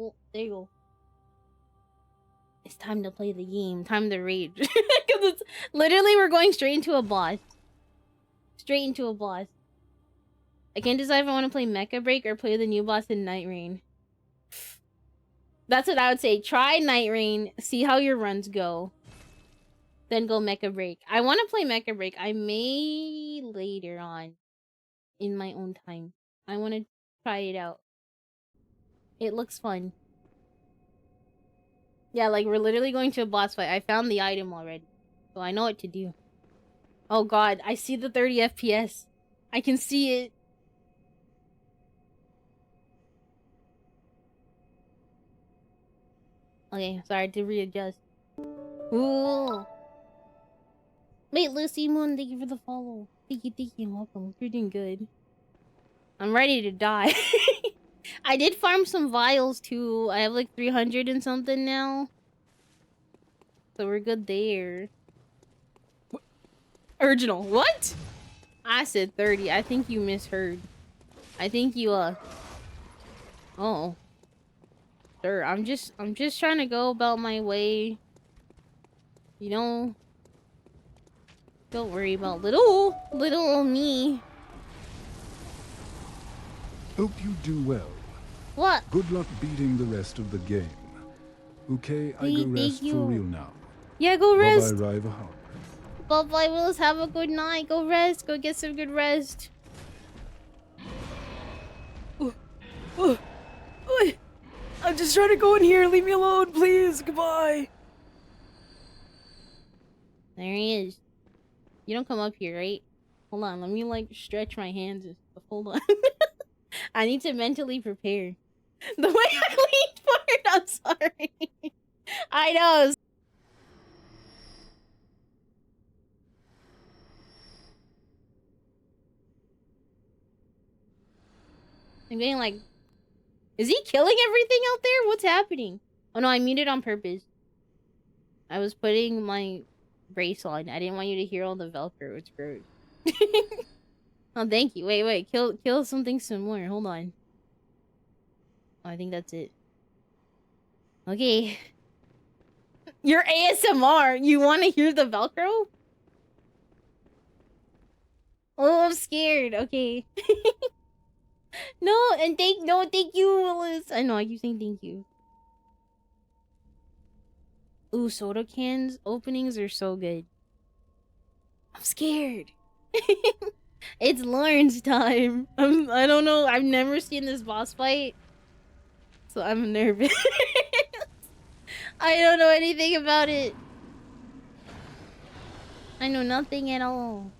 Oh, there you go. It's time to play the game. Time to rage. Because it's literally we're going straight into a boss. Straight into a boss. I can't decide if I want to play Mecha Break or play the new boss in Night Rain. That's what I would say. Try Night Rain. See how your runs go. Then go Mecha Break. I want to play Mecha Break. I may later on. In my own time. I want to try it out. It looks fun. Yeah, like we're literally going to a boss fight. I found the item already. So I know what to do. Oh god, I see the 30 FPS. I can see it. Okay, sorry to readjust. Ooh. Wait, Lucy Moon, thank you for the follow. Thank you, welcome. You're doing good. I'm ready to die. I did farm some vials too. I have like 300 and something now. So we're good there. Original, what? I said 30. I think you misheard. I think you, Oh. Sir, I'm just trying to go about my way. You know? Don't worry about little me. Hope you do well. What? Good luck beating the rest of the game. Okay, I go rest for real now. Yeah, go rest. Bye-bye, Riva. Bye-bye, Willis. Have a good night. Go rest. Go get some good rest. I'm just trying to go in here. Leave me alone, please. Goodbye. There he is. You don't come up here, right? Hold on. Let me, like, stretch my hands and stuff. Hold on. I need to mentally prepare. The way I leaned forward, I'm sorry. I know. I'm getting like... Is he killing everything out there? What's happening? Oh no, I muted on purpose. I was putting my brace on. I didn't want you to hear all the Velcro. It's gross. Oh, thank you. Wait. Kill something similar. Hold on. Oh, I think that's it. Okay. Your ASMR. You want to hear the Velcro? Oh, I'm scared. Okay. No, thank you, Willis. I know, I keep saying thank you. Ooh, soda cans openings are so good. I'm scared. It's Lauren's time. I don't know. I've never seen this boss fight. So I'm nervous. I don't know anything about it. I know nothing at all.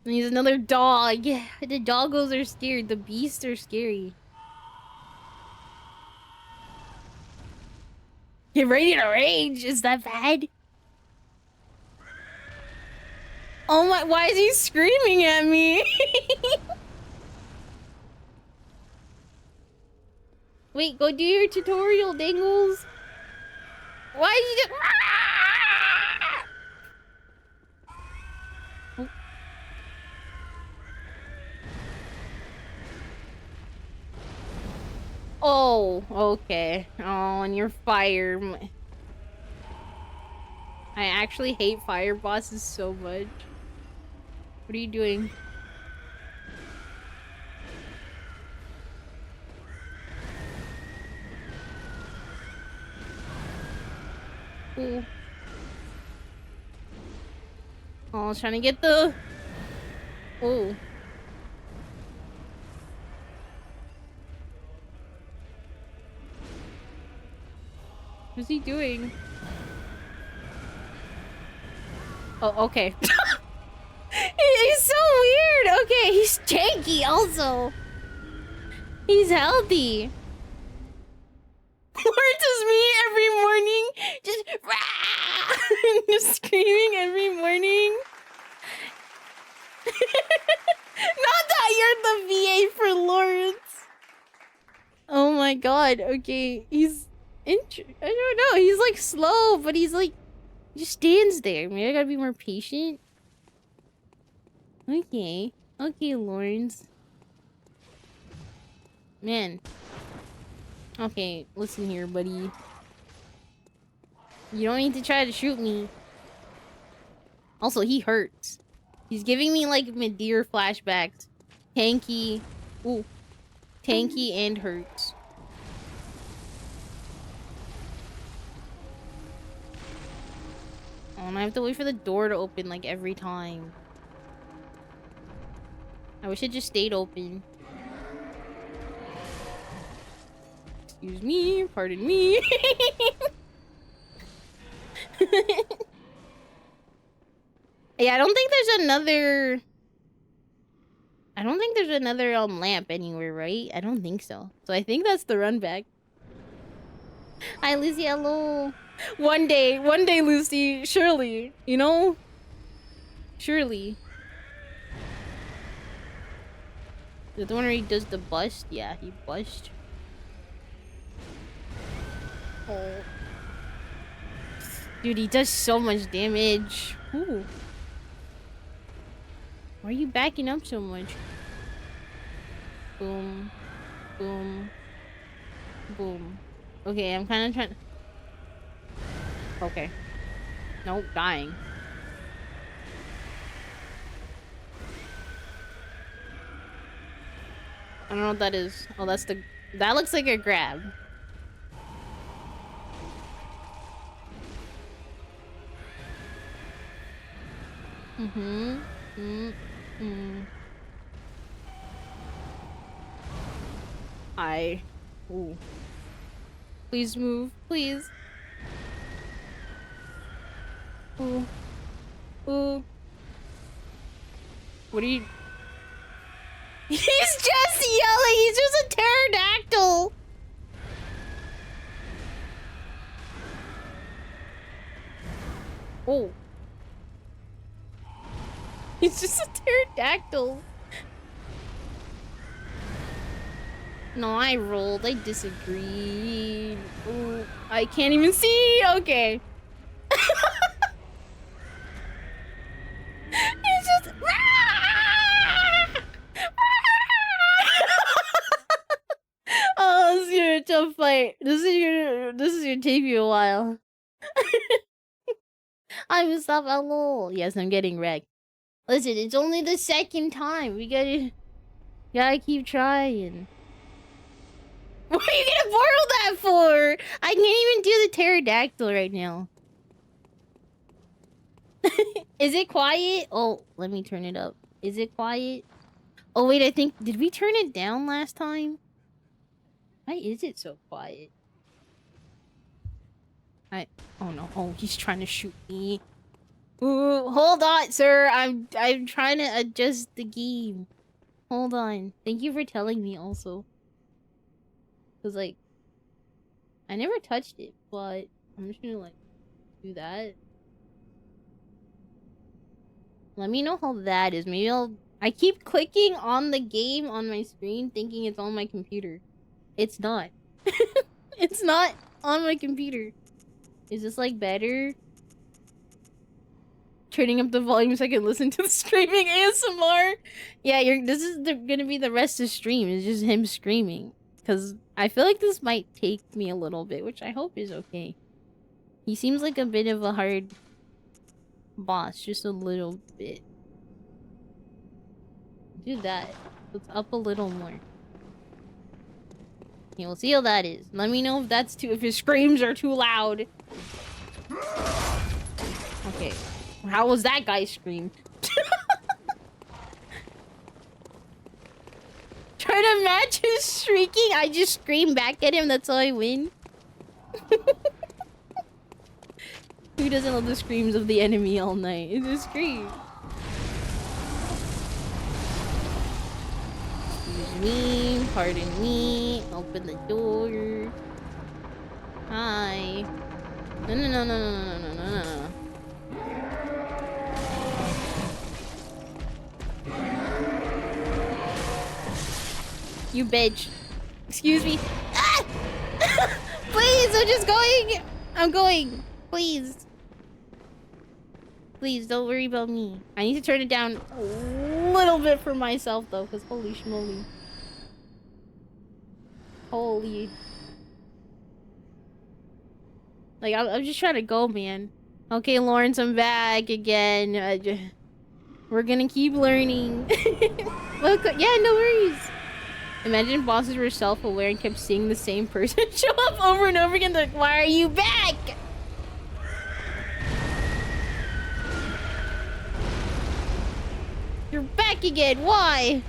And he's another dog. Yeah, the doggos are scared. The beasts are scary. Get ready to rage. Is that bad? Oh my, why is he screaming at me? Wait, go do your tutorial, Dangles. Why did you just... Oh, okay. Oh, and you're fire. I actually hate fire bosses so much. What are you doing? Ooh. Oh, I was trying to get the... Oh. What's he doing? Oh, okay. He's so weird! Okay, he's janky also. He's healthy. Lawrence is me every morning. Just... just screaming every morning. Not that you're the VA for Lawrence. Oh my god, okay. He's... I don't know. He's like slow, but he's like... He just stands there. Maybe I gotta be more patient. Okay. Okay, Lawrence. Man. Okay, listen here, buddy. You don't need to try to shoot me. Also, he hurts. He's giving me, like, Madeir flashbacks. Tanky. Ooh. Tanky and hurts. Oh, and I have to wait for the door to open, like, every time. I wish it just stayed open. Excuse me. Pardon me. Yeah, I don't think there's another... I don't think there's another lamp anywhere, right? I don't think so. So I think that's the run back. Hi, Lucy. Hello. One day, Lucy. Surely, you know? Surely. The one where he does the bust? Yeah, he bust. Oh. Dude, he does so much damage. Ooh. Why are you backing up so much? Boom. Boom. Boom. Okay, I'm kind of trying... Okay. Nope, dying. I don't know what that is. Oh, that's the... That looks like a grab. Ooh. Please move, please. Ooh. Ooh. What are you... He's just yelling! He's just a pterodactyl! Oh. He's just a pterodactyl. No, I rolled. I disagreed. Ooh, I can't even see! Okay. He's just... Oh, this is your tough fight. This is gonna take you a while. I will stop at lol. Yes, I'm getting wrecked. Listen, it's only the second time. We gotta keep trying. What are you gonna borrow that for? I can't even do the pterodactyl right now. Is it quiet? Oh, let me turn it up. Is it quiet? Oh, wait, I think... Did we turn it down last time? Why is it so quiet? Oh, no. Oh, he's trying to shoot me. Ooh, hold on, sir. I'm trying to adjust the game. Hold on. Thank you for telling me also. Because, like... I never touched it, but... I'm just gonna, like... do that. Let me know how that is. Maybe I keep clicking on the game on my screen thinking it's on my computer. It's not. It's not on my computer. Is this like better? Turning up the volume so I can listen to the streaming ASMR? Yeah, this is gonna be the rest of the stream. It's just him screaming. Because I feel like this might take me a little bit, which I hope is okay. He seems like a bit of a hard... boss, just a little bit. Do that. Let's up a little more. Okay, we'll see how that is. Let me know if that's if his screams are too loud. Okay. How was that guy scream? Try to match his shrieking. I just scream back at him. That's how I win. Who doesn't love the screams of the enemy all night? It's a scream. Excuse me. Pardon me. Open the door. Hi. No, no, no, no, no, no, no, no, no. You bitch. Excuse me. Ah! Please, I'm just going. I'm going. Please. Please, don't worry about me. I need to turn it down a little bit for myself, though, because holy schmoly. Holy. Like, I'm just trying to go, man. Okay, Laurence, I'm back again. We're gonna keep learning. Welcome. Yeah, no worries. Imagine bosses were self-aware and kept seeing the same person show up over and over again. Like, why are you back? You're back again. Why?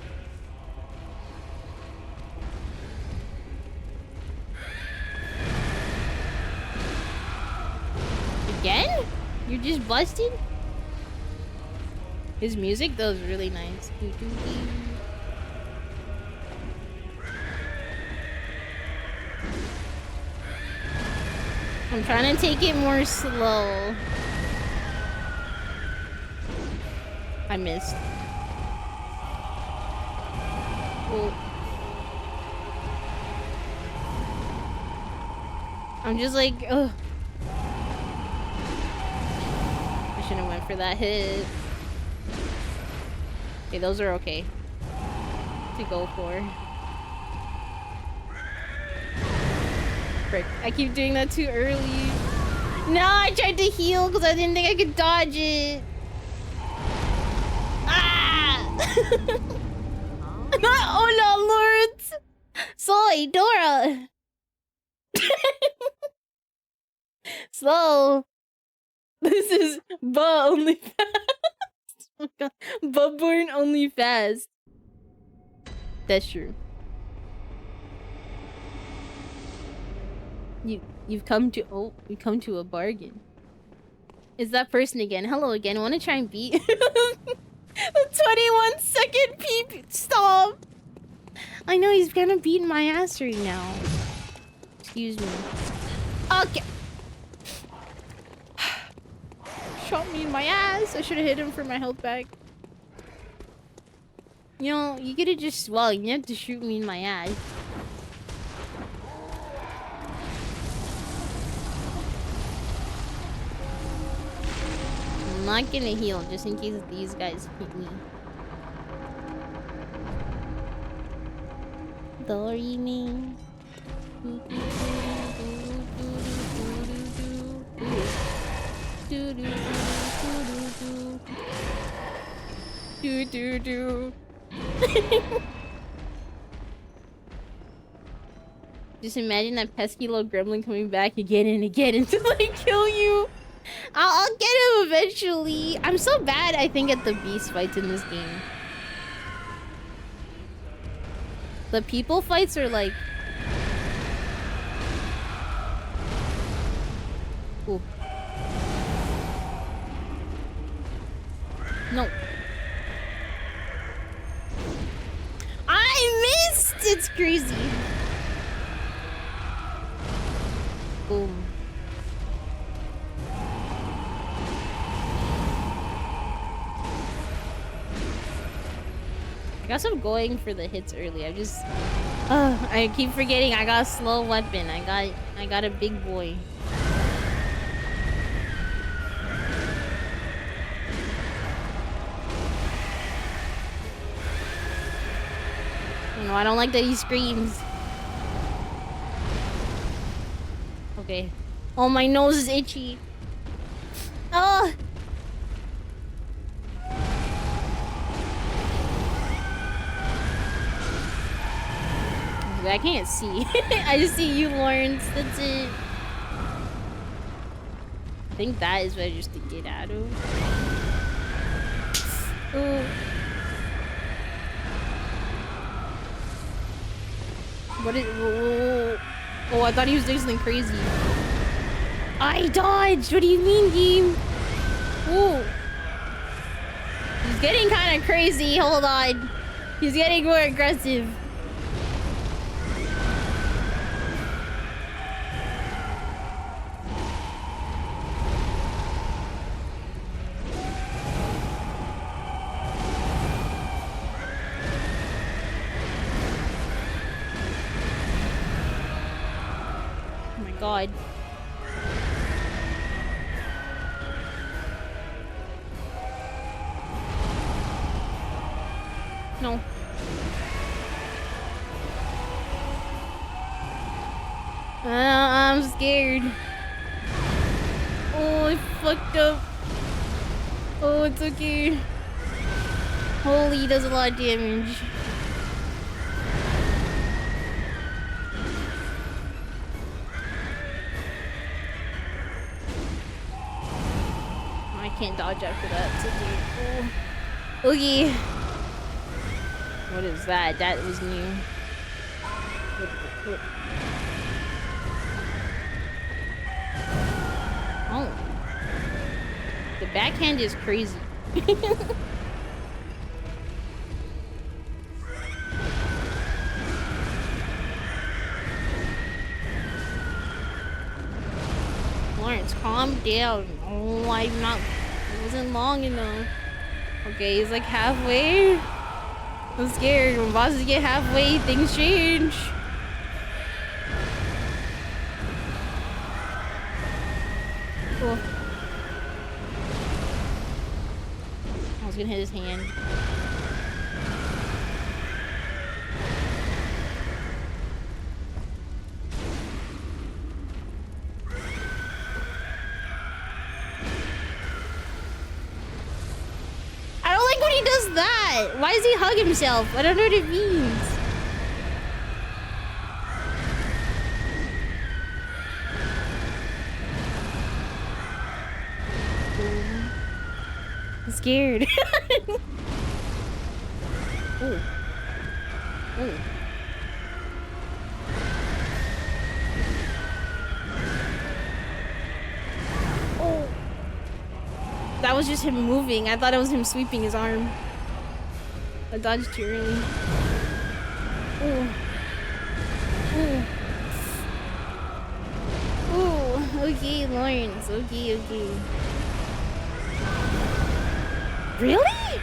Again? You're just busted? His music, though, is really nice. I'm trying to take it more slow. I missed. Oh. I'm just like, ugh. I shouldn't have went for that hit. Okay, those are okay to go for. Frick, I keep doing that too early. No, I tried to heal because I didn't think I could dodge it. Ah! Hola, Laurence! Soy Dora! Slow. This is only fast. Oh my god. Bloodborne only fast. That's true. You've come to a bargain. Is that person again? Hello again. Want to try and beat the 21-second peep? Stop. I know he's gonna beat my ass right now. Excuse me. Okay. Shot me in my ass. I should have hit him for my health back. You know, you could have just, well, you have to shoot me in my ass. I'm not gonna heal just in case these guys hit me. Dorime. Just imagine that pesky little gremlin coming back again and again until I kill you. I'll get him eventually. I'm so bad, I think, at the beast fights in this game. The people fights are like... Ooh. No. I missed! It's crazy. Boom. I guess I'm going for the hits early. I keep forgetting I got a slow weapon. I got a big boy. No, I don't like that he screams. Okay. Oh, my nose is itchy. Oh! I can't see. I just see you, Laurence. That's it. I think that is better just to get out of. Ooh. What is... Oh, I thought he was doing something crazy. I dodged! What do you mean, game? Ooh. He's getting kind of crazy. Hold on. He's getting more aggressive. God. No. I'm scared. Oh, I fucked up. Oh, it's okay. Holy, he does a lot of damage. I can't dodge after that. It's okay. Oh. Okay. What is that? That was new. Oh. The backhand is crazy. Laurence, calm down. Oh, I'm not. It wasn't long enough. Okay, he's like halfway. I'm scared. When bosses get halfway, things change. Cool. I was gonna hit his hand. I don't like when he does that. Why does he hug himself? I don't know what it means. I'm scared. Ooh. Ooh. Oh. That was just him moving. I thought it was him sweeping his arm. I dodged too early. Ooh. Ooh. Ooh. Okay, Laurence. Okay, okay. Really?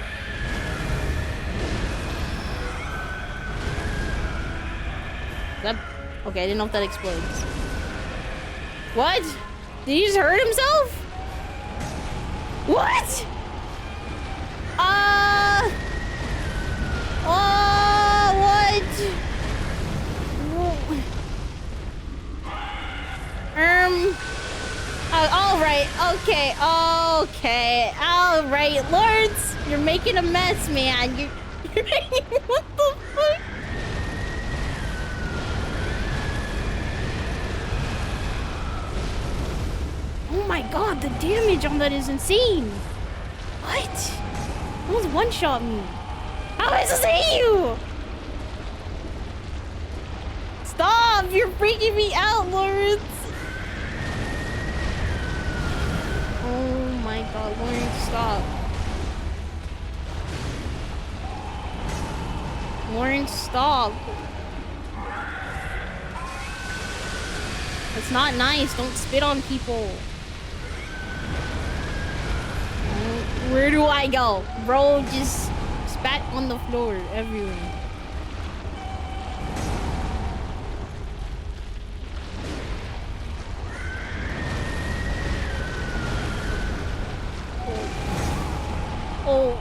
That... Okay, I didn't know if that explodes. What? Did he just hurt himself? What? What? All right. Okay. Okay. All right, Lawrence, you're making a mess, man. You're making... What the fuck? Oh my god, the damage on that is insane. What? Almost one-shot me. How am I supposed to hit you? Stop! You're freaking me out, Lawrence. Oh my god, Lawrence, stop. Lawrence, stop. It's not nice. Don't spit on people. Where do I go? Bro just spat on the floor everywhere. Oh.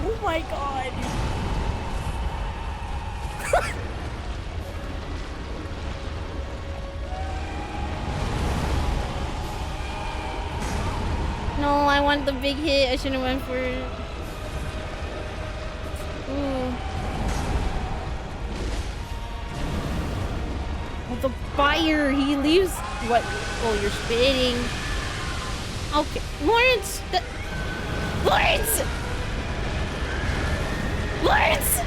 Oh my god. No, I want the big hit. I shouldn't have went for it. Ooh. Oh, the fire. He leaves. What? Oh, you're spitting. Okay. Lawrence! Lawrence! Lawrence!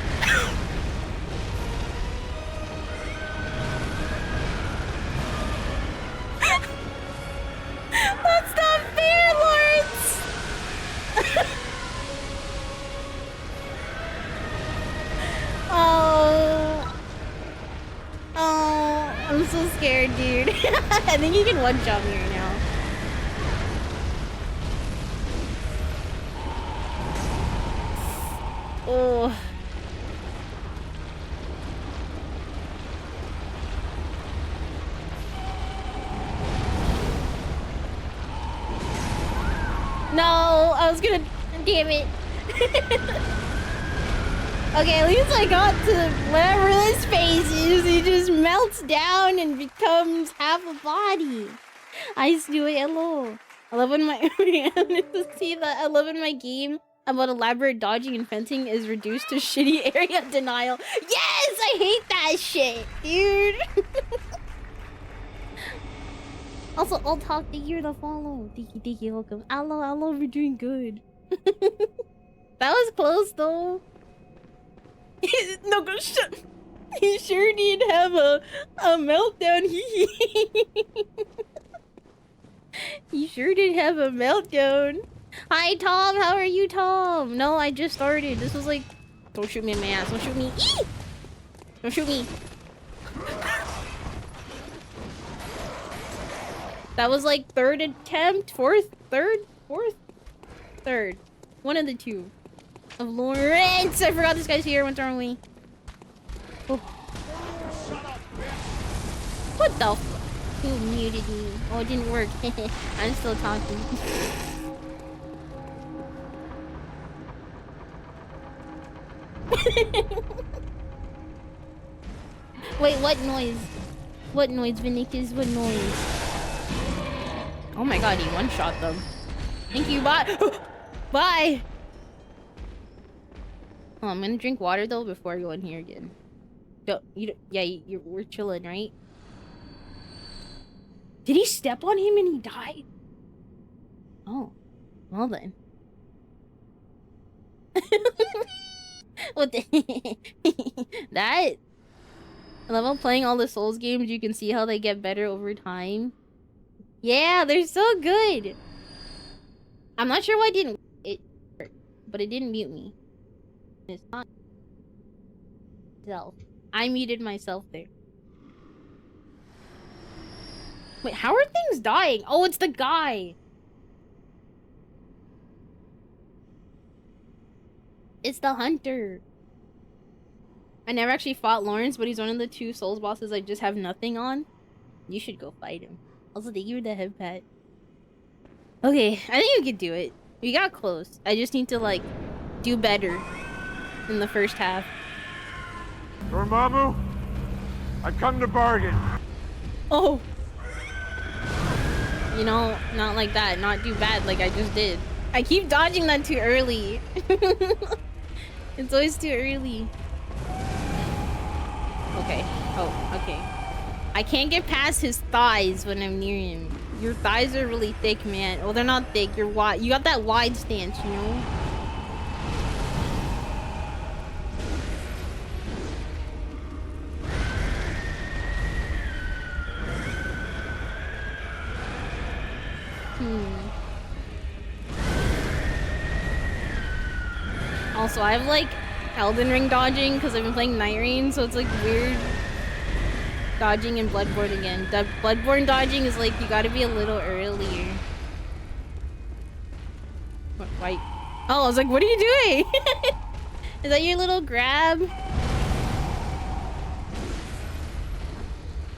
That's not fair, Lawrence! Oh. Oh. I'm so scared, dude. I think you can one-shot me right now. Oh. No, I was gonna... Damn it. Okay, at least I got to whatever this phase is. It just melts down and becomes half a body. I used to do it. Hello. I love when my to see that. I love when my game about elaborate dodging and fencing is reduced to shitty area denial. Yes, I hate that shit, dude. Also, I'll talk. Thank you for the follow. Thank you, welcome. Hello, we're doing good. That was close though. No, go shut. He sure did have a meltdown. He sure did have a meltdown. Hi, Tom. How are you, Tom? No, I just started. This was like... Don't shoot me in my ass. Don't shoot me. Eee! Don't shoot me. That was like third attempt? Fourth? Third? Fourth? Third. One of the two. Of Laurence! I forgot this guy's here. Went the wrong way. Oh. What the f... Who muted me? Oh, it didn't work. I'm still talking. Wait, what noise? What noise, Vinicus? What noise? Oh my god, he one-shot them. Thank you, bye! Bye! Oh, I'm gonna drink water though before I go in here again. We're chilling, right? Did he step on him and he died? Oh, well then. What the that? I love how playing all the Souls games, you can see how they get better over time. Yeah, they're so good. I'm not sure why it hurt, but it didn't mute me. It's not self. I muted myself there. Wait, how are things dying? Oh, it's the guy. It's the hunter. I never actually fought Laurence, but he's one of the 2 Souls bosses I just have nothing on. You should go fight him. Also, thank you for the head pat. Okay, I think we could do it. We got close. I just need to, like, do better in the first half. Dormammu, I come to bargain. Oh. You know, not like that. Not do bad like I just did. I keep dodging that too early. It's always too early. Okay. Oh, okay. I can't get past his thighs when I'm near him. Your thighs are really thick, man. Well, they're not thick. You're wide. You got that wide stance, you know? Also, I have like Elden Ring dodging because I've been playing Night Rain, so it's like weird dodging in Bloodborne again. The Bloodborne dodging is like you gotta be a little earlier. What, why? Oh, I was like, what are you doing? Is that your little grab?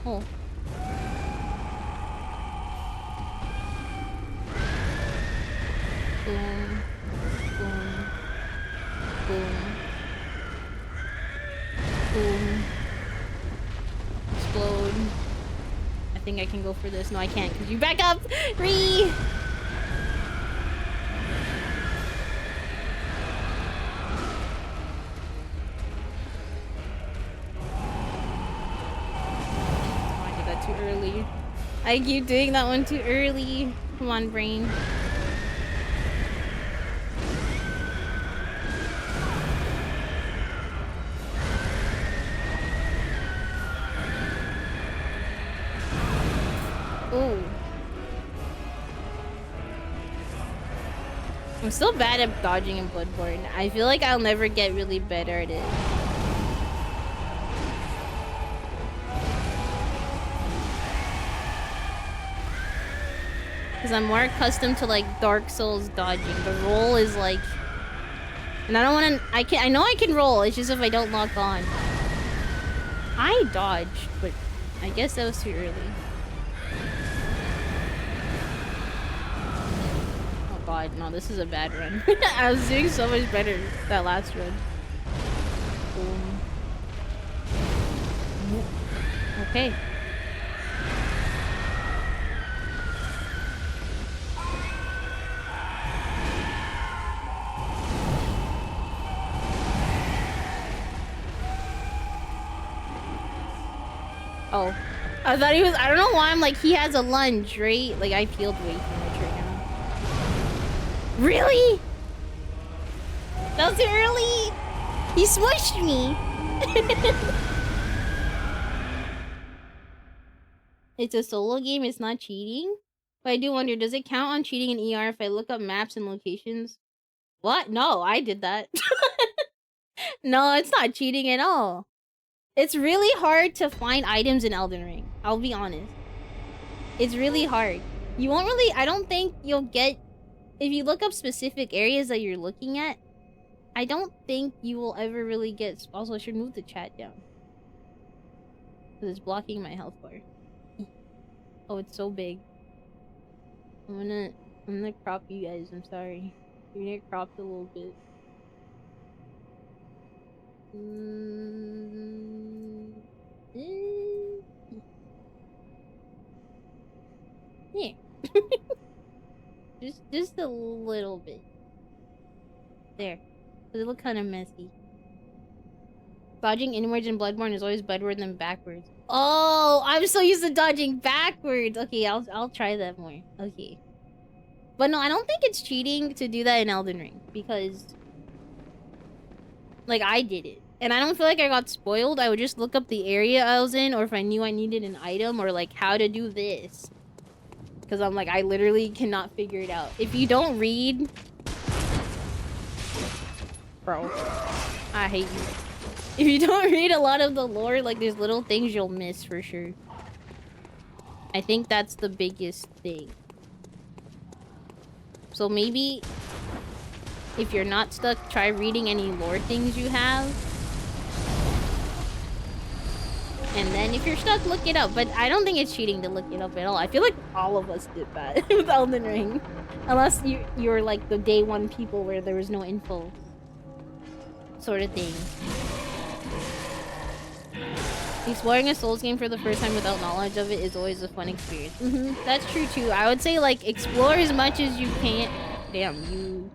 Oh. Boom. Boom. Boom. Boom. Explode. I think I can go for this. No, I can't. Could you back up? Ree! Oh, I did that too early. I keep doing that one too early. Come on, brain. Ooh. I'm still bad at dodging in Bloodborne. I feel like I'll never get really better at it. Because I'm more accustomed to like Dark Souls dodging. The roll is like... And I don't want to... I know I can roll, it's just if I don't lock on. I dodged, but I guess that was too early. Oh god. god, no, this is a bad run. I was doing so much better that last run. Okay. Oh. I thought he was- I don't know why I'm like, he has a lunge, right? Like, I peeled way too much right now. Really? That was early! He smushed me! It's a solo game, it's not cheating? But I do wonder, does it count on cheating in ER if I look up maps and locations? What? No, I did that. No, it's not cheating at all. It's really hard to find items in Elden Ring. I'll be honest. It's really hard. You won't really... I don't think you'll get... If you look up specific areas that you're looking at, I don't think you will ever really get... Also, I should move the chat down. Because it's blocking my health bar. Oh, it's so big. I'm gonna crop you guys. I'm sorry. You're gonna get cropped a little bit. Yeah. just a little bit. There. Does it look kind of messy? Dodging inwards in Bloodborne is always bedward than backwards. Oh, I'm so used to dodging backwards. Okay, I'll try that more. Okay. But no, I don't think it's cheating to do that in Elden Ring because like I did it. And I don't feel like I got spoiled. I would just look up the area I was in or if I knew I needed an item or like how to do this. Because I'm like, I literally cannot figure it out. If you don't read... Bro. I hate you. If you don't read a lot of the lore, like there's little things you'll miss for sure. I think that's the biggest thing. So maybe if you're not stuck, try reading any lore things you have. And then if you're stuck, look it up. But I don't think it's cheating to look it up at all. I feel like all of us did that with Elden Ring. Unless you're like the day one people where there was no info. Sort of thing. Exploring a Souls game for the first time without knowledge of it is always a fun experience. That's true too. I would say like explore as much as you can. Damn, you...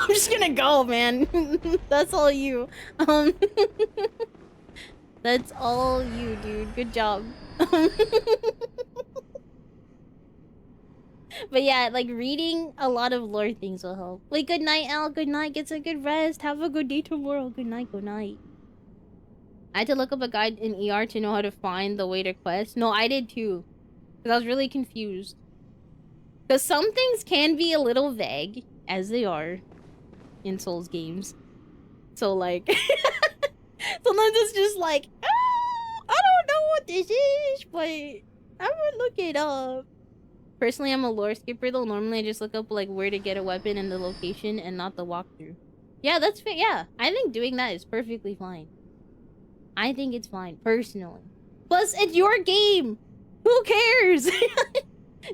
I'm just gonna go, man. That's all you. That's all you, dude. Good job. But yeah, like reading a lot of lore things will help. Like, good night, Al. Good night. Get some good rest. Have a good day tomorrow. Good night. Good night. I had to look up a guide in ER to know how to find the way to quest. No, I did too. Because I was really confused. Because some things can be a little vague, as they are in Souls games. So, like, sometimes it's just like, oh, I don't know what this is, but I'm gonna look it up. Personally, I'm a lore skipper, though. Normally, I just look up, like, where to get a weapon and the location and not the walkthrough. Yeah, that's fair. Yeah, I think doing that is perfectly fine. I think it's fine, personally. Plus, it's your game! Who cares?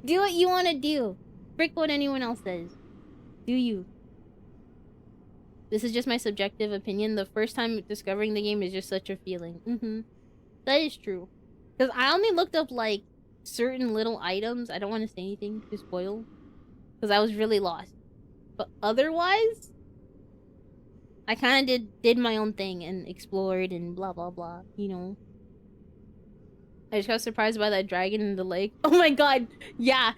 Do what you want to do. Frick what anyone else says. Do you. This is just my subjective opinion. The first time discovering the game is just such a feeling. That is true. Because I only looked up, like, certain little items. I don't want to say anything to spoil. Because I was really lost. But otherwise, I kind of did my own thing and explored and blah, blah, blah. You know. I just got surprised by that dragon in the lake. Oh my god. Yeah.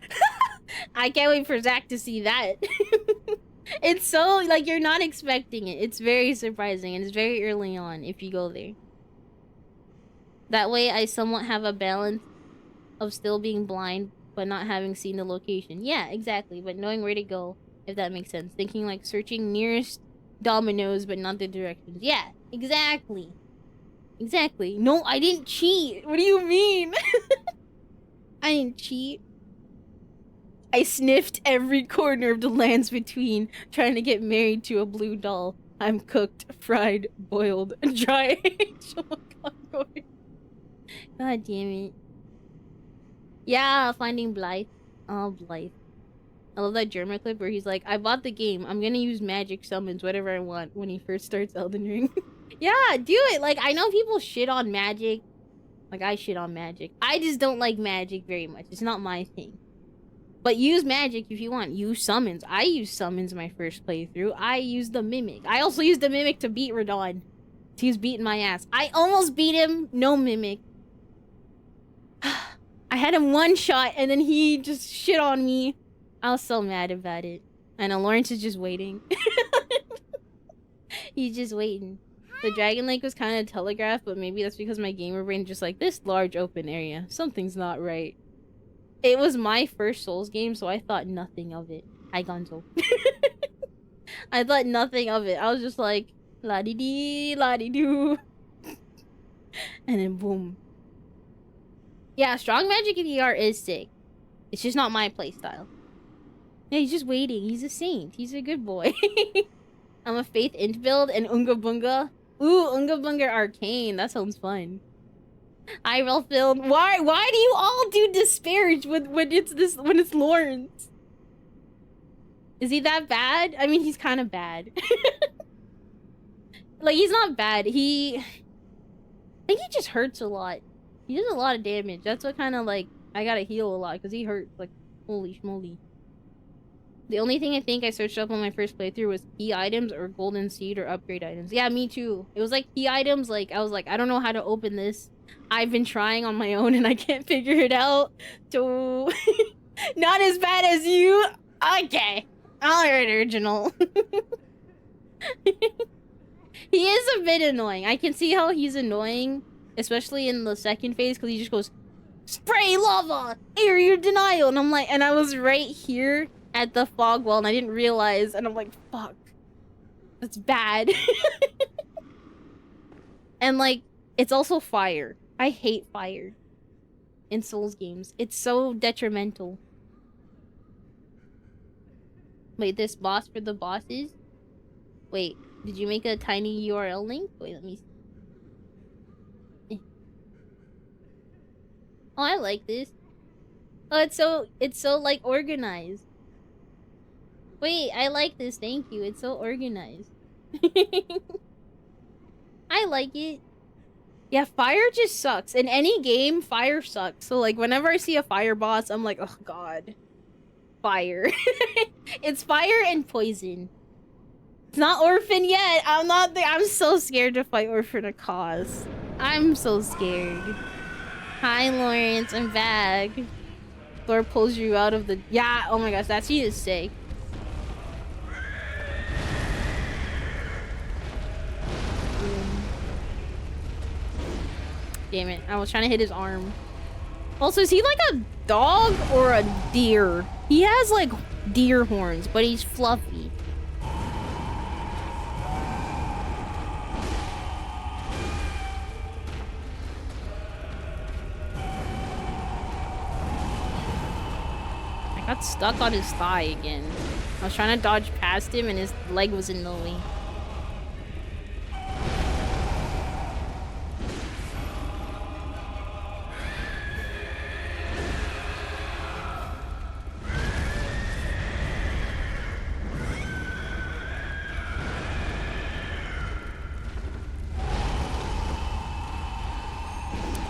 I can't wait for Zach to see that. It's so, like, you're not expecting it. It's very surprising, and it's very early on if you go there. That way, I somewhat have a balance of still being blind, but not having seen the location. Yeah, exactly, but knowing where to go, if that makes sense. Thinking, like, searching nearest dominoes, but not the directions. Yeah, exactly. Exactly. No, I didn't cheat. What do you mean? I didn't cheat. I sniffed every corner of the lands between, trying to get married to a blue doll. I'm cooked, fried, boiled, dry aged. Oh my god, Corey. God damn it. Yeah, finding Blythe. Oh, Blythe. I love that German clip where he's like, I bought the game. I'm gonna use magic summons whatever I want when he first starts Elden Ring. Yeah, do it. Like, I know people shit on magic. Like, I shit on magic. I just don't like magic very much. It's not my thing. But use magic if you want. Use summons. I used summons my first playthrough. I used the Mimic. I also used the Mimic to beat Radon. He was beating my ass. I almost beat him. No Mimic. I had him one shot and then he just shit on me. I was so mad about it. I know Laurence is just waiting. He's just waiting. The Dragon Lake was kind of telegraphed, but maybe that's because my gamer brain just like, this large open area. Something's not right. It was my first Souls game, so I thought nothing of it. Hi, Gonzo. I thought nothing of it. I was just like, la-dee-dee, la-dee-doo. And then boom. Yeah, strong magic in ER is sick. It's just not my playstyle. Yeah, he's just waiting. He's a saint. He's a good boy. I'm a Faith Int build and Unga Bunga. Ooh, Unga Bunga Arcane. That sounds fun. I will film. Why do you all do disparage when it's Laurence? Is he that bad? I mean, he's kind of bad. Like, he's not bad. I think he just hurts a lot. He does a lot of damage. That's what kind of, like, I gotta heal a lot because he hurts. Like, holy schmoly. The only thing I think I searched up on my first playthrough was key items or golden seed or upgrade items. Yeah, me too. It was like key items. Like, I was like, I don't know how to open this. I've been trying on my own and I can't figure it out. So, not as bad as you. Okay. Alright, original. He is a bit annoying. I can see how he's annoying, especially in the second phase, because he just goes, spray lava, area denial. And I'm like, and I was right here at the fog wall and I didn't realize, and I'm like, fuck, that's bad. And like, it's also fire. I hate fire in Souls games. It's so detrimental. Wait, this boss for the bosses? Wait, did you make a tiny URL link? Wait, let me see. Oh, I like this. Oh, it's so like organized. Wait, I like this. Thank you. It's so organized. I like it. Yeah, fire just sucks. In any game, fire sucks. So like whenever I see a fire boss, I'm like, oh god. Fire. It's fire and poison. It's not Orphan yet. I'm so scared to fight Orphan a cause. I'm so scared. Hi, Laurence. I'm back. Thor pulls you out of the... Yeah, oh my gosh, that scene is sick. Damn it, I was trying to hit his arm. Also, is he like a dog or a deer? He has like deer horns, but he's fluffy. I got stuck on his thigh again. I was trying to dodge past him and his leg was in the way.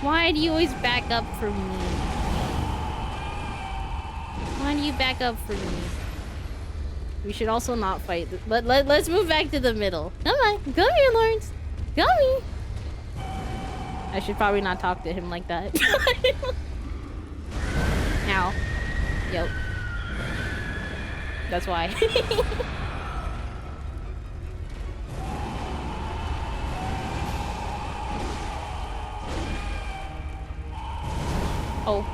Why do you always back up for me? Why do you back up for me? We should also not fight. Let's move back to the middle. Come on. Come here, Laurence. Come here. I should probably not talk to him like that. Ow. Yep. That's why. Oh.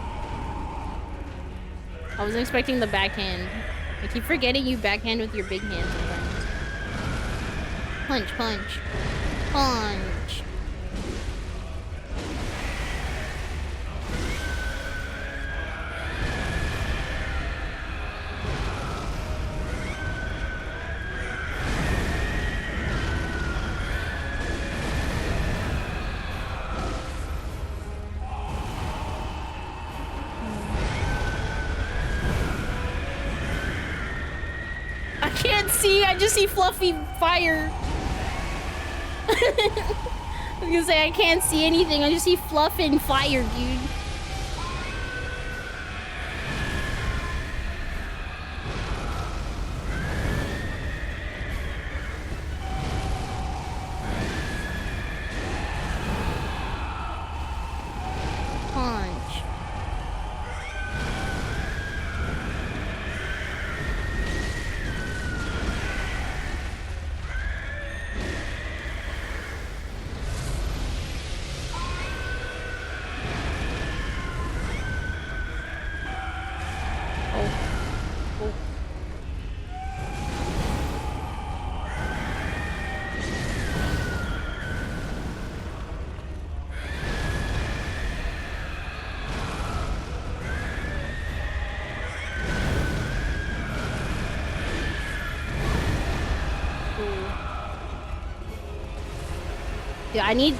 I wasn't expecting the backhand. I keep forgetting you backhand with your big hand sometimes. Punch, punch. Punch. can't see. I just see fluffy fire. I was gonna say I can't see anything. I just see fluff and fire, dude. Punch. Yeah, I need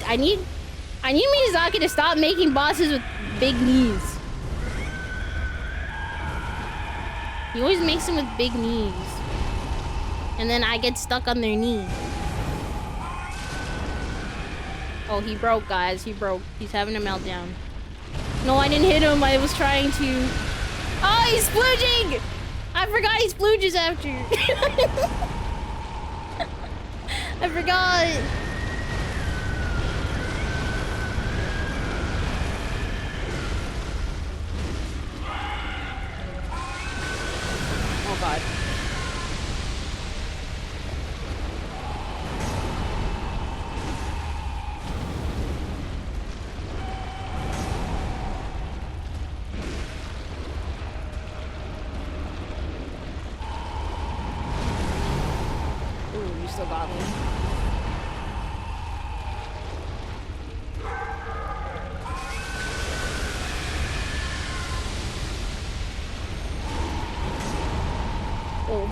Miyazaki to stop making bosses with big knees. He always makes them with big knees. And then I get stuck on their knee. Oh, he broke, guys. He broke. He's having a meltdown. No, I didn't hit him. I was trying to... Oh, he's splooging! I forgot he splooges after. I forgot. Oh god. Ooh, you still got me. Oh.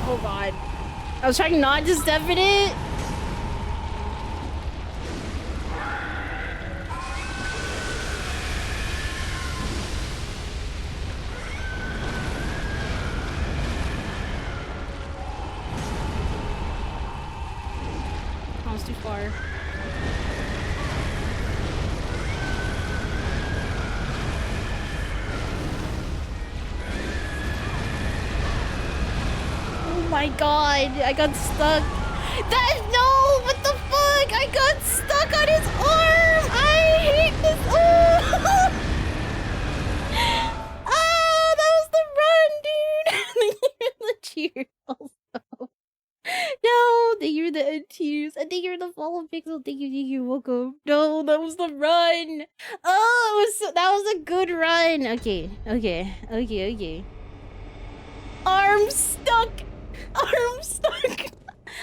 Oh god. I was trying not to step in it. Too far. Oh my god, I got stuck. No, what the fuck? I got stuck on his arm. I hate this. Oh, oh that was the run, dude. The cheers also. No, thank you for the end tears. I think you're the follow pixel. Thank you, welcome. No, that was the run. Oh, that was a good run. Okay. Arm stuck. Arm stuck.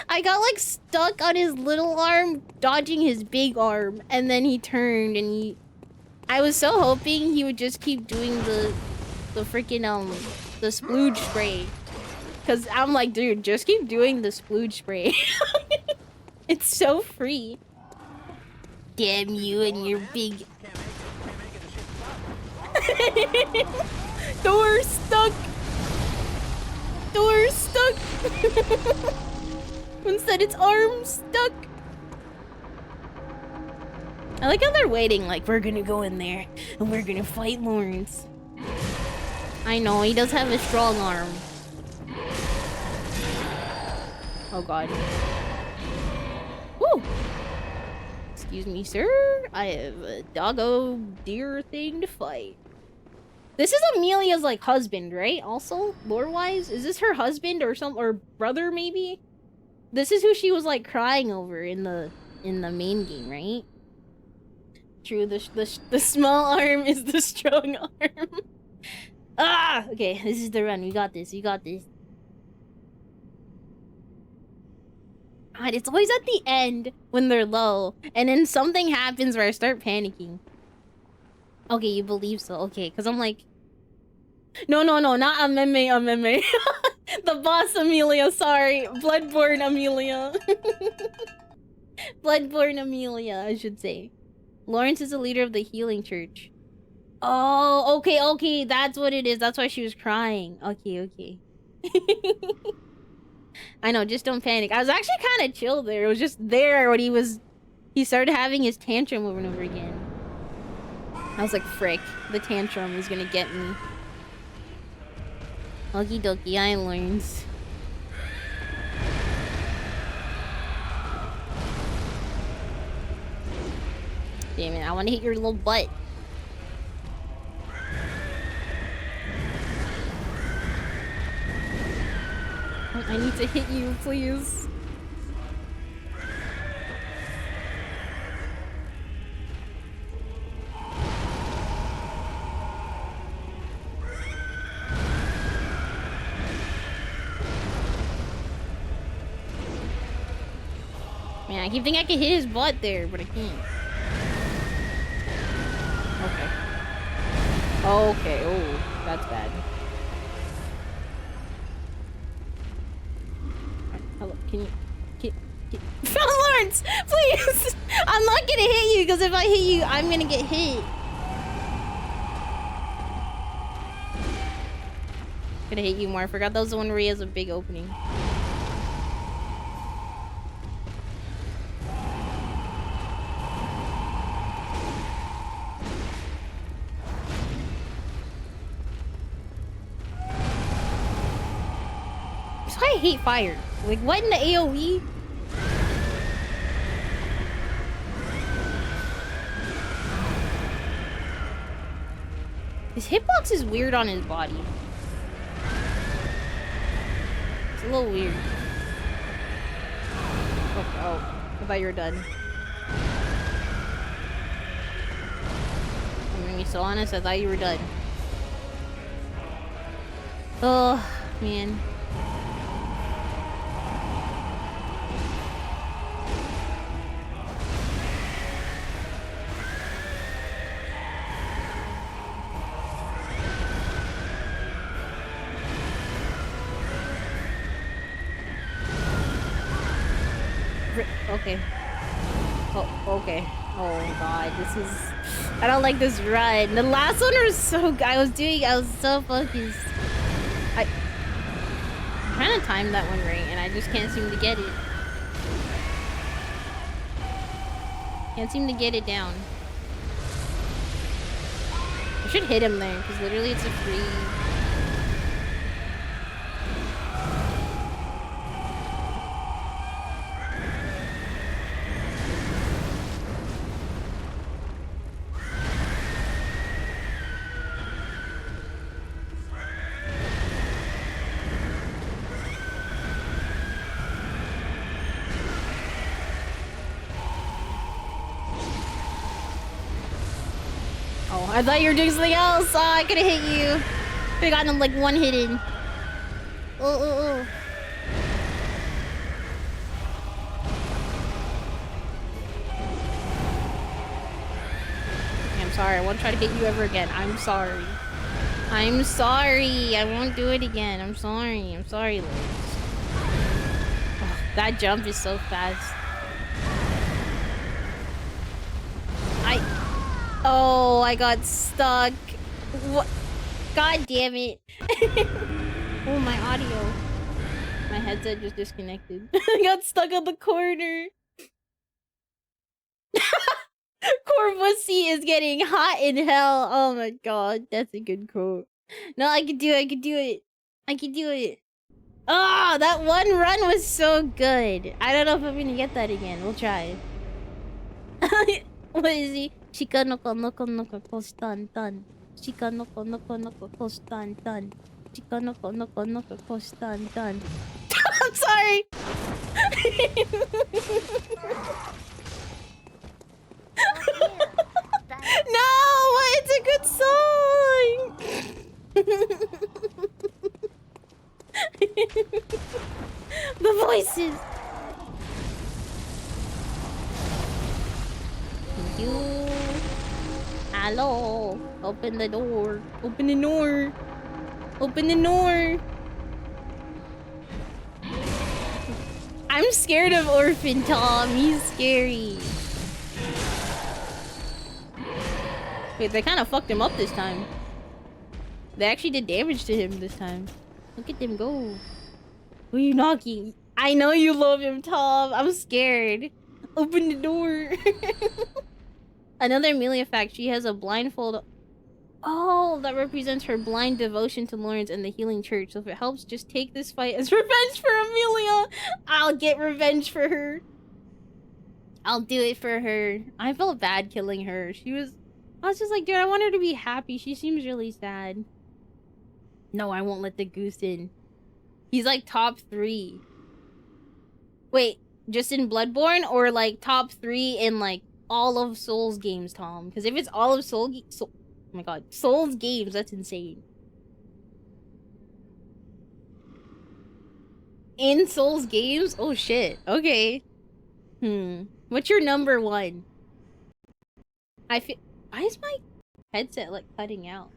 I got like stuck on his little arm, dodging his big arm, and then he turned and I was so hoping he would just keep doing the freaking the splooge spray. Cause I'm like, dude, just keep doing the splooge spray. It's so free. Damn you and your big... Door stuck! Door stuck! Instead it's arm stuck! I like how they're waiting, like, we're gonna go in there and we're gonna fight Laurence. I know, he does have a strong arm. Oh god. Woo! Excuse me, sir. I have a doggo deer thing to fight. This is Amelia's like husband, right? Also, lore-wise, is this her husband or brother maybe? This is who she was like crying over in the main game, right? True. The small arm is the strong arm. Ah, okay. This is the run. We got this. We got this. God, it's always at the end when they're low. And then something happens where I start panicking. Okay, you believe so. Okay, because I'm like... No, not Ameme. The boss Amelia, sorry. Bloodborne Amelia. Bloodborne Amelia, I should say. Laurence is the leader of the healing church. Oh, okay. That's what it is. That's why she was crying. Okay. I know, just don't panic. I was actually kind of chill there. It was just there when he started having his tantrum over and over again. I was like, frick, the tantrum is gonna get me. Okie dokie, I learned. Damn it, I want to hit your little butt. I need to hit you, please. Man, I keep thinking I can hit his butt there, but I can't. Okay, oh, that's bad. Hello, can you... Laurence, please! I'm not gonna hit you, because if I hit you, I'm gonna get hit. Gonna hit you more. I forgot that was the one where he has a big opening. That's why I hate fire. Like, what in the AoE? His hitbox is weird on his body. It's a little weird. Oh, I thought you were done. I'm gonna be so honest, I thought you were done. Oh, man. Okay. Oh, okay. Oh god, this is... I don't like this run. The last one was so... I was so focused. I'm trying to time that one right, and I just can't seem to get it. Can't seem to get it down. I should hit him there, because literally it's a free... I thought you were doing something else. Oh, I could have hit you. Could have gotten him like one hit in. Oh. I'm sorry. I won't try to hit you ever again. I'm sorry. I'm sorry. I won't do it again. I'm sorry. I'm sorry, Liz. Oh, that jump is so fast. Oh, I got stuck. What? God damn it. Oh, my audio. My headset just disconnected. I got stuck on the corner. Corvussy is getting hot in hell. Oh my god, that's a good quote. No, I can do it. Oh, that one run was so good. I don't know if I'm gonna get that again. We'll try. What is he? Shika noko noko noko kostan tan. Shika noko noko noko kostan tan. Shika noko noko noko kostan tan. I'm sorry. No, it's a good song. The voices. you. Hello. Open the door. Open the door. Open the door. I'm scared of Orphan Tom. He's scary. Wait, they kind of fucked him up this time. They actually did damage to him this time. Look at them go. Who are you knocking? I know you love him, Tom. I'm scared. Open the door. Another Amelia fact. She has a blindfold. Oh, that represents her blind devotion to Laurence and the Healing Church. So if it helps, just take this fight as revenge for Amelia. I'll get revenge for her. I'll do it for her. I felt bad killing her. I was just like, dude, I want her to be happy. She seems really sad. No, I won't let the goose in. He's like top 3. Wait, just in Bloodborne or like top 3 in like all of Souls games, Tom? Because if it's all of oh my god, Souls games, that's insane. In Souls games? Oh shit. Okay. What's your number 1? I feel. Why is my headset like cutting out?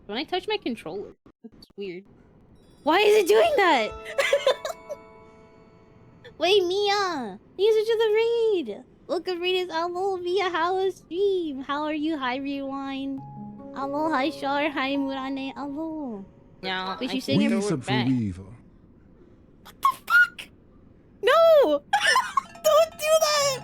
When I touch my controller, that's weird. Why is it doing that? Wait, Mia! These to the raid! Look at Rita's hello, Mia, how stream? How are you? Hi, Rewind. Hello, hi, Shar, hi, Murane, hello. Yeah, wait, she's saying her word back. What the fuck? No! Don't do that!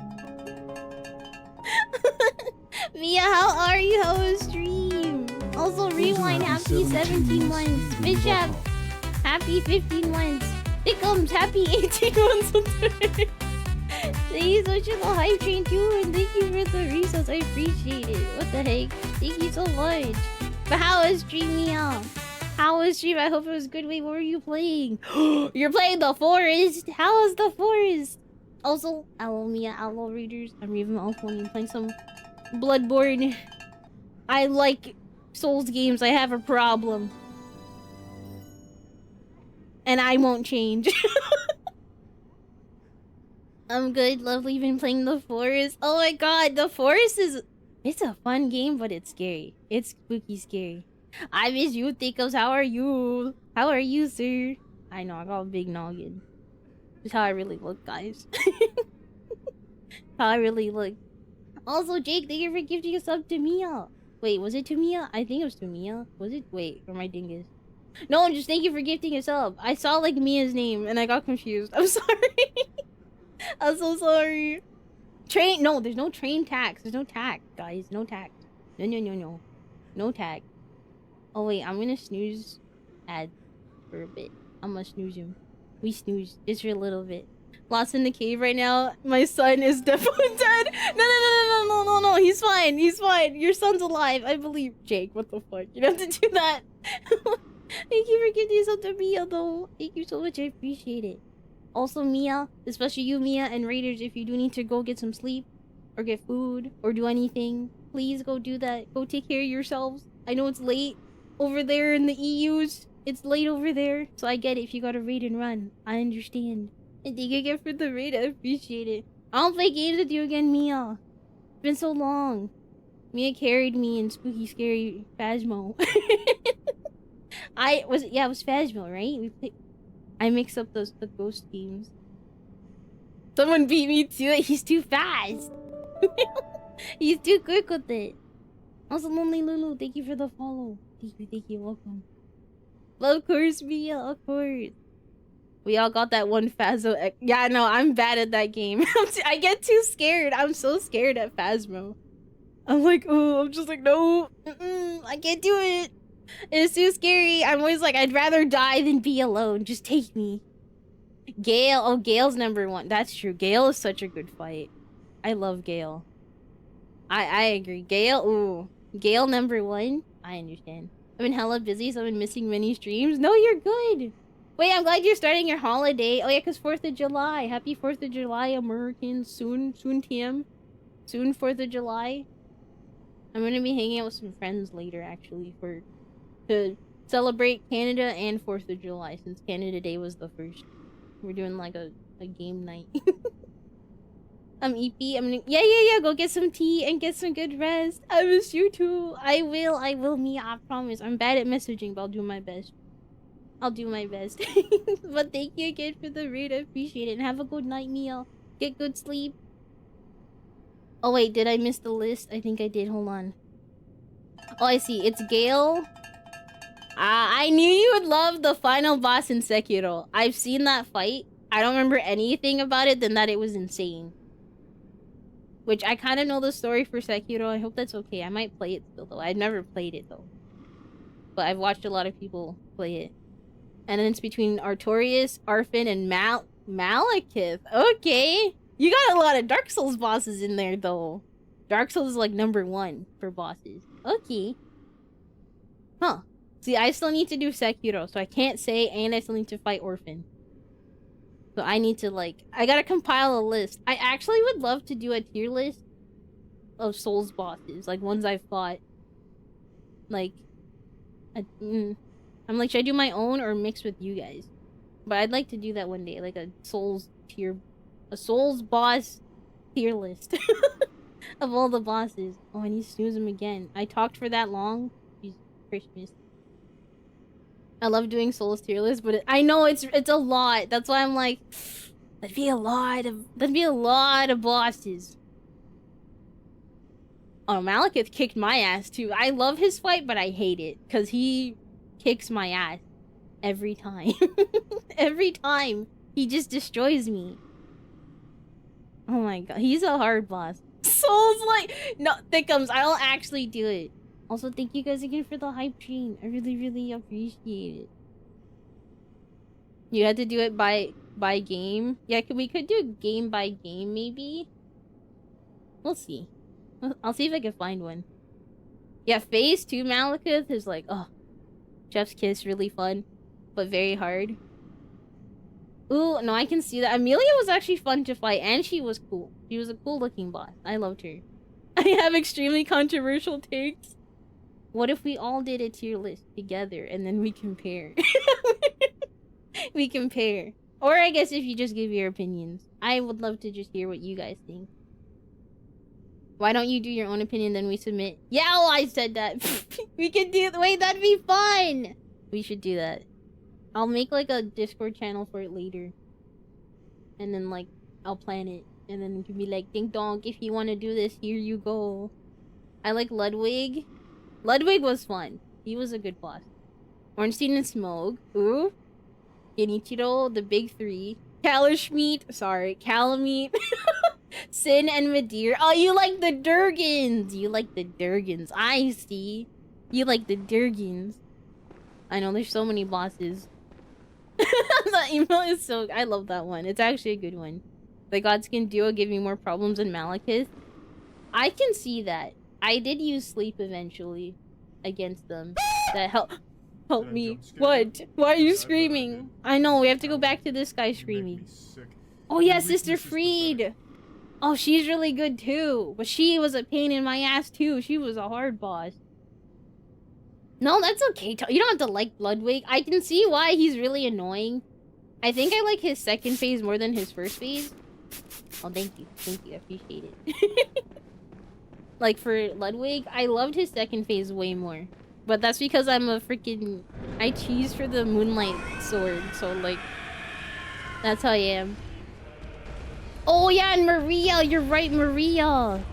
Mia, how are you? How was stream? Also, Rewind, happy 17 months. Bishop, happy 15 months. Thickums, happy 18 months. Thank you so much for the hype train too, and thank you for the resource. I appreciate it. What the heck? Thank you so much. But how was stream, Mia? How was stream? I hope it was good. Wait, what were you playing? You're playing the forest. How was the forest? Also, hello, Mia, hello, readers. I'm Raven Alphony playing some Bloodborne. I like Souls games. I have a problem. And I won't change. I'm good. Lovely. Been playing the forest. Oh my god, the forest is... It's a fun game, but it's scary. It's spooky scary. I miss you, Thickos. How are you? How are you, sir? I know, I got a big noggin. That's how I really look, guys. How I really look. Also, Jake, thank you for gifting a sub to Mia. Wait, was it to Mia? I think it was to Mia. Was it? Wait, or my dingus. No, just thank you for gifting a sub. I saw like Mia's name and I got confused. I'm sorry. I'm so sorry. Train? No, there's no train tax. There's no tax, guys. No tax. No, no, no, no. No tax. Oh wait, I'm gonna snooze ad for a bit. I'm gonna snooze him. We snooze just for a little bit. Lost in the cave right now. My son is definitely dead. No, no, no, no, no, no, no. He's fine. He's fine. Your son's alive. I believe. Jake, what the fuck? You don't have to do that. Thank you for giving yourself to Mia, though. Thank you so much. I appreciate it. Also, Mia, especially you, Mia, and Raiders, if you do need to go get some sleep, or get food, or do anything, please go do that. Go take care of yourselves. I know it's late over there in the EUs. It's late over there, so I get it if you gotta raid and run. I understand. And thank you again for the raid. I appreciate it. I don't play games with you again, Mia. It's been so long. Mia carried me in Spooky Scary Phasmo. it was Phasmo, right? I mix up the ghost games. Someone beat me to it. He's too fast. He's too quick with it. Also, Lonely Lulu, thank you for the follow. Thank you, welcome. Well, of course, Mia, of course. We all got that one Phasmo. Yeah, no, I'm bad at that game. I get too scared. I'm so scared at Phasmo. I'm like, oh, I'm just like, no, I can't do it. It's too scary. I'm always like, I'd rather die than be alone. Just take me. Gale. Oh, Gale's number 1. That's true. Gale is such a good fight. I love Gale. I agree. Gale, ooh. Gale number 1. I understand. I've been hella busy, so I've been missing many streams. No, you're good. Wait, I'm glad you're starting your holiday. Oh yeah, because 4th of July. Happy 4th of July, Americans. Soon, TM. Soon 4th of July. I'm gonna be hanging out with some friends later, actually, to celebrate Canada and 4th of July, since Canada Day was the first. We're doing like a game night. EP. Yeah. Go get some tea and get some good rest. I miss you too. I will, Mia. I promise. I'm bad at messaging, but I'll do my best. I'll do my best. But thank you again for the raid. I appreciate it. And have a good night, Mia. Get good sleep. Oh wait, did I miss the list? I think I did. Hold on. Oh, I see. It's Gale. I knew you would love the final boss in Sekiro. I've seen that fight. I don't remember anything about it than that it was insane. Which I kind of know the story for Sekiro. I hope that's okay. I might play it still, though. I've never played it, though. But I've watched a lot of people play it. And then it's between Artorias, Arfin, and Malekith. Okay. You got a lot of Dark Souls bosses in there, though. Dark Souls is like #1 for bosses. Okay. Huh. See, I still need to do Sekiro, so I can't say, and I still need to fight Orphan. So I need to, like... I gotta compile a list. I actually would love to do a tier list of Souls bosses. Like, ones I've fought. Like... I'm like, should I do my own or mix with you guys? But I'd like to do that one day. Like, a Souls boss tier list. Of all the bosses. Oh, I need to snooze him again. I talked for that long. Jesus Christmas. I love doing Souls tier list, but I know it's a lot. That's why I'm like, that'd be a lot of bosses. Oh, Malekith kicked my ass too. I love his fight, but I hate it because he kicks my ass every time. Every time he just destroys me. Oh my god, he's a hard boss. Souls like no thickums. I'll actually do it. Also, thank you guys again for the hype train. I really appreciate it. You had to do it by game. Yeah, we could do game by game, maybe. We'll see. I'll see if I can find one. Yeah, phase 2 Malekith is like, oh, Chef's Kiss, really fun, but very hard. Ooh, no, I can see that. Amelia was actually fun to fight, and she was cool. She was a cool-looking boss. I loved her. I have extremely controversial takes. What if we all did a tier list together and then we compare? We compare. Or I guess if you just give your opinions. I would love to just hear what you guys think. Why don't you do your own opinion, then we submit? Yeah, well, I said that. We can do... Wait, that'd be fun! We should do that. I'll make, like, a Discord channel for it later. And then, like, I'll plan it. And then it can be like, ding dong, if you want to do this, here you go. I like Ludwig. Ludwig was fun. He was a good boss. Ornstein and Smoke. Ooh. Genichiro, the big three. Kalashmeat. Sorry. Calamite. Sin and Madeir. Oh, you like the Durgans. You like the Durgans. I see. You like the Durgans. I know, there's so many bosses. That email is so... I love that one. It's actually a good one. The Godskin duo give me more problems than Malekith. I can see that. I did use sleep eventually against them. That help me. What? Why are you screaming? I know, we have to go back to this guy screaming. Oh yeah, Sister Freed! Oh, she's really good too. But she was a pain in my ass too. She was a hard boss. No, that's okay. You don't have to like Ludwig. I can see why he's really annoying. I think I like his second phase more than his first phase. Oh, thank you. Thank you. I appreciate it. Like, for Ludwig, I loved his second phase way more. But that's because I'm a freaking... I cheese for the Moonlight Sword, so, like... That's how I am. Oh, yeah, and Maria! You're right, Maria!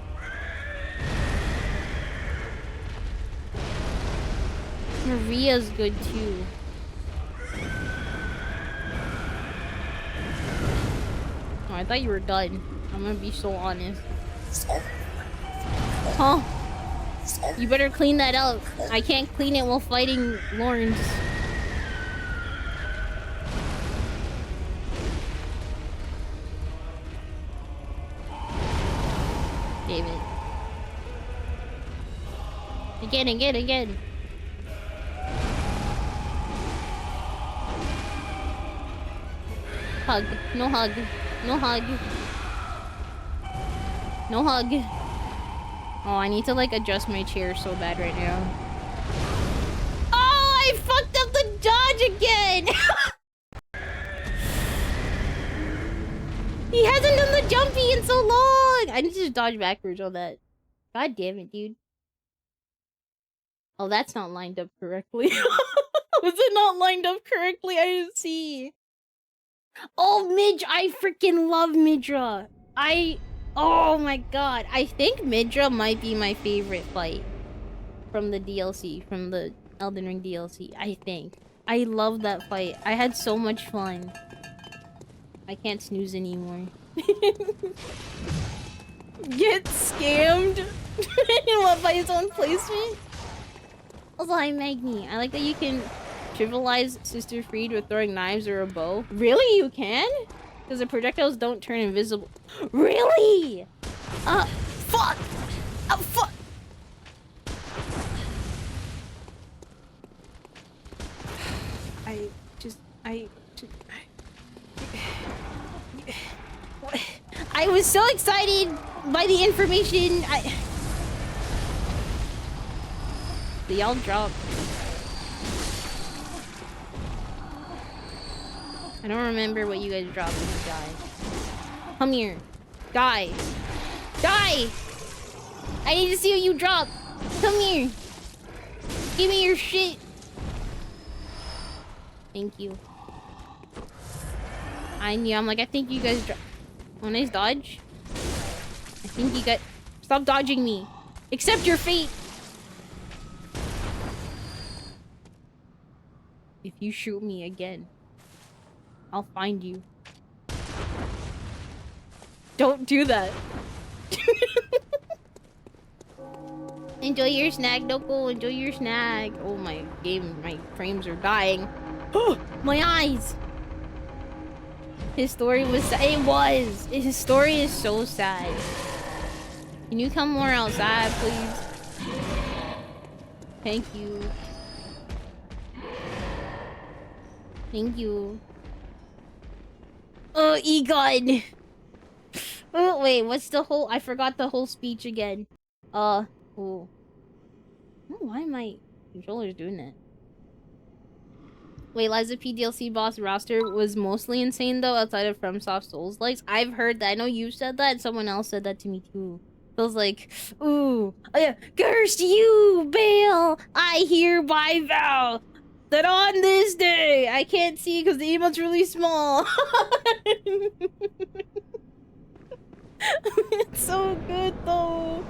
Maria's good, too. Oh, I thought you were done. I'm gonna be so honest. Huh? You better clean that up. I can't clean it while fighting Laurence. David. Again. Hug. No hug. No hug. No hug. Oh, I need to, like, adjust my chair so bad right now. Oh, I fucked up the dodge again! He hasn't done the jumpy in so long! I need to just dodge backwards on that. God damn it, dude. Oh, that's not lined up correctly. Was it not lined up correctly? I didn't see. Oh, Midge! I freaking love Midra! Oh my god. I think Midra might be my favorite fight from the DLC, from the Elden Ring DLC, I think. I love that fight. I had so much fun. I can't snooze anymore. Get scammed? What, by his own placement? Also, hi Magni. I like that you can trivialize Sister Freed with throwing knives or a bow. Really? You can? Because the projectiles don't turn invisible. Really? Fuck! Fuck! I was so excited by the information. They all dropped. I don't remember what you guys dropped when you died. Come here. Die. Die! I need to see what you drop. Come here. Give me your shit. Thank you. I knew. I'm like, I think you guys dropped. Oh, nice dodge. I think you got... Stop dodging me. Accept your fate. If you shoot me again, I'll find you. Don't do that. Enjoy your snack, Doko. Enjoy your snack. Oh, my frames are dying. My eyes. His story was sad. It was. His story is so sad. Can you come more outside, please? Thank you. Thank you. Oh, Egon. Oh, wait. What's the whole... I forgot the whole speech again. Oh. Oh, why am my controllers doing that? Wait, Liza P DLC boss roster was mostly insane though, outside of FromSoft Souls likes. I've heard that. I know you said that, and someone else said that to me too. Feels like, ooh, curse you, Bale! I hereby vow that on this day, I can't see because the emote's really small. It's so good though.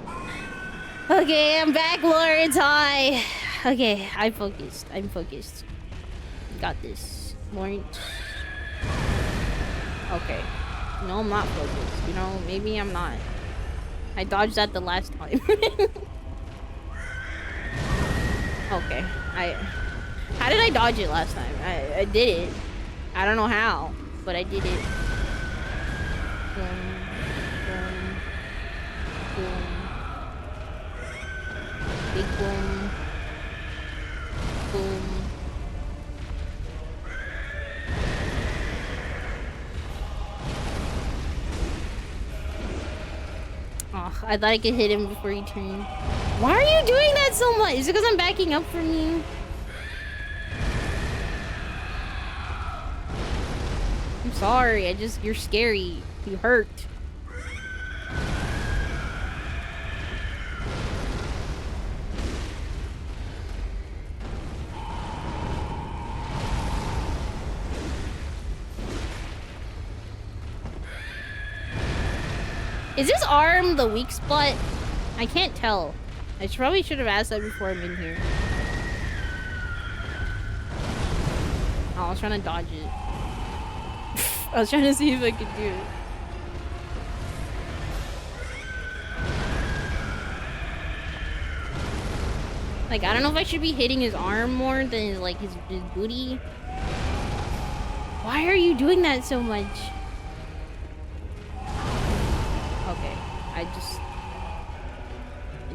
Okay, I'm back, Laurence. Hi. Okay, I'm focused. I'm focused. Got this, Laurence. Okay. No, I'm not focused. You know, maybe I'm not. I dodged that the last time. Okay. How did I dodge it last time? I did it. I don't know how, but I did it. Boom. Boom. Boom. Big boom. Boom. Oh, I thought I could hit him before he turned. Why are you doing that so much? Is it because I'm backing up from you? I'm sorry. You're scary. You hurt. Is this arm the weak spot? I can't tell. I probably should have asked that before I'm in here. Oh, I was trying to dodge it. I was trying to see if I could do it. Like, I don't know if I should be hitting his arm more than his booty. Why are you doing that so much? Okay, I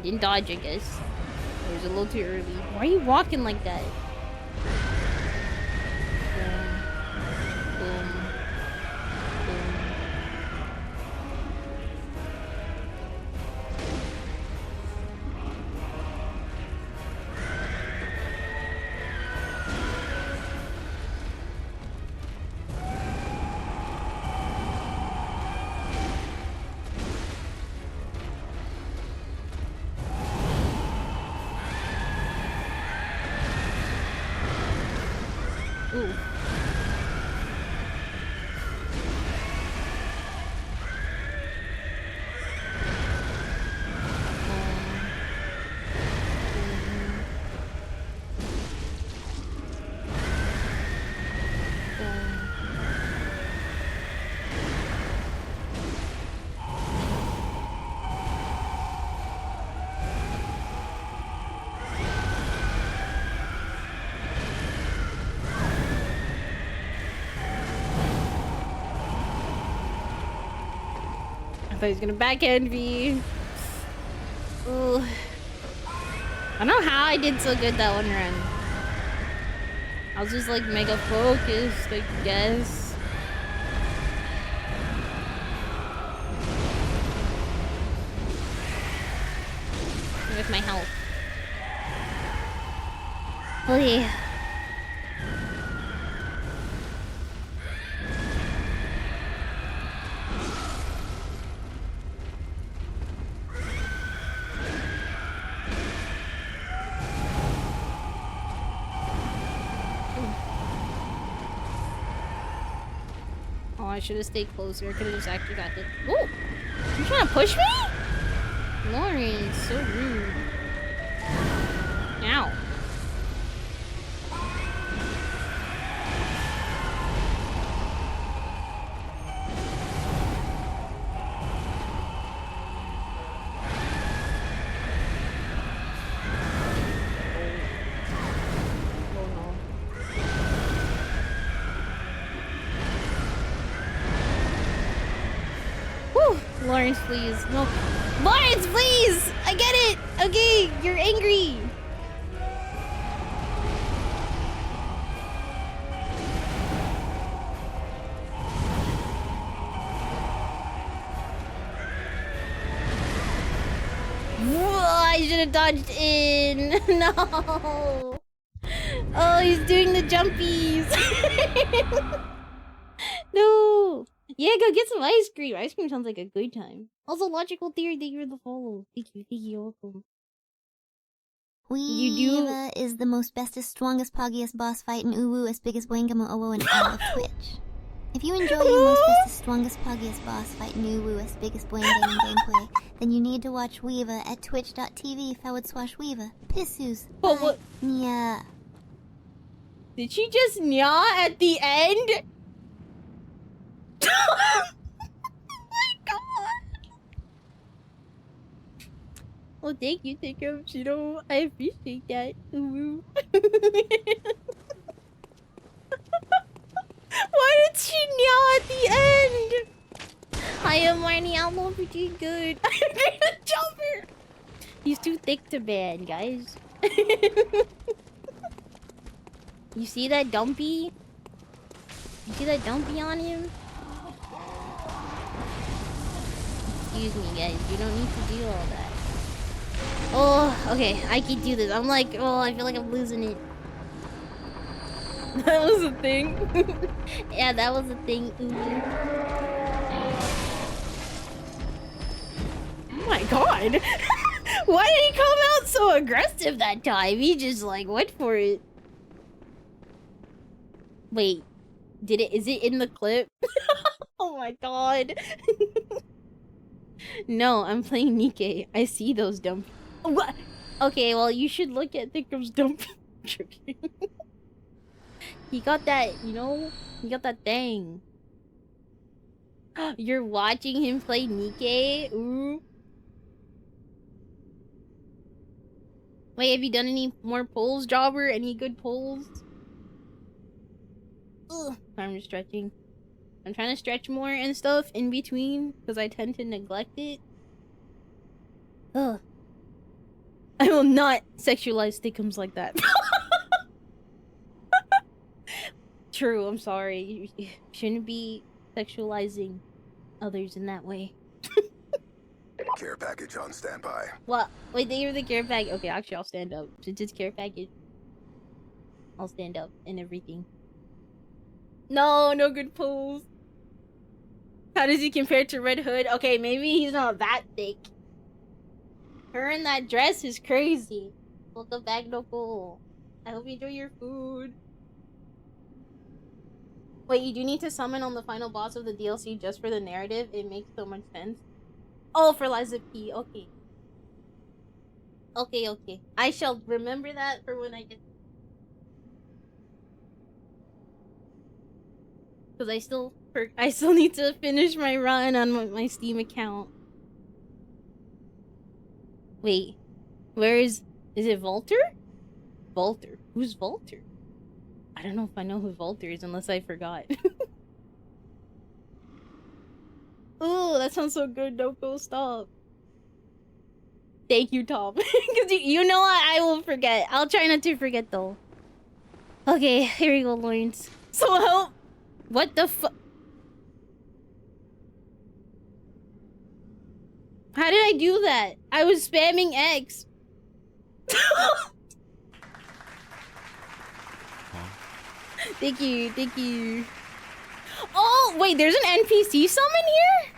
didn't dodge, I guess. It was a little too early. Why are you walking like that? Boom. Boom. Boom. Ooh. I thought he was gonna backhand me. Ooh. I don't know how I did so good that one run. I was just like mega focused, I guess. With my health. Oh yeah. Oh, I should have stayed closer. I could have just actually got it. Ooh! You trying to push me? Laurence, so rude. Ow. Laurence, please. No. Laurence, please! I get it! Okay, you're angry. Whoa, I should have dodged in. No. Oh, he's doing the jumpies. No. Yeah, go get some ice cream. Ice cream sounds like a good time. Also, logical theory, thank you for the follow. Thank you, you're welcome. Weeva is the most bestest, strongest, poggiest boss fight in Uwu as big as Wangamo Owo in all of Twitch. If you enjoy your most bestest, strongest, poggiest boss fight in Uwu as big as Wangamo gameplay, then you need to watch Weeva at twitch.tv/Weeva. Pissus. But what? Yeah. Did she just nya at the end? Oh my god! Well, thank you, Chido. I appreciate that. Why did she nya at the end? I am Marnie Almo pretty good. I'm gonna jump her. He's too thick to ban, guys. You see that dumpy? You see that dumpy on him? Excuse me, guys. You don't need to do all that. Oh, okay. I can do this. I'm like, oh, I feel like I'm losing it. That was a thing. Yeah, that was a thing. Ooh. Oh my god. Why did he come out so aggressive that time? He just like went for it. Wait. Is it in the clip? Oh my god. No, I'm playing Nikke. I see those dump. What? Okay, well, you should look at Thickum's dump. He got that, you know? He got that thing. You're watching him play Nikke? Ooh. Wait, have you done any more polls, Jobber? Any good polls? Ugh. I'm just stretching. I'm trying to stretch more and stuff in between because I tend to neglect it. Ugh. I will not sexualize Thickums like that. True, I'm sorry. You shouldn't be sexualizing others in that way. Care package on standby. What? Wait, they give the care package. Okay, actually, I'll stand up. Since it's care package, I'll stand up and everything. No, no good pulls. How does he compare to Red Hood? Okay, maybe he's not that thick. Her in that dress is crazy. Welcome back, Nicole. I hope you enjoy your food. Wait, you do need to summon on the final boss of the DLC just for the narrative? It makes so much sense. Oh, for Liza P. Okay. Okay. I shall remember that for when I get... Because I still need to finish my run on my Steam account. Wait. Where is it Volter? Volter. Who's Volter? I don't know if I know who Volter is unless I forgot. Ooh, that sounds so good. Don't go stop. Thank you, Tom. Because you know what? I will forget. I'll try not to forget, though. Okay, here we go, Laurence. So help! What the fu- How did I do that? I was spamming X. Thank you. Oh, wait, there's an NPC summon here?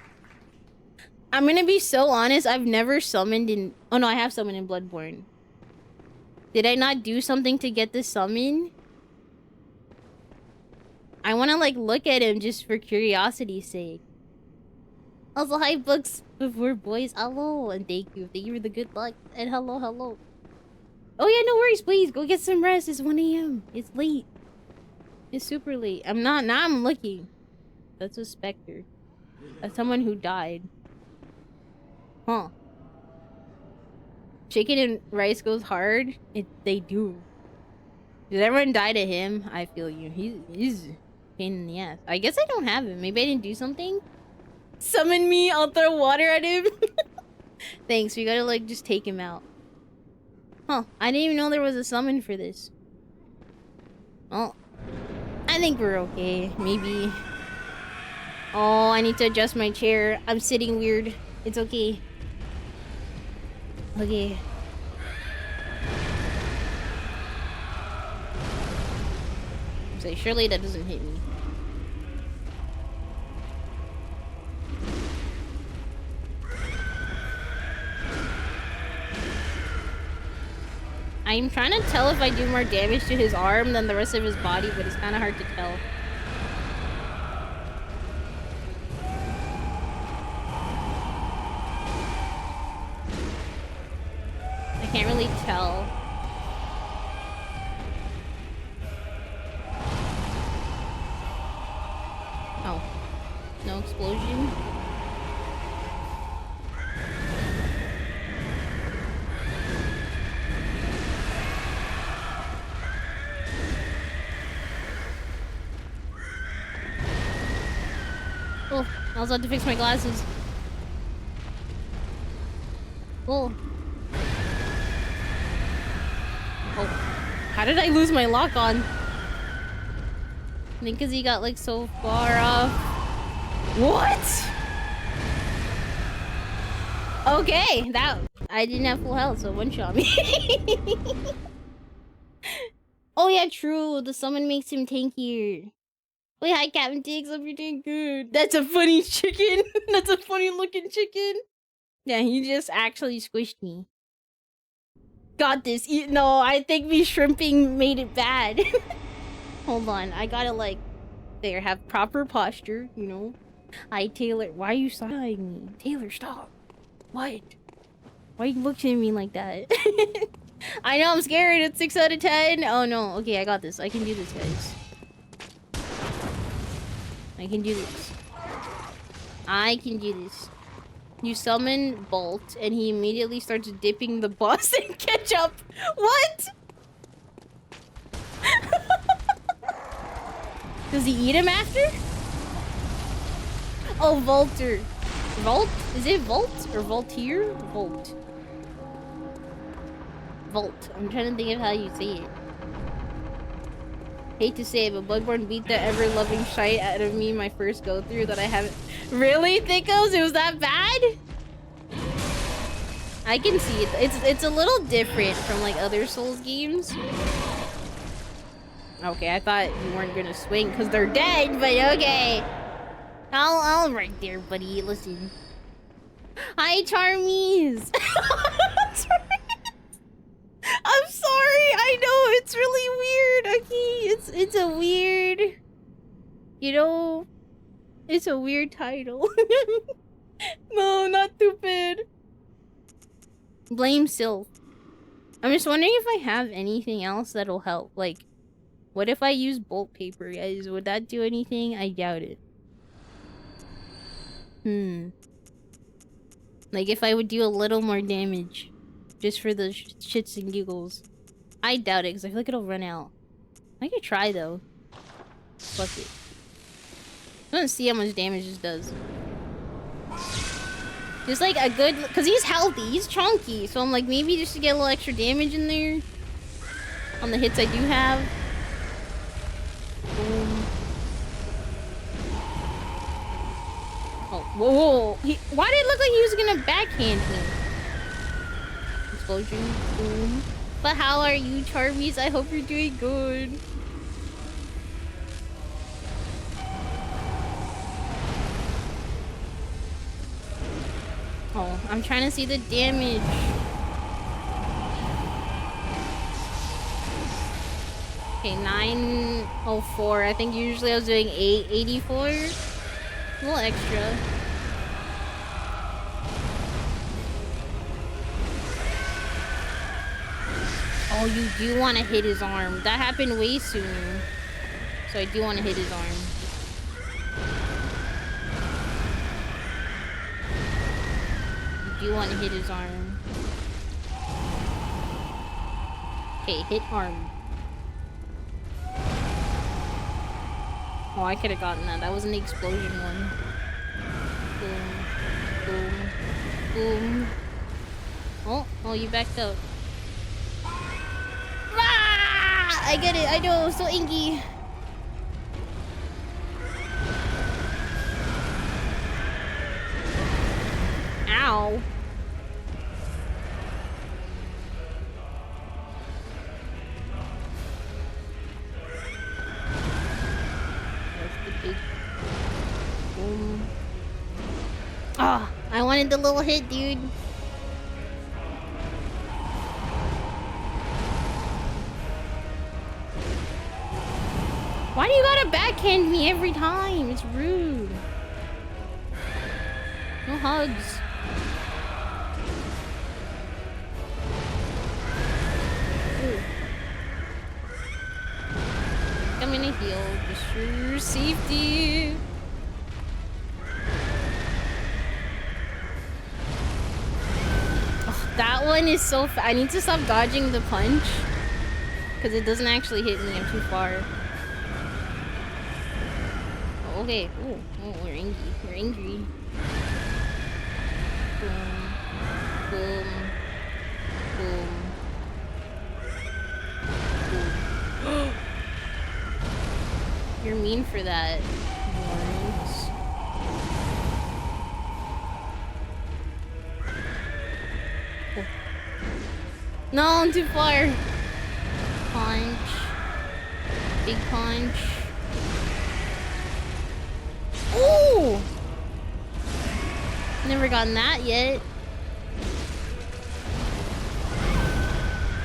I'm gonna be so honest, I've never summoned in... Oh no, I have summoned in Bloodborne. Did I not do something to get this summon? I wanna, like, look at him just for curiosity's sake. Also, hi, books before boys. Hello, and thank you. Thank you for the good luck. And hello. Oh yeah, no worries, please. Go get some rest. It's 1 AM. It's late. It's super late. Now I'm looking. That's a specter. That's someone who died. Huh. Chicken and rice goes hard? They do. Did everyone die to him? I feel you. He's a pain in the ass. I guess I don't have him. Maybe I didn't do something? Summon me, I'll throw water at him. Thanks, we gotta like just take him out. Huh, I didn't even know there was a summon for this. Oh, I think we're okay, maybe. Oh, I need to adjust my chair. I'm sitting weird. It's okay. Okay. Say, surely that doesn't hit me. I'm trying to tell if I do more damage to his arm than the rest of his body, but it's kind of hard to tell. I can't really tell. Oh. No explosion? Oh, I was about to fix my glasses. Oh. Oh. How did I lose my lock on? I think because he got like so far off. What? Okay, that I didn't have full health, so one shot me. Oh yeah, true. The summon makes him tankier. Wait, hi Captain Diggs, hope you're doing good. That's a funny chicken. That's a funny looking chicken. Yeah, he just actually squished me. Got this. No, I think me shrimping made it bad. Hold on, I gotta like, there, have proper posture, you know. Hi Taylor, why are you side-eyeing me? Taylor, stop. What? Why are you looking at me like that? I know I'm scared. It's 6 out of 10. Oh no. Okay, I got this. I can do this, guys. I can do this. I can do this. You summon Bolt, and he immediately starts dipping the boss in ketchup. What? Does he eat him after? Oh, Volter. Volt? Is it Volt or Voltier? Volt. Volt. I'm trying to think of how you say it. Hate to say it, but Bloodborne beat the ever-loving shite out of me my first go-through that I haven't... Really, Thickos? It was that bad? I can see it. It's a little different from, like, other Souls games. Okay, I thought you weren't gonna swing because they're dead, but okay. I'll right there, buddy. Listen. Hi, Charmies! I'm sorry, I know, it's really weird, okay? It's a weird... You know, it's a weird title. No, not stupid. Blame Sylph. I'm just wondering if I have anything else that'll help. Like, what if I use bolt paper, guys? Would that do anything? I doubt it. Like, if I would do a little more damage. Just for the shits and giggles. I doubt it, because I feel like it'll run out. I could try, though. Fuck it. I want to see how much damage this does. Just like a good... Because he's healthy. He's chunky. So I'm like, maybe just to get a little extra damage in there. On the hits I do have. Boom. Oh, whoa. Why did it look like he was gonna backhand me? Explosion. Boom. But how are you, Charmies? I hope you're doing good. Oh, I'm trying to see the damage. Okay, 904. I think usually I was doing 884. A little extra. Oh, you do want to hit his arm. That happened way sooner. So I do want to hit his arm. You do want to hit his arm. Okay, hit arm. Oh, I could have gotten that. That wasn't the explosion one. Boom. Boom. Boom. Oh, you backed up. Ah! I get it. I know. So inky. Ow. Boom. Ah, I wanted the little hit, dude. Why do you gotta backhand me every time? It's rude. No hugs. Ooh. I'm gonna heal just for your safety. That one is so I need to stop dodging the punch. Because it doesn't actually hit me. I'm too far. Oh, okay. Ooh. Oh, we're angry. We're angry. Boom. Boom. Boom. Boom. You're mean for that, Laurence. No, I'm too far. Punch. Big punch. Ooh! Never gotten that yet.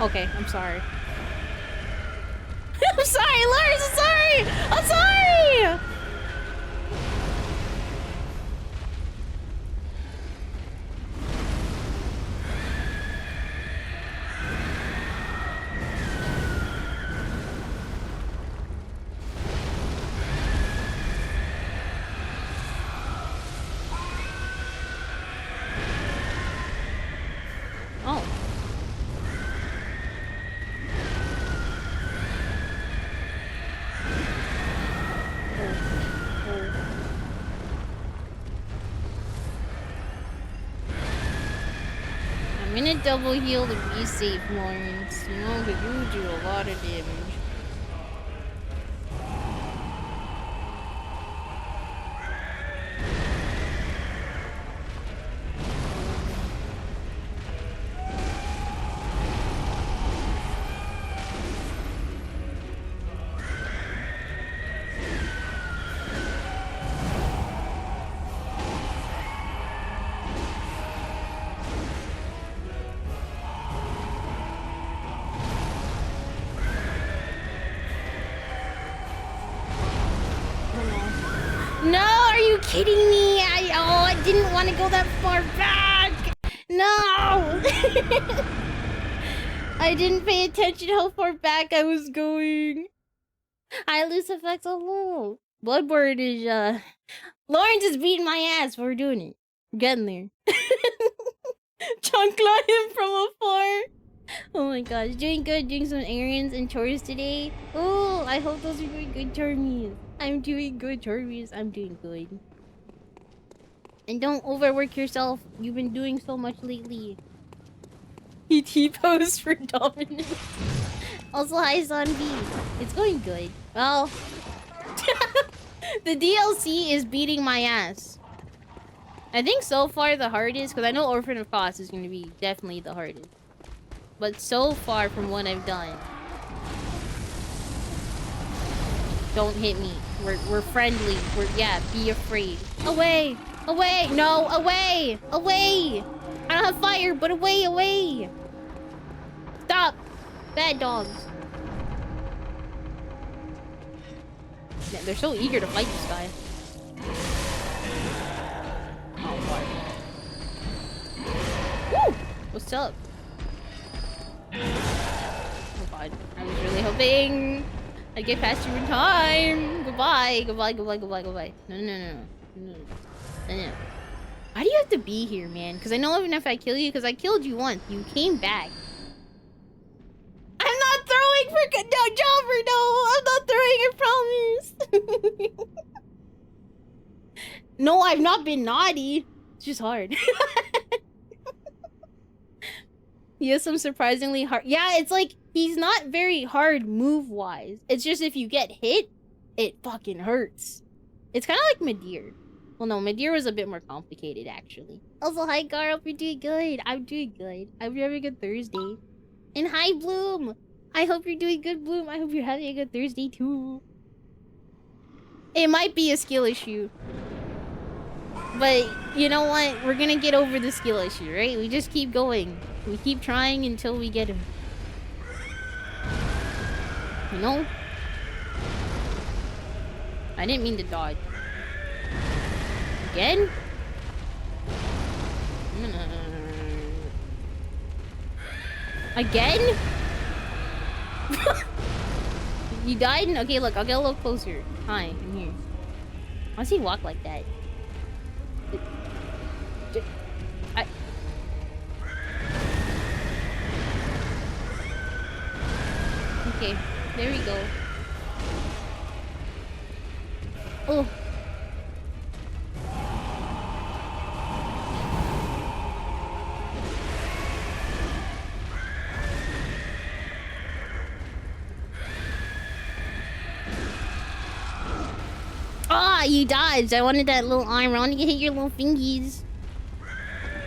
Okay, I'm sorry. I'm sorry, Laurence, I'm sorry! I'm sorry! I'm gonna double heal to be safe, Laurence. You know, because you do a lot of damage. No, are you kidding me? I didn't want to go that far back. No. I didn't pay attention how far back I was going. I lose effects alone. Bloodborne is Laurence is beating my ass. We're doing it. We're getting there. Chunkla him from afar. Oh my gosh, doing good, doing some errands and chores today. Oh, I hope those are doing good, Charmies. I'm doing good, Charmies. I'm doing good. And don't overwork yourself. You've been doing so much lately. He T-posed for dominance. Also, hi, Zombie. It's going good. Well, the DLC is beating my ass. I think so far the hardest, because I know Orphan of Kos is going to be definitely the hardest. But so far from what I've done, don't hit me. We're friendly. Yeah, be afraid. Away! Away! No, away! Away! I don't have fire, but away, away! Stop! Bad dogs. Yeah, they're so eager to fight this guy. Oh, boy. Woo! What's up? Oh god, I was really hoping I'd get past you in time. Goodbye, goodbye, goodbye, goodbye, goodbye. No. Why do you have to be here, man? Because I know even if I kill you, because I killed you once, you came back. I'm not throwing for good. No, Jobber, no, I'm not throwing, I promise. No, I've not been naughty. It's just hard. He has some surprisingly hard... Yeah, it's like, he's not very hard move-wise. It's just if you get hit, it fucking hurts. It's kind of like Medir. Well, no, Medir was a bit more complicated, actually. Also, hi, Gar. Hope you're doing good. I'm doing good. I hope you're having a good Thursday. And hi, Bloom. I hope you're doing good, Bloom. I hope you're having a good Thursday, too. It might be a skill issue. But, you know what? We're gonna get over the skill issue, right? We just keep going. We keep trying until we get him. You know? I didn't mean to dodge. Again? Again? You died? Okay, look, I'll get a little closer. Hi, I'm here. Why does he walk like that? Okay, there we go. Oh. Ah, you dodged. I wanted that little arm. I wanted to hit your little fingies.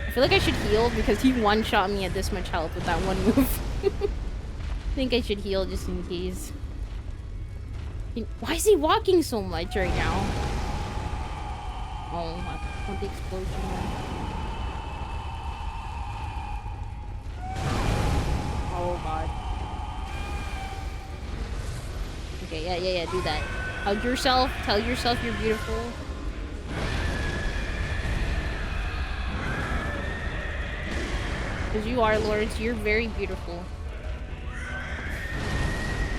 I feel like I should heal because he one-shot me at this much health with that one move. I think I should heal just in case. Why is he walking so much right now? Oh, I want the explosion. Oh god. Okay, yeah, do that. Hug yourself, tell yourself you're beautiful. Because you are, Laurence, you're very beautiful.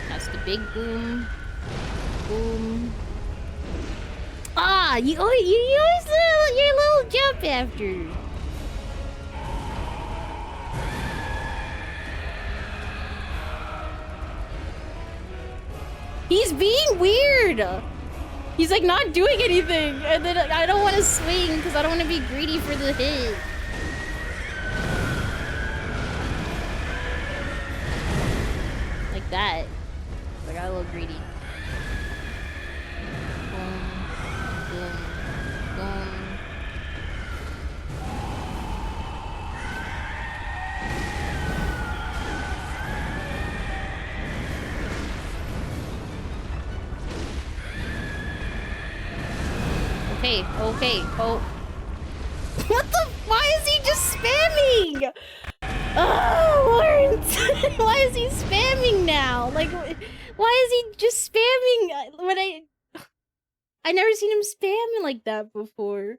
That's the big boom. Boom. Ah, you always your little jump after. He's being weird. He's like not doing anything, and then I don't want to swing because I don't want to be greedy for the hit. Like that. I got a little greedy. Boom, boom, boom. Okay, oh. What the? Why is he just spamming? Oh, Laurence! Why is he spamming now? Like, why is he just spamming when I I never seen him spamming like that before.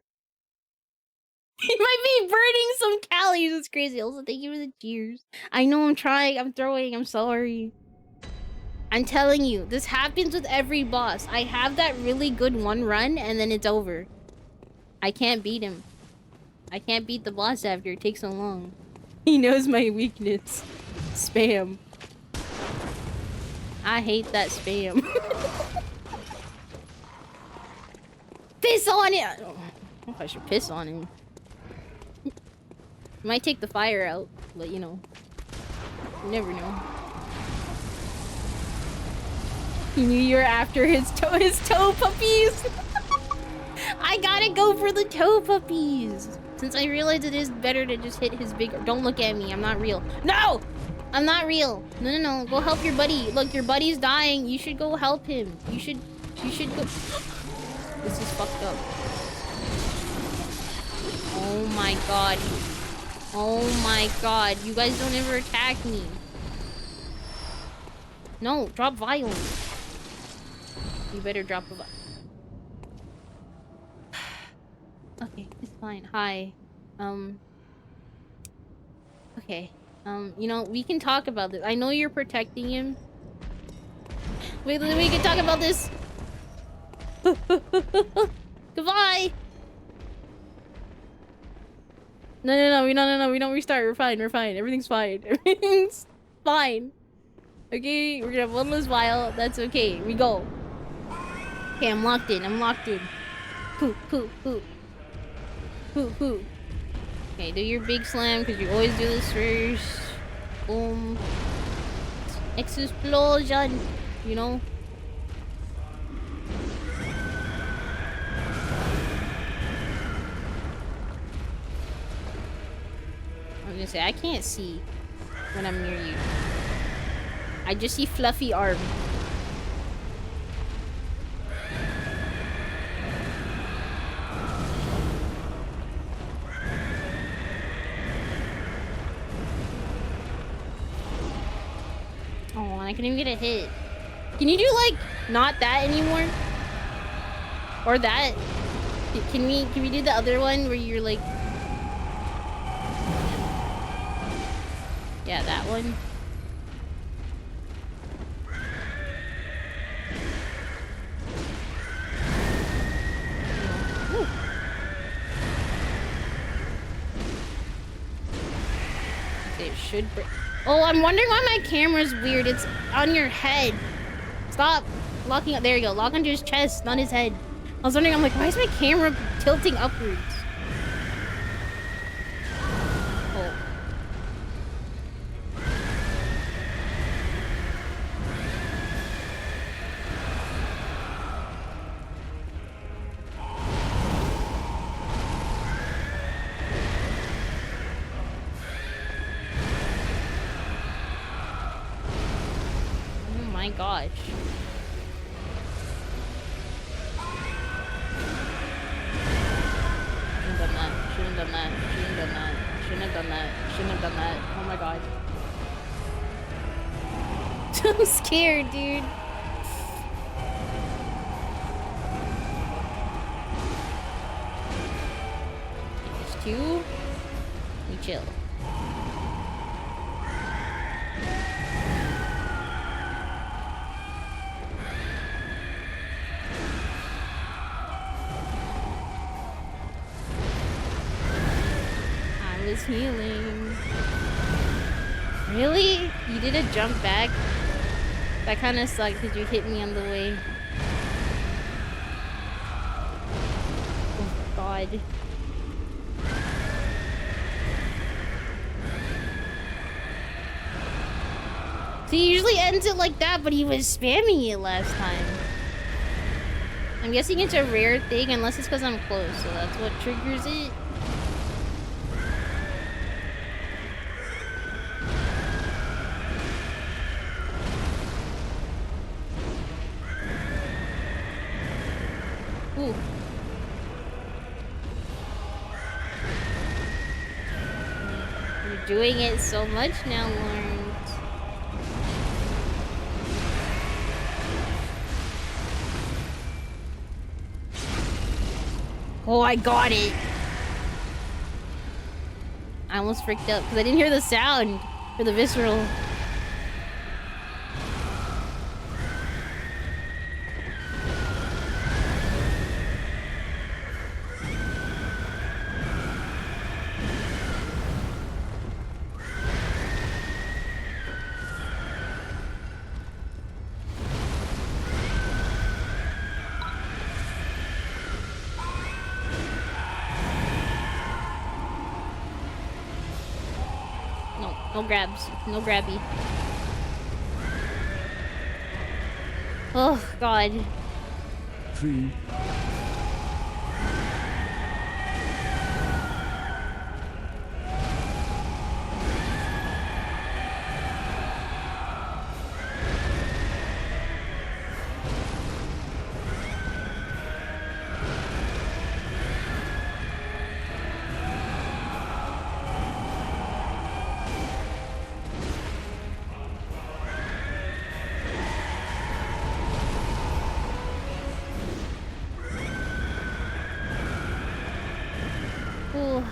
He might be burning some calories. It's crazy. Also, thank you for the cheers. I know I'm trying. I'm throwing. I'm sorry. I'm telling you, this happens with every boss. I have that really good one run, and then it's over. I can't beat him. I can't beat the boss after it takes so long. He knows my weakness. Spam. I hate that spam. Piss on it! I don't know if I should piss on him. Might take the fire out, but you know. You never know. He knew you were after his toe puppies! I gotta go for the toe puppies! Since I realized it is better to just hit his big... Don't look at me, I'm not real. No! I'm not real. No, no, no. Go help your buddy. Look, your buddy's dying. You should go help him. You should go... This is fucked up. Oh my god. Oh my god. You guys don't ever attack me. No, drop violence. You better drop a violence. Okay, it's fine. Hi. Okay. You know, we can talk about this. I know you're protecting him. We can talk about this. Goodbye! No, we don't restart. We're fine, Everything's fine. Everything's fine. Okay, we're gonna have one less vial. That's okay. We go. Okay, I'm locked in. Poo. Okay, do your big slam, because you always do this first. Boom. Explosion! You know? I was gonna say, I can't see when I'm near you. I just see fluffy arm. Oh, I can't even get a hit. Can you do, like, not that anymore? Or that? Can we do the other one where you're, like... Yeah, that one. Ooh. It should break. Oh, I'm wondering why my camera's weird. It's on your head. Stop locking up. There you go. Lock onto his chest, not his head. I was wondering, I'm like, why is my camera tilting upwards? Oh. Oh my gosh. Shouldn't have done that. Oh my god. I'm scared, dude. There's two. We chill. Healing. Really? You did a jump back? That kind of sucked because you hit me on the way. Oh god. So he usually ends it like that, but he was spamming it last time. I'm guessing it's a rare thing unless it's because I'm close, so that's what triggers it. Ooh. You're doing it so much now, Laurence. Oh, I got it. I almost freaked out because I didn't hear the sound for the visceral. No grabs. No grabby. Oh, God. 3. Ooh.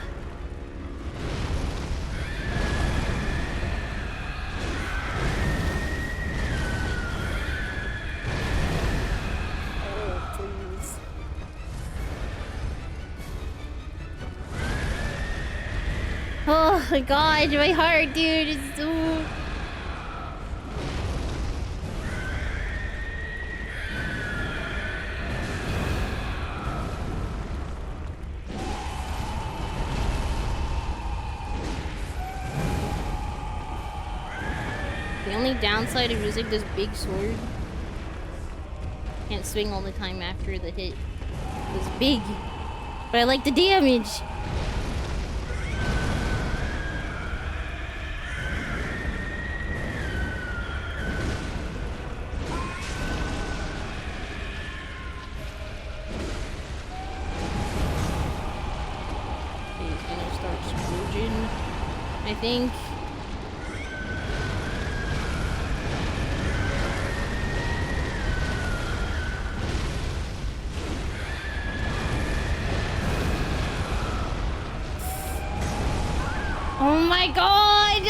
Oh, please. Oh my God, my heart, dude, it's so... The only downside of using this big sword, can't swing all the time after the hit. It's big, but I like the damage. Okay, he's gonna start Scrooging, I think. Oh my God!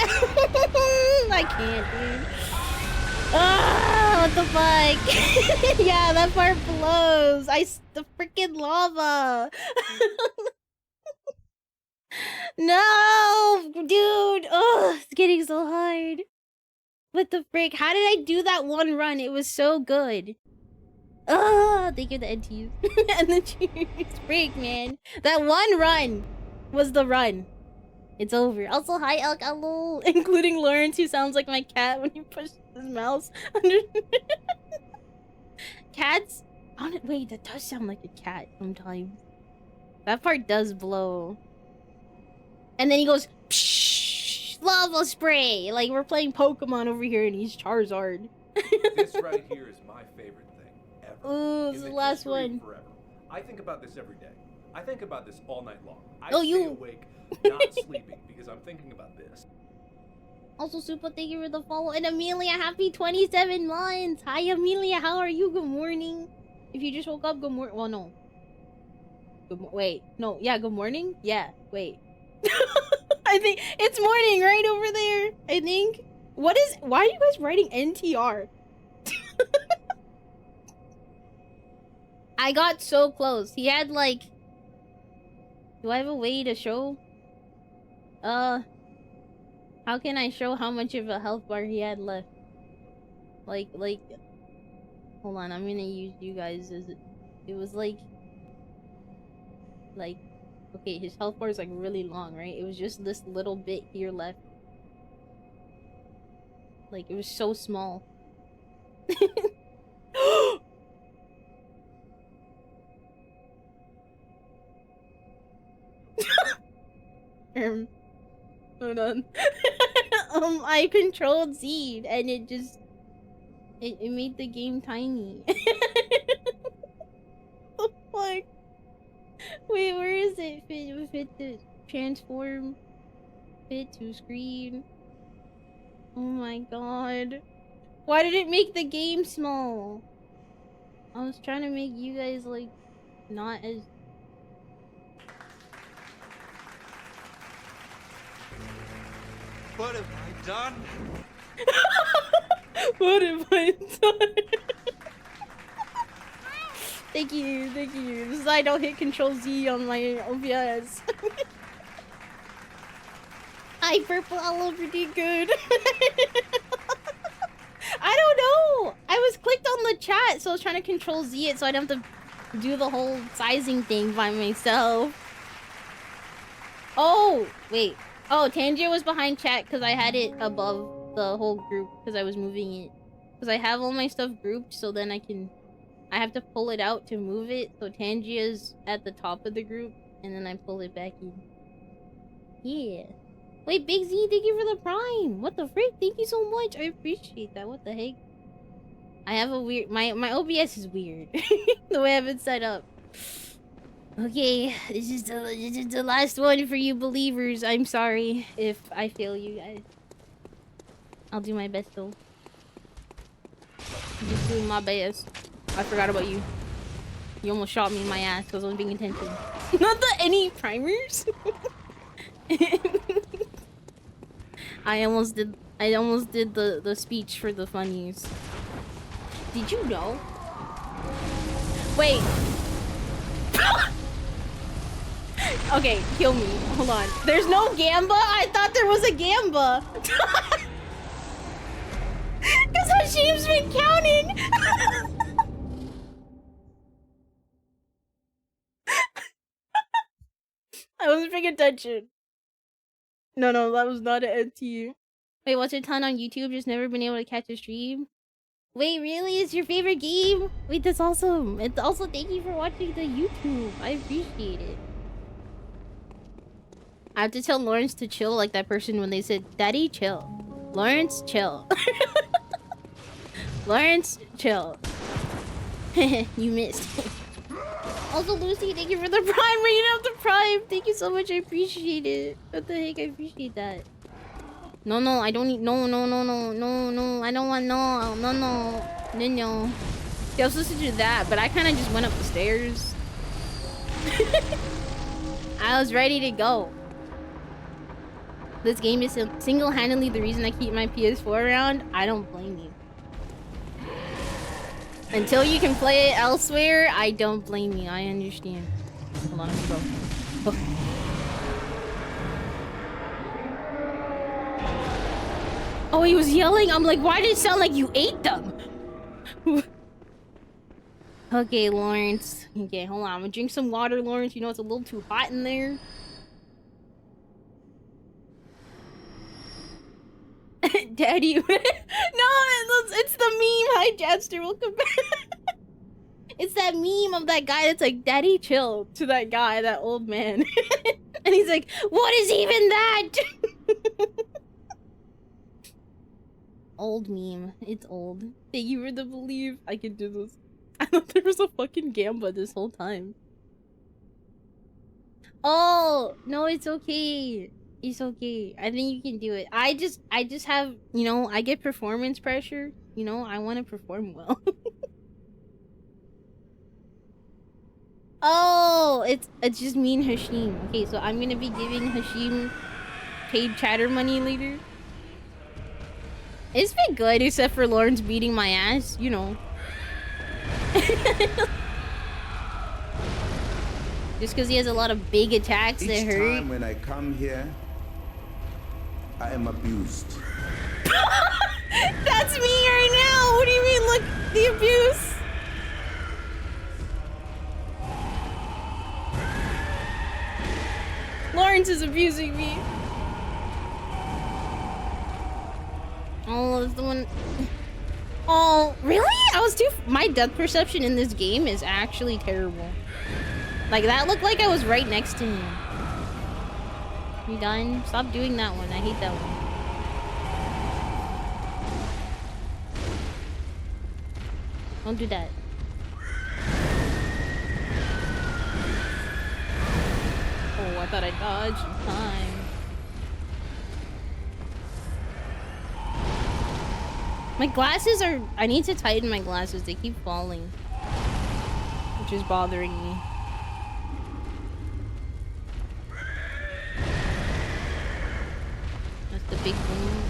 I can't, dude. Ah, what the fuck? Yeah, that part blows. The freaking lava. No, dude. Oh, it's getting so hard. What the frick? How did I do that one run? It was so good. Oh, thank you, the NTs. And the cheers. Freak, man. That one run was the run. It's over. Also, hi, Elk Alol, including Laurence, who sounds like my cat when he pushes his mouse under. Cats? Wait, that does sound like a cat sometimes. That part does blow. And then he goes, psh, lava spray. Like we're playing Pokemon over here, and he's Charizard. This right here is my favorite thing ever. Ooh, this is In the the last history of one. Forever. I think about this every day. I think about this all night long. I Oh, stay you- awake, not sleeping, because I'm thinking about this. Also, Super, thank you for the follow. And Amelia, happy 27 months. Hi, Amelia. How are you? Good morning. If you just woke up, good morning. Well, no. Wait. No. Yeah, good morning? Yeah. Wait. I think it's morning right over there. I think. Why are you guys writing NTR? I got so close. He had like... Do I have a way to show? How can I show how much of a health bar he had left? Like... Hold on, I'm gonna use you guys as... It was like... Okay, his health bar is like really long, right? It was just this little bit here left. Like, it was so small. Hold on. I controlled Z and it just... It made the game tiny. Oh my... Wait, where is it? Fit to transform. Fit to screen. Oh my god. Why did it make the game small? I was trying to make you guys like not as What have I done? What have I done? Thank you, thank you. This is why I don't hit Control Z on my OBS. Hi, Purple, I love pretty good. I don't know. I was clicked on the chat, so I was trying to Control Z it so I don't have to do the whole sizing thing by myself. Oh, wait. Oh, Tangier was behind chat because I had it above the whole group because I was moving it. Because I have all my stuff grouped, so then I have to pull it out to move it. So Tangia's at the top of the group, and then I pull it back in. Yeah. Wait, Big Z, thank you for the prime. What the frick? Thank you so much. I appreciate that. What the heck? I have a weird... My OBS is weird. The way I have it set up. Okay, this is the last one for you believers. I'm sorry if I fail you guys. I'll do my best though. I'm just doing my best. I forgot about you. You almost shot me in my ass because I was paying attention. Not the any primers. I almost did the speech for the funnies. Did you know? Wait. Okay, kill me. Hold on. There's no Gamba? I thought there was a Gamba. Because Hashim's been counting. I wasn't paying attention. No, that was not an NT. Wait, what's your ton on YouTube? Just never been able to catch a stream? Wait, really? It's your favorite game? Wait, that's awesome. And also, thank you for watching the YouTube. I appreciate it. I have to tell Laurence to chill like that person when they said, Daddy, chill. Laurence, chill. Laurence, chill. You missed. Also, Lucy, thank you for the prime. Bringing up the prime. Thank you so much. I appreciate it. What the heck? I appreciate that. No, I don't need... No. I don't want no. Yeah, I was supposed to do that, but I kind of just went up the stairs. I was ready to go. This game is single-handedly the reason I keep my PS4 around. I don't blame you. Until you can play it elsewhere, I don't blame you. I understand. Hold on, let me go. Oh. Oh, he was yelling? I'm like, why did it sound like you ate them? Okay, Laurence. Okay, hold on. I'm gonna drink some water, Laurence. You know it's a little too hot in there. Daddy. No, it's the meme. Hi, Jadster. Welcome back. It's that meme of that guy that's like, Daddy, chill, to that guy, that old man. And he's like, what is even that? Old meme. It's old. Thank you for the belief. I can do this. I thought there was a fucking Gamba this whole time. Oh, no, it's okay. It's okay. I think you can do it. I just have, you know, I get performance pressure. You know, I want to perform well. Oh, it's just me and Hashim. Okay, so I'm gonna be giving Hashim paid chatter money later. It's been good, except for Laurence beating my ass, you know. Just because he has a lot of big attacks that hurt. Each time when I come here, I am abused. That's me right now! What do you mean, look, the abuse? Laurence is abusing me. Oh, that's the one... Oh, really? My depth perception in this game is actually terrible. Like, that looked like I was right next to me. You done? Stop doing that one. I hate that one. Don't do that. Oh, I thought I dodged in time. My glasses are... I need to tighten my glasses. They keep falling. Which is bothering me. That's The big boom.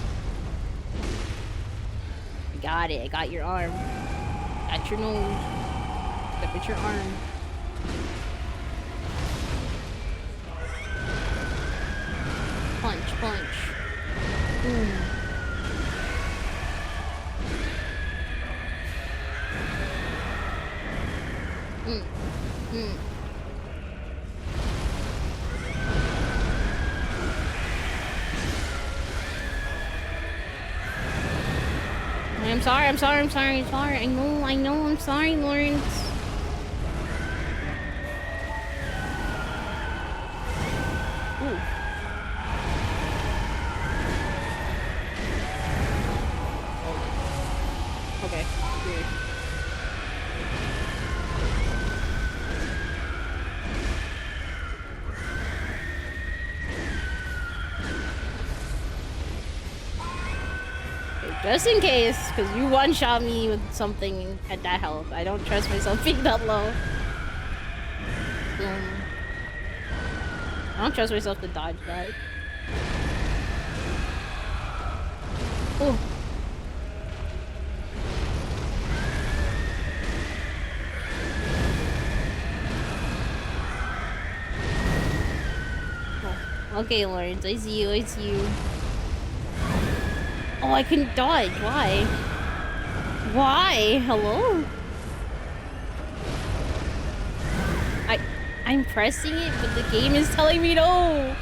I got it. I got your arm. Got your nose. Got your arm. Punch, punch. Boom. I'm sorry. I know, I'm sorry, Laurence. Ooh. Okay, weird. Just in case, because you one-shot me with something at that health. I don't trust myself being that low. Boom. I don't trust myself to dodge that. Oh. Okay, Laurence, I see you, I see you. Oh, I couldn't dodge. Why? Why? Hello? I'm pressing it, but the game is telling me no.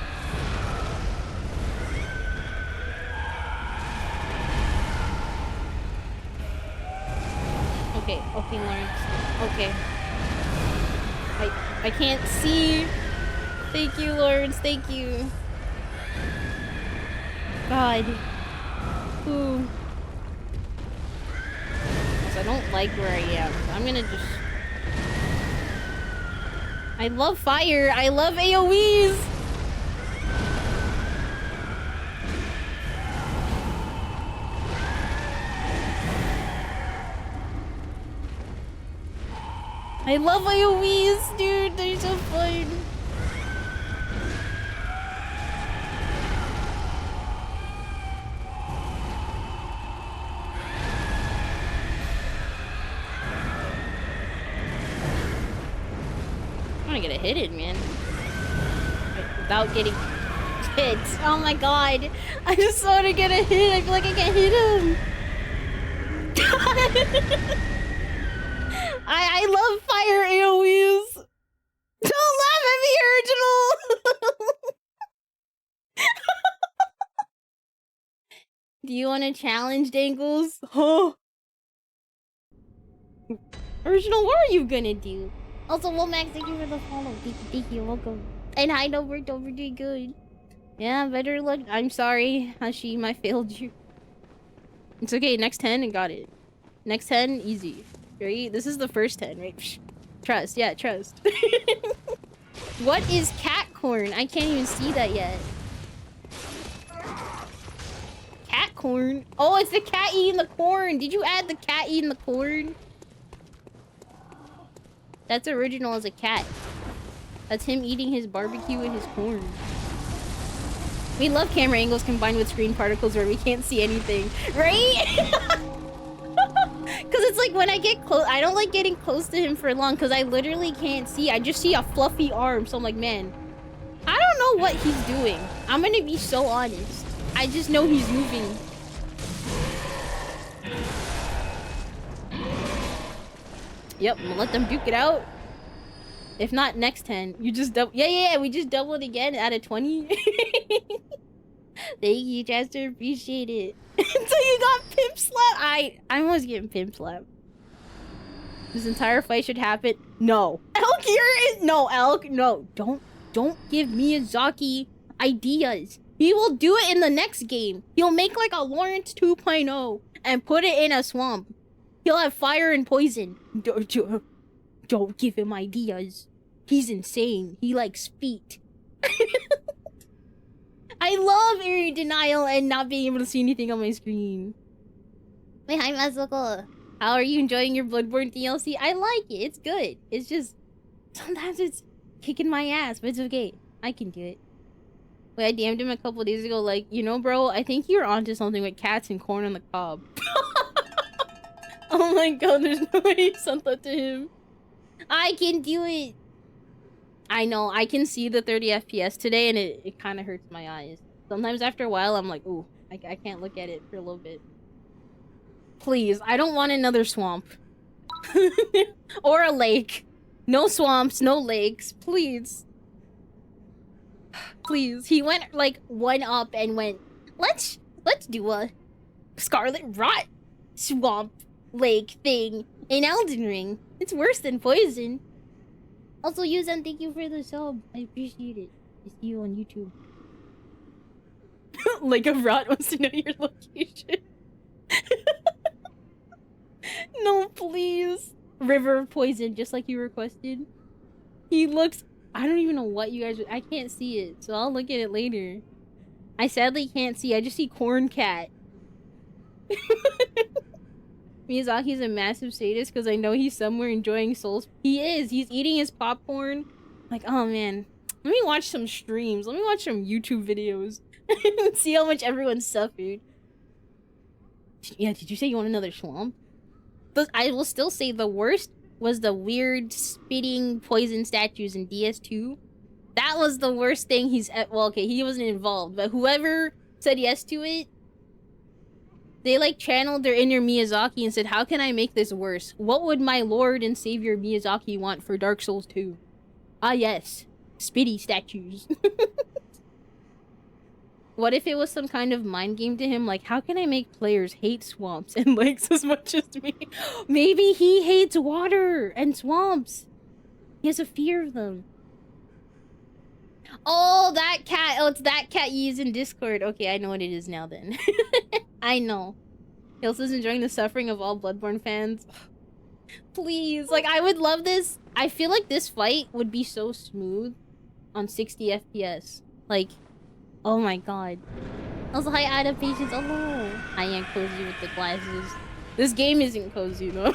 Okay, okay, Laurence. Okay. I can't see. Thank you, Laurence. Thank you. God. Ooh. I don't like where I am. I'm gonna just... I love fire. I love AoEs. I love AoEs, dude. They're so fun. I want to get a hit in, man. Without getting hit. Oh my god. I just want to get a hit. I feel like I can't hit him. I love fire AoEs. Don't laugh at me, Original. Do you want to challenge Dangles? Huh? Original, what are you gonna do? Also, Womax, thank you for the follow. Thank you, welcome. And I know we're doing good. Yeah, better luck. I'm sorry, Hashim, I failed you. It's okay, next 10 and got it. Next 10, easy. Right? This is the first 10, right? Psh. Trust, yeah, trust. What is cat corn? I can't even see that yet. Cat corn? Oh, it's the cat eating the corn. Did you add the cat eating the corn? That's Original as a cat. That's him eating his barbecue and his corn. We love camera angles combined with screen particles where we can't see anything, right? Because it's like when I get close, I don't like getting close to him for long because I literally can't see. I just see a fluffy arm, so I'm like, man, I don't know what he's doing. I'm gonna be so honest. I just know he's moving. Yep, I'm gonna let them duke it out. If not, next 10. You just double. Yeah, we just doubled again out of 20. Thank you, Chester. Appreciate it. Until you got pimp slap. I'm always getting pimp slap. This entire fight should happen. No. Elk, no, Elk. No. Don't give Miyazaki ideas. He will do it in the next game. He'll make like a Laurence 2.0 and put it in a swamp. He'll have fire and poison. Don't give him ideas. He's insane. He likes feet. I love area denial and not being able to see anything on my screen. Wait, hi, Mazuko. How are you enjoying your Bloodborne DLC? I like it. It's good. It's just... sometimes it's kicking my ass, but it's okay. I can do it. Wait, I DM'd him a couple days ago, like, you know, bro, I think you're onto something with cats and corn on the cob. Oh my god, there's no way you sent that to him. I can do it. I know, I can see the 30 FPS today, and it kind of hurts my eyes. Sometimes after a while, I'm like, ooh, I can't look at it for a little bit. Please, I don't want another swamp. Or a lake. No swamps, no lakes, please. Please. He went like one up and went, let's do a Scarlet Rot swamp lake thing in Elden Ring. It's worse than poison. Also, Yuzan, thank you for the sub. I appreciate it. I see you on YouTube. Lake of Rot wants to know your location. No, please. River of Poison, just like you requested. He looks... I don't even know what you guys... I can't see it, so I'll look at it later. I sadly can't see. I just see Corn Cat. Miyazaki's a massive sadist because I know he's somewhere enjoying Souls. He is. He's eating his popcorn. Like, oh man. Let me watch some streams. Let me watch some YouTube videos. See how much everyone suffered. Yeah, did you say you want another swamp? But I will still say the worst was the weird spitting poison statues in DS2. That was the worst thing he's... Well, okay, he wasn't involved, but whoever said yes to it, they like channeled their inner Miyazaki and said, how can I make this worse? What would my lord and savior Miyazaki want for Dark Souls 2? Ah yes, spitty statues. What if it was some kind of mind game to him? Like, how can I make players hate swamps and lakes as much as me? Maybe he hates water and swamps. He has a fear of them. Oh, that cat. Oh, it's that cat you use in Discord. Okay, I know what it is now then. I know. Hilsa's enjoying the suffering of all Bloodborne fans. Please. Like, I would love this. I feel like this fight would be so smooth on 60 FPS. Like... Oh my god. Also, hi adaptations. Hello. I am cozy with the glasses. This game isn't cozy though.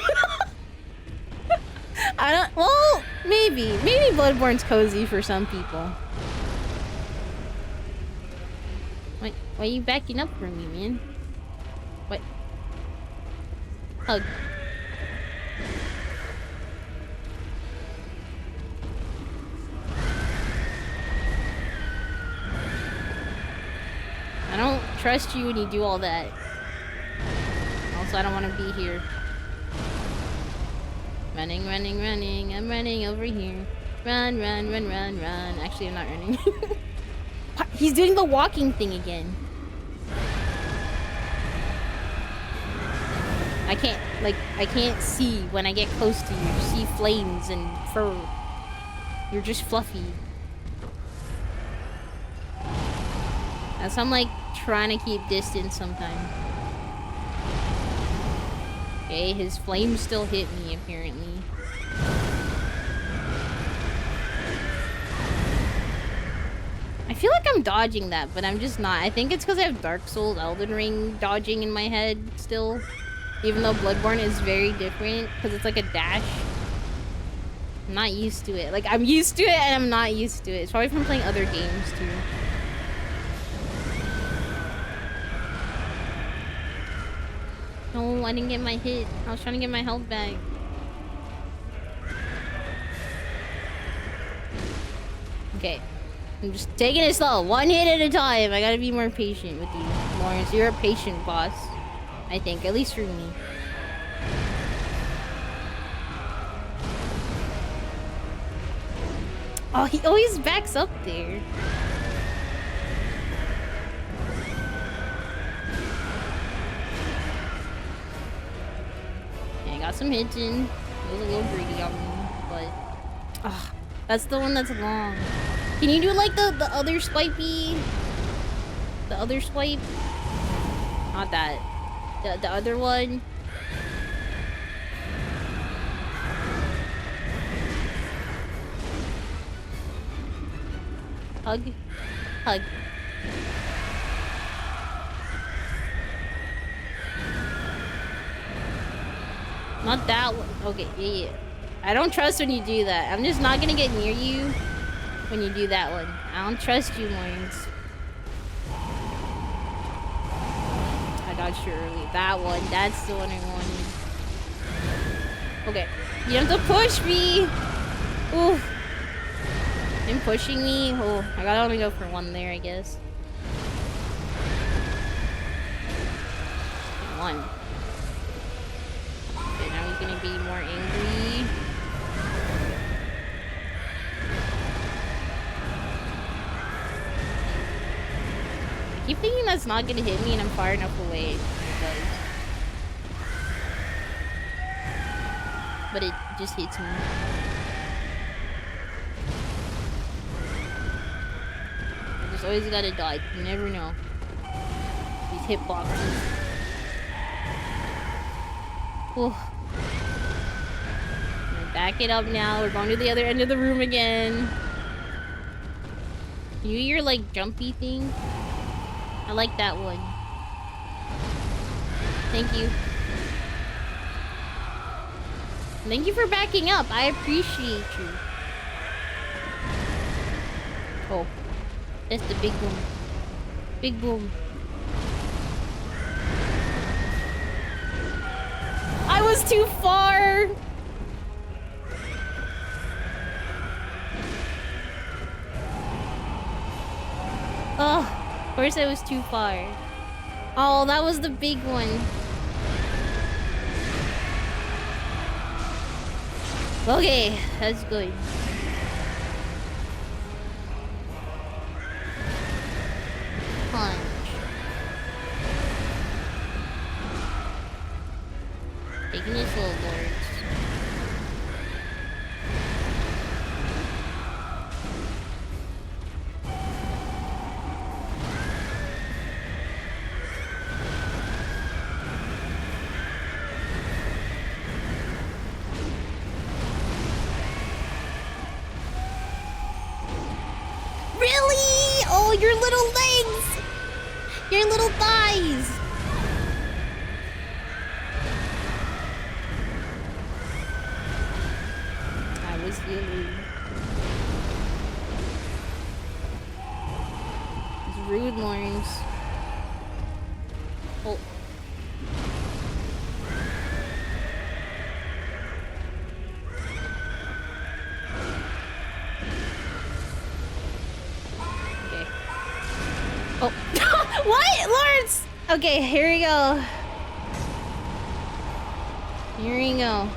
I don't... Well, maybe. Maybe Bloodborne's cozy for some people. Why are you backing up from me, man? What? Hug. I don't trust you when you do all that. Also, I don't want to be here. Running, running, running. I'm running over here. Run, run, run, run, run. Actually, I'm not running. What? He's doing the walking thing again. I can't see when I get close to you. You see flames and fur. You're just fluffy. And so I'm like trying to keep distance sometimes. Okay, his flames still hit me apparently. I feel like I'm dodging that, but I'm just not. I think it's because I have Dark Souls Elden Ring dodging in my head still. Even though Bloodborne is very different because it's like a dash. I'm not used to it. Like, I'm used to it and I'm not used to it. It's probably from playing other games too. No, I didn't get my hit. I was trying to get my health back. Okay. I'm just taking it slow. One hit at a time. I gotta be more patient with you, Laurence. You're a patient boss. I think. At least for me. Oh, he always backs up there. Got some hits in. It was a little greedy on me, but that's the one that's long. Can you do like the other swipey? The other swipe? Not that. The other one. Hug. Hug. Not that one. Okay, yeah. I don't trust when you do that. I'm just not gonna get near you when you do that one. I don't trust you, Laurence. dodged too early. That one. That's the one I wanted. Okay. You have to push me! Ooh. Him pushing me? Oh, I gotta only go for one there, I guess. One. Okay, now he's gonna be more angry. I keep thinking that's not gonna hit me and I'm far enough away. It does. But it just hits me. I just always gotta dodge. You never know. These hitboxes. Ooh. Back it up now. We're going to the other end of the room again. You your like jumpy thing? I like that one. Thank you. Thank you for backing up. I appreciate you. Oh. That's the big boom. Big boom. I was too far! Oh, of course I was too far. Oh, that was the big one. Okay, that's good. Punch. Taking it slow, Lords. Really? Oh, your little legs! Your little thighs! I was healing. It's rude, Laurence. Oh. Oh. What? Laurence! Okay, here we go. Here we go.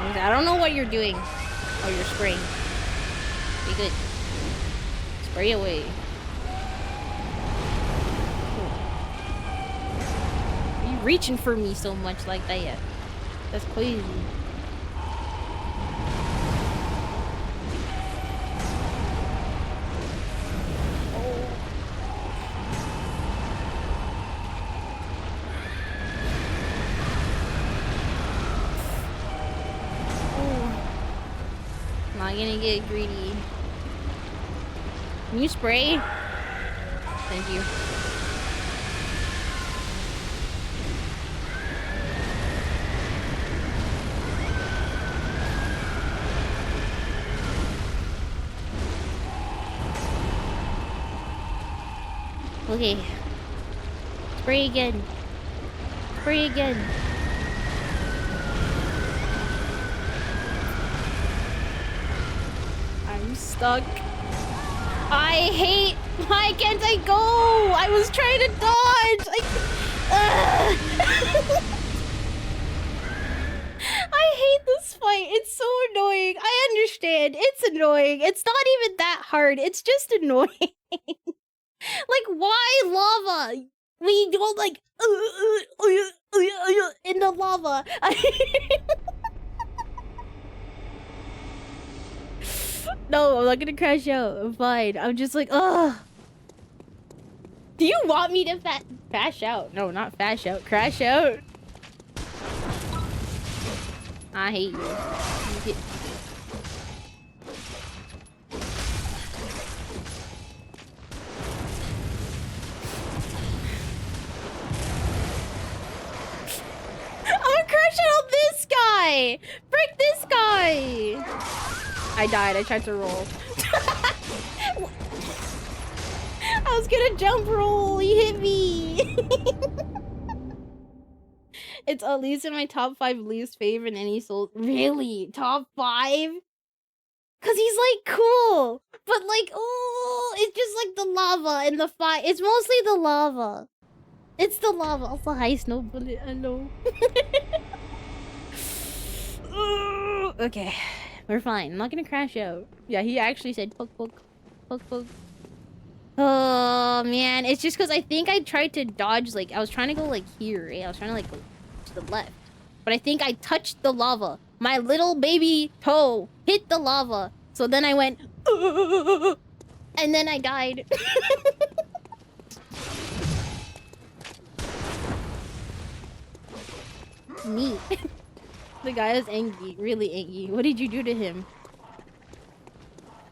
I don't know what you're doing. Oh, you're spraying. Be good. Spray away. Reaching for me so much like that. That's crazy. Not gonna get greedy. Can you spray? Thank you. Okay. Spray again. Spray again. I'm stuck. I hate... Why can't I go? I was trying to dodge. I hate this fight. It's so annoying. I understand. It's annoying. It's not even that hard. It's just annoying. Like, why lava? We go like in the lava. No, I'm not gonna crash out. I'm fine. I'm just like, ugh. Do you want me to fash out? No, not fash out. Crash out. I hate you. guy! Frick this guy! I died. I tried to roll. I was gonna jump roll. He hit me. It's at least in my top 5 least favorite any soul. Really? Top 5? Cause he's like cool, but like, oh, it's just like the lava and the fire. It's mostly the lava. It's the lava. Also, hi, Snow Bullet. I know. Okay, we're fine. I'm not gonna crash out. Yeah, he actually said poke, poke, poke, poke. Oh man, it's just because I think I tried to dodge. Like, I was trying to go like here, right? I was trying to like go to the left, but I think I touched the lava. My little baby toe hit the lava. So then I went, and then I died. Me. The guy is angry, really angry. What did you do to him?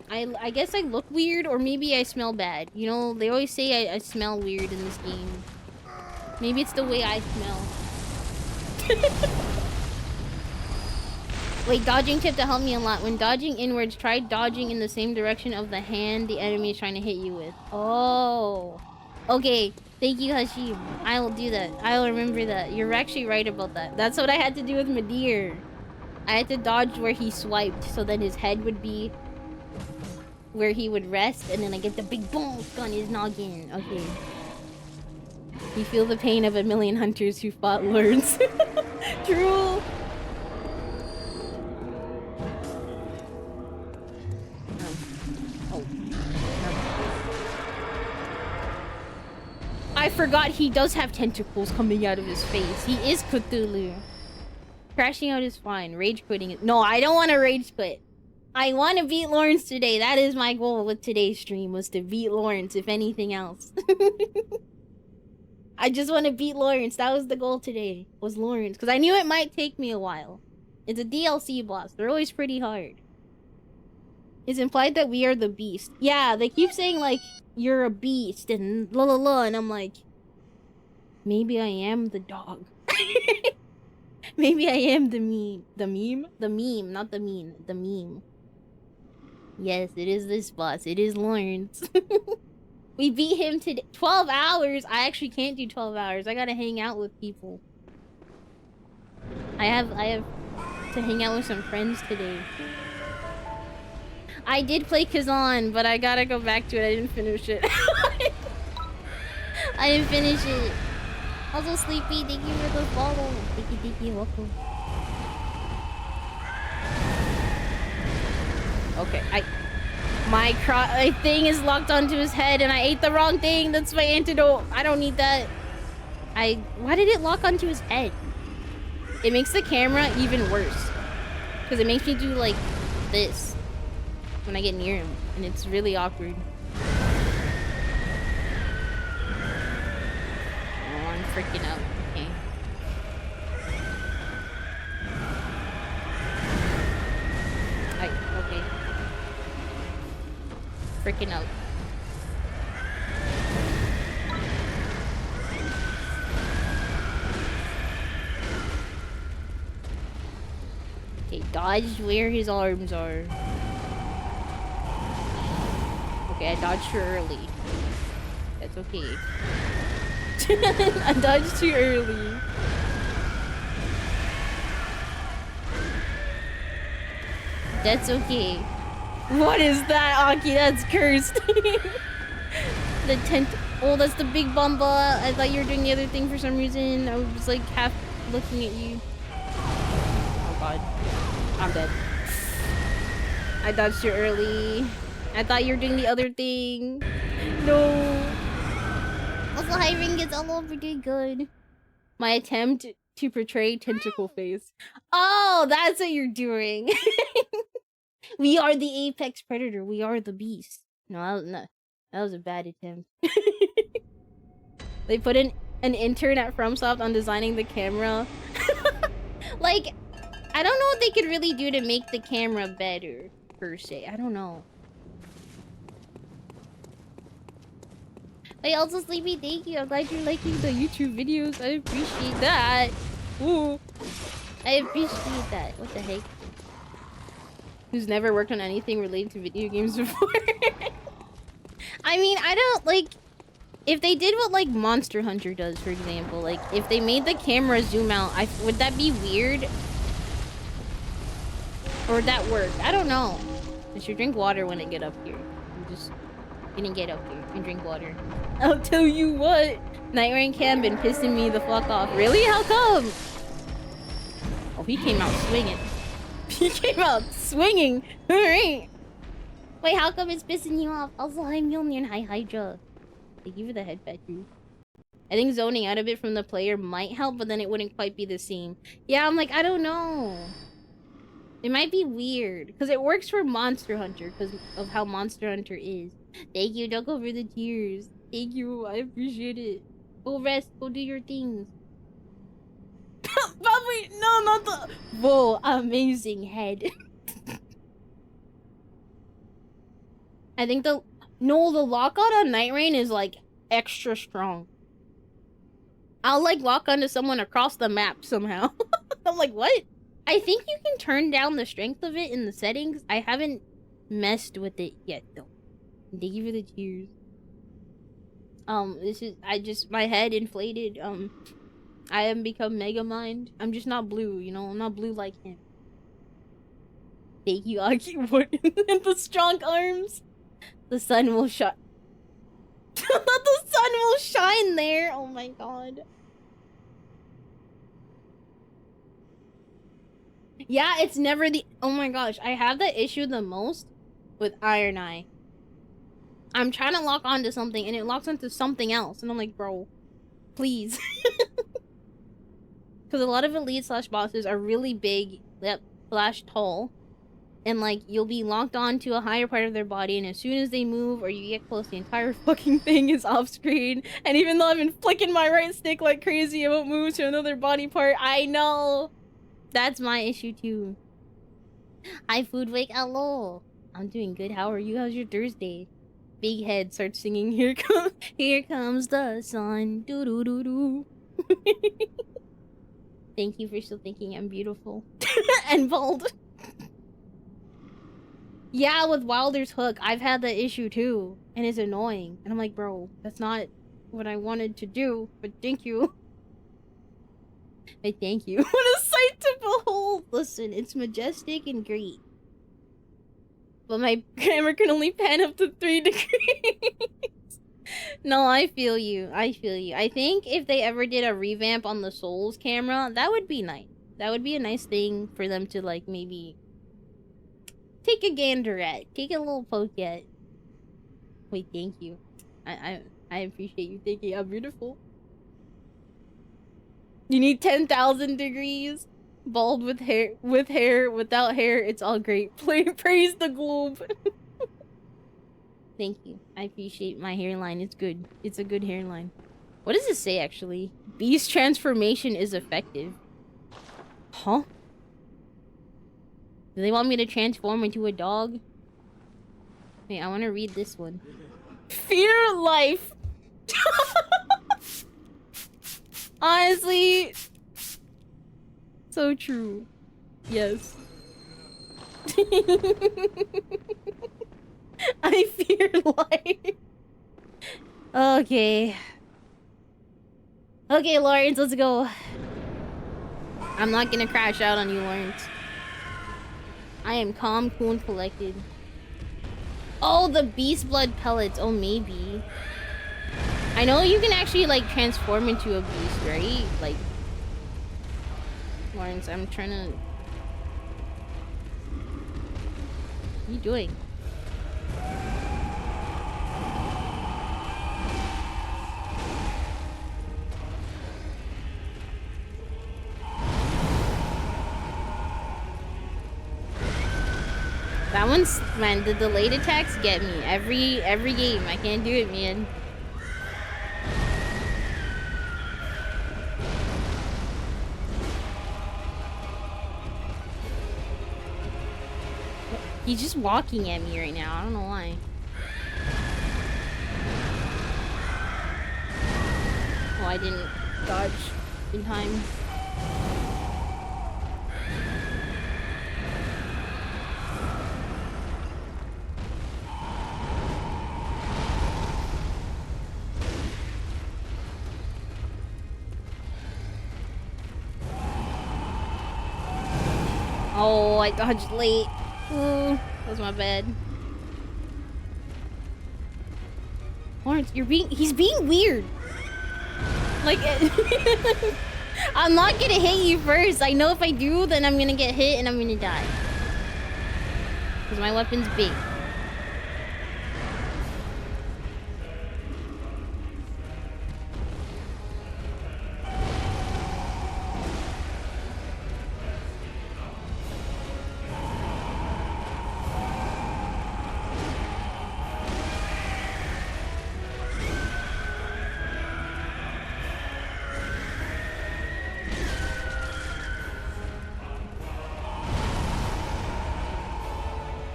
I guess I look weird, or maybe I smell bad. You know, they always say I smell weird in this game. Maybe it's the way I smell. Wait, dodging tip to help me a lot. When dodging inwards, try dodging in the same direction of the hand the enemy is trying to hit you with. Oh. Okay. Thank you, Hashim. I will do that. I will remember that. You're actually right about that. That's what I had to do with Madir. I had to dodge where he swiped, so then his head would be where he would rest, and then I get the big bonk on his noggin. Okay. You feel the pain of a million hunters who fought Laurence. True. I forgot he does have tentacles coming out of his face. He is Cthulhu. Crashing out is fine. Rage quitting is... No, I don't want to rage quit. I want to beat Laurence today. That is my goal with today's stream, was to beat Laurence, if anything else. I just want to beat Laurence. That was the goal today, was Laurence. Because I knew it might take me a while. It's a DLC boss. They're always pretty hard. It's implied that we are the beast. Yeah, they keep saying, like, you're a beast and la la la, and I'm like, maybe I am the dog. Maybe I am the meme. The meme? The meme, not the meme. The meme. Yes, it is this boss. It is Laurence. We beat him today. 12 hours? I actually can't do 12 hours. I gotta hang out with people. I have to hang out with some friends today. I did play Kazan, but I gotta go back to it. I didn't finish it. I didn't finish it. Also, Sleepy, thank you for the follow. Thank you, welcome. Okay, my thing is locked onto his head, and I ate the wrong thing. That's my antidote. I don't need that. Why did it lock onto his head? It makes the camera even worse. Because it makes me do, like, this when I get near him, and it's really awkward. Oh, I'm freaking out. Okay. Okay. Freaking out. Okay, dodge where his arms are. Okay, I dodged too early. That's okay. I dodged too early. That's okay. What is that, Aki? That's cursed. The tent. Oh, that's the big bumba. I thought you were doing the other thing for some reason. I was like half looking at you. Oh god. I'm dead. I dodged too early. I thought you were doing the other thing. No. Also, hi ring gets all over pretty good. My attempt to portray tentacle face. Oh, that's what you're doing. We are the apex predator. We are the beast. No, that was a bad attempt. They put an intern at FromSoft on designing the camera. Like, I don't know what they could really do to make the camera better, per se. I don't know. Hey, also Sleepy, thank you. I'm glad you're liking the YouTube videos. I appreciate that. Ooh. I appreciate that. What the heck? Who's never worked on anything related to video games before? I mean, I don't like... If they did what like Monster Hunter does, for example, like if they made the camera zoom out, would that be weird? Or would that work? I don't know. I should drink water when I get up here. I'm just gonna get up here and drink water. I'll tell you what, Night Rain Cam been pissing me the fuck off. Really? How come? Oh, he came out swinging. He came out swinging. All right. Wait, how come it's pissing you off? Also, I'm Mjolnir High Hydra. Thank you for the head tattoo. I think zoning out a bit from the player might help, but then it wouldn't quite be the same. Yeah, I'm like, I don't know. It might be weird. Because it works for Monster Hunter, because of how Monster Hunter is. Thank you, don't go for the tears. Thank you, I appreciate it. Go rest, go do your things. Probably, no, not the... Whoa, amazing head. I think the... No, the lockout on Night Rain is, like, extra strong. I'll, like, lock onto someone across the map somehow. I'm like, what? I think you can turn down the strength of it in the settings. I haven't messed with it yet, though. Thank you for the tears. This is... my head inflated. I am become Mega Mind. I'm just not blue, you know? I'm not blue like him. Thank you, Aki. What? And the strong arms. The sun will shine. The sun will shine there. Oh my god. Yeah, it's never the... Oh my gosh. I have that issue the most with Iron Eye. I'm trying to lock onto something and it locks onto something else. And I'm like, bro, please. Because a lot of elite / bosses are really big, / tall. And, like, you'll be locked on to a higher part of their body, and as soon as they move or you get close, the entire fucking thing is off screen. And even though I've been flicking my right stick like crazy, it won't move to another body part. I know! That's my issue, too. Hi, Foodwake. Hello. I'm doing good. How are you? How's your Thursday? Big Head starts singing, here comes the sun. Doo-doo-doo-doo. Thank you for still thinking I'm beautiful. And bald. Yeah, with Wilder's Hook, I've had that issue too, and it's annoying. And I'm like, bro, that's not what I wanted to do, but thank you. I thank you. What a sight to behold! Listen, it's majestic and great. But my camera can only pan up to 3 degrees. No, I feel you. I feel you. I think if they ever did a revamp on the Souls camera, that would be nice. That would be a nice thing for them to, like, maybe... take a gander at. Take a little poke at. Wait, thank you. I appreciate you thinking I'm beautiful. You need 10,000 degrees. Bald with hair, without hair, it's all great. Praise the globe. Thank you. I appreciate my hairline. It's good. It's a good hairline. What does it say, actually? Beast transformation is effective. Huh? Do they want me to transform into a dog? Wait, I want to read this one. Fear life! Honestly... so true. Yes. I fear life. Okay. Okay, Laurence, let's go. I'm not gonna crash out on you, Laurence. I am calm, cool, and collected. Oh, the beast blood pellets. Oh, maybe. I know you can actually, like, transform into a beast, right? Like... Laurence, I'm trying to... What are you doing? That one's... Man, the delayed attacks get me. Every game. I can't do it, man. He's just walking at me right now. I don't know why. Oh, I didn't dodge in time. Oh, I dodged late. Ooh, that was my bad. Laurence, he's being weird. Like, I'm not gonna hit you first. I know if I do, then I'm gonna get hit and I'm gonna die. Because my weapon's big.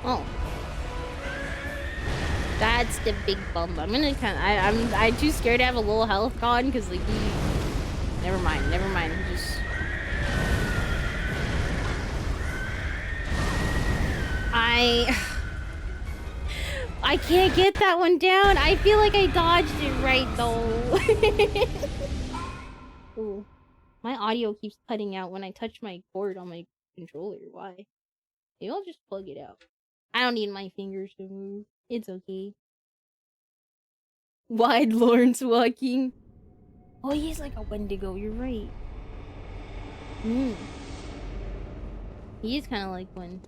Oh. That's the big bump. I'm gonna I'm too scared to have a little health gone because like never mind. Just I can't get that one down. I feel like I dodged it right though. Ooh. My audio keeps cutting out when I touch my cord on my controller. Why? Maybe I'll just plug it out. I don't need my fingers to move. It's okay. Wide Lawrence walking. Oh, he's like a Wendigo. You're right. He is kind of like one.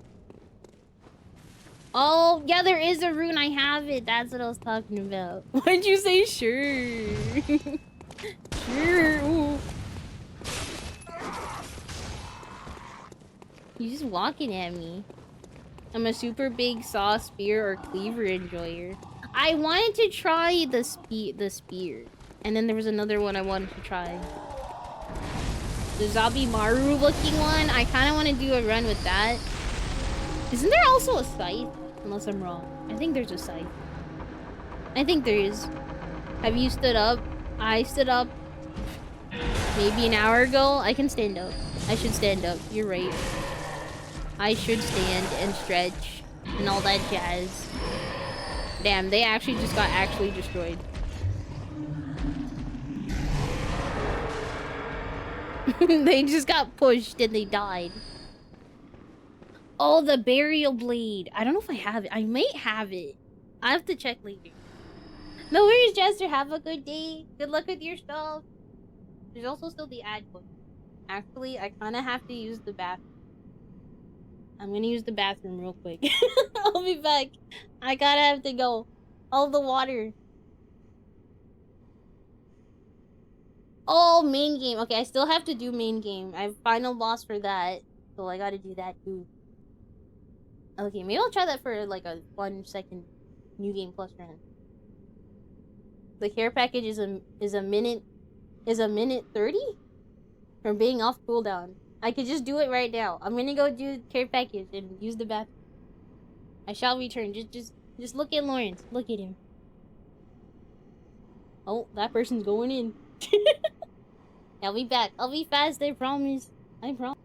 Oh, yeah, there is a rune. I have it. That's what I was talking about. Why'd you say sure? Sure. Ooh. He's just walking at me. I'm a super big saw, spear, or cleaver enjoyer. I wanted to try the spear. And then there was another one I wanted to try. The Zabi Maru looking one. I kind of want to do a run with that. Isn't there also a scythe? Unless I'm wrong. I think there's a scythe. I think there is. Have you stood up? I stood up maybe an hour ago. I can stand up. I should stand up. You're right. I should stand and stretch and all that jazz. Damn, they actually just got destroyed. They just got pushed and they died. Oh, the burial blade. I don't know if I have it. I might have it. I have to check later. No worries, Jester. Have a good day. Good luck with your stuff. There's also still the ad book. Actually, I kind of have to use the bathroom. I'm gonna use the bathroom real quick. I'll be back. I gotta have to go. All the water. Oh, main game. Okay, I still have to do main game. I have final boss for that. So I gotta do that too. Okay, maybe I'll try that for like a 1 second new game plus run. The care package is a minute 30 from being off cooldown. I could just do it right now. I'm gonna go do care package and use the bathroom. I shall return. Just look at Laurence. Look at him. Oh, that person's going in. I'll be back. I'll be fast, I promise. I promise.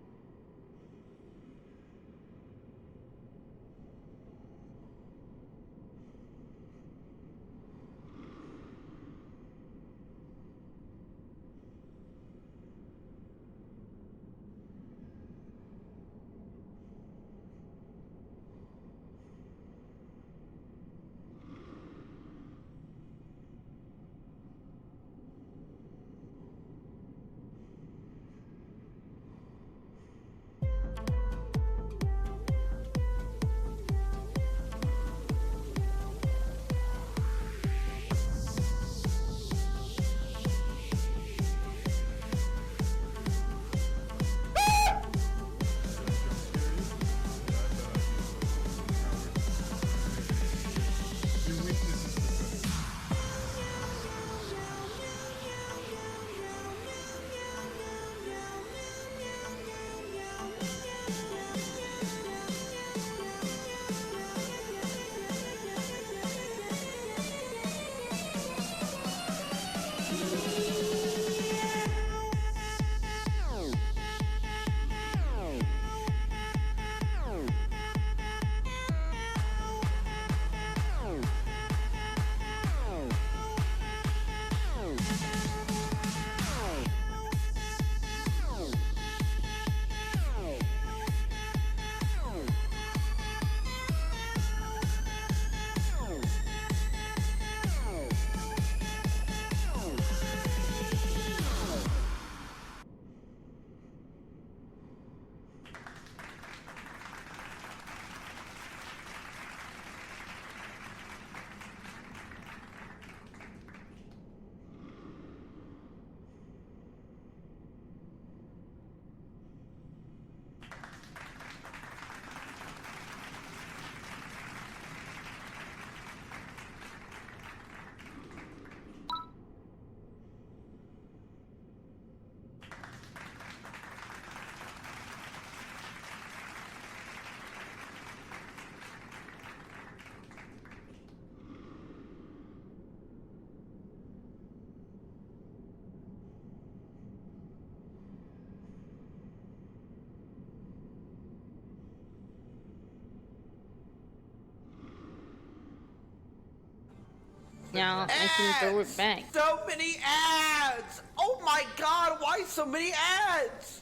Now I can throw it back. So many ads! Oh my god, why so many ads?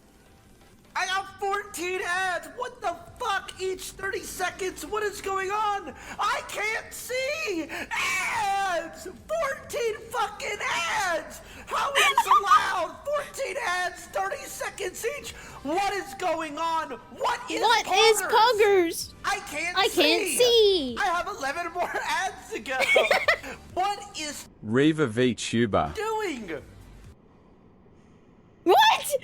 I got 14 ads! What the fuck? Each 30 seconds? What is going on? I can't see! Ads! 14 fucking ads! How is this allowed? 14 ads, 30 seconds each! What is going on? What is Poggers? I can't see! I have 11 more ads to go! What is Reva VTuber. doing? What?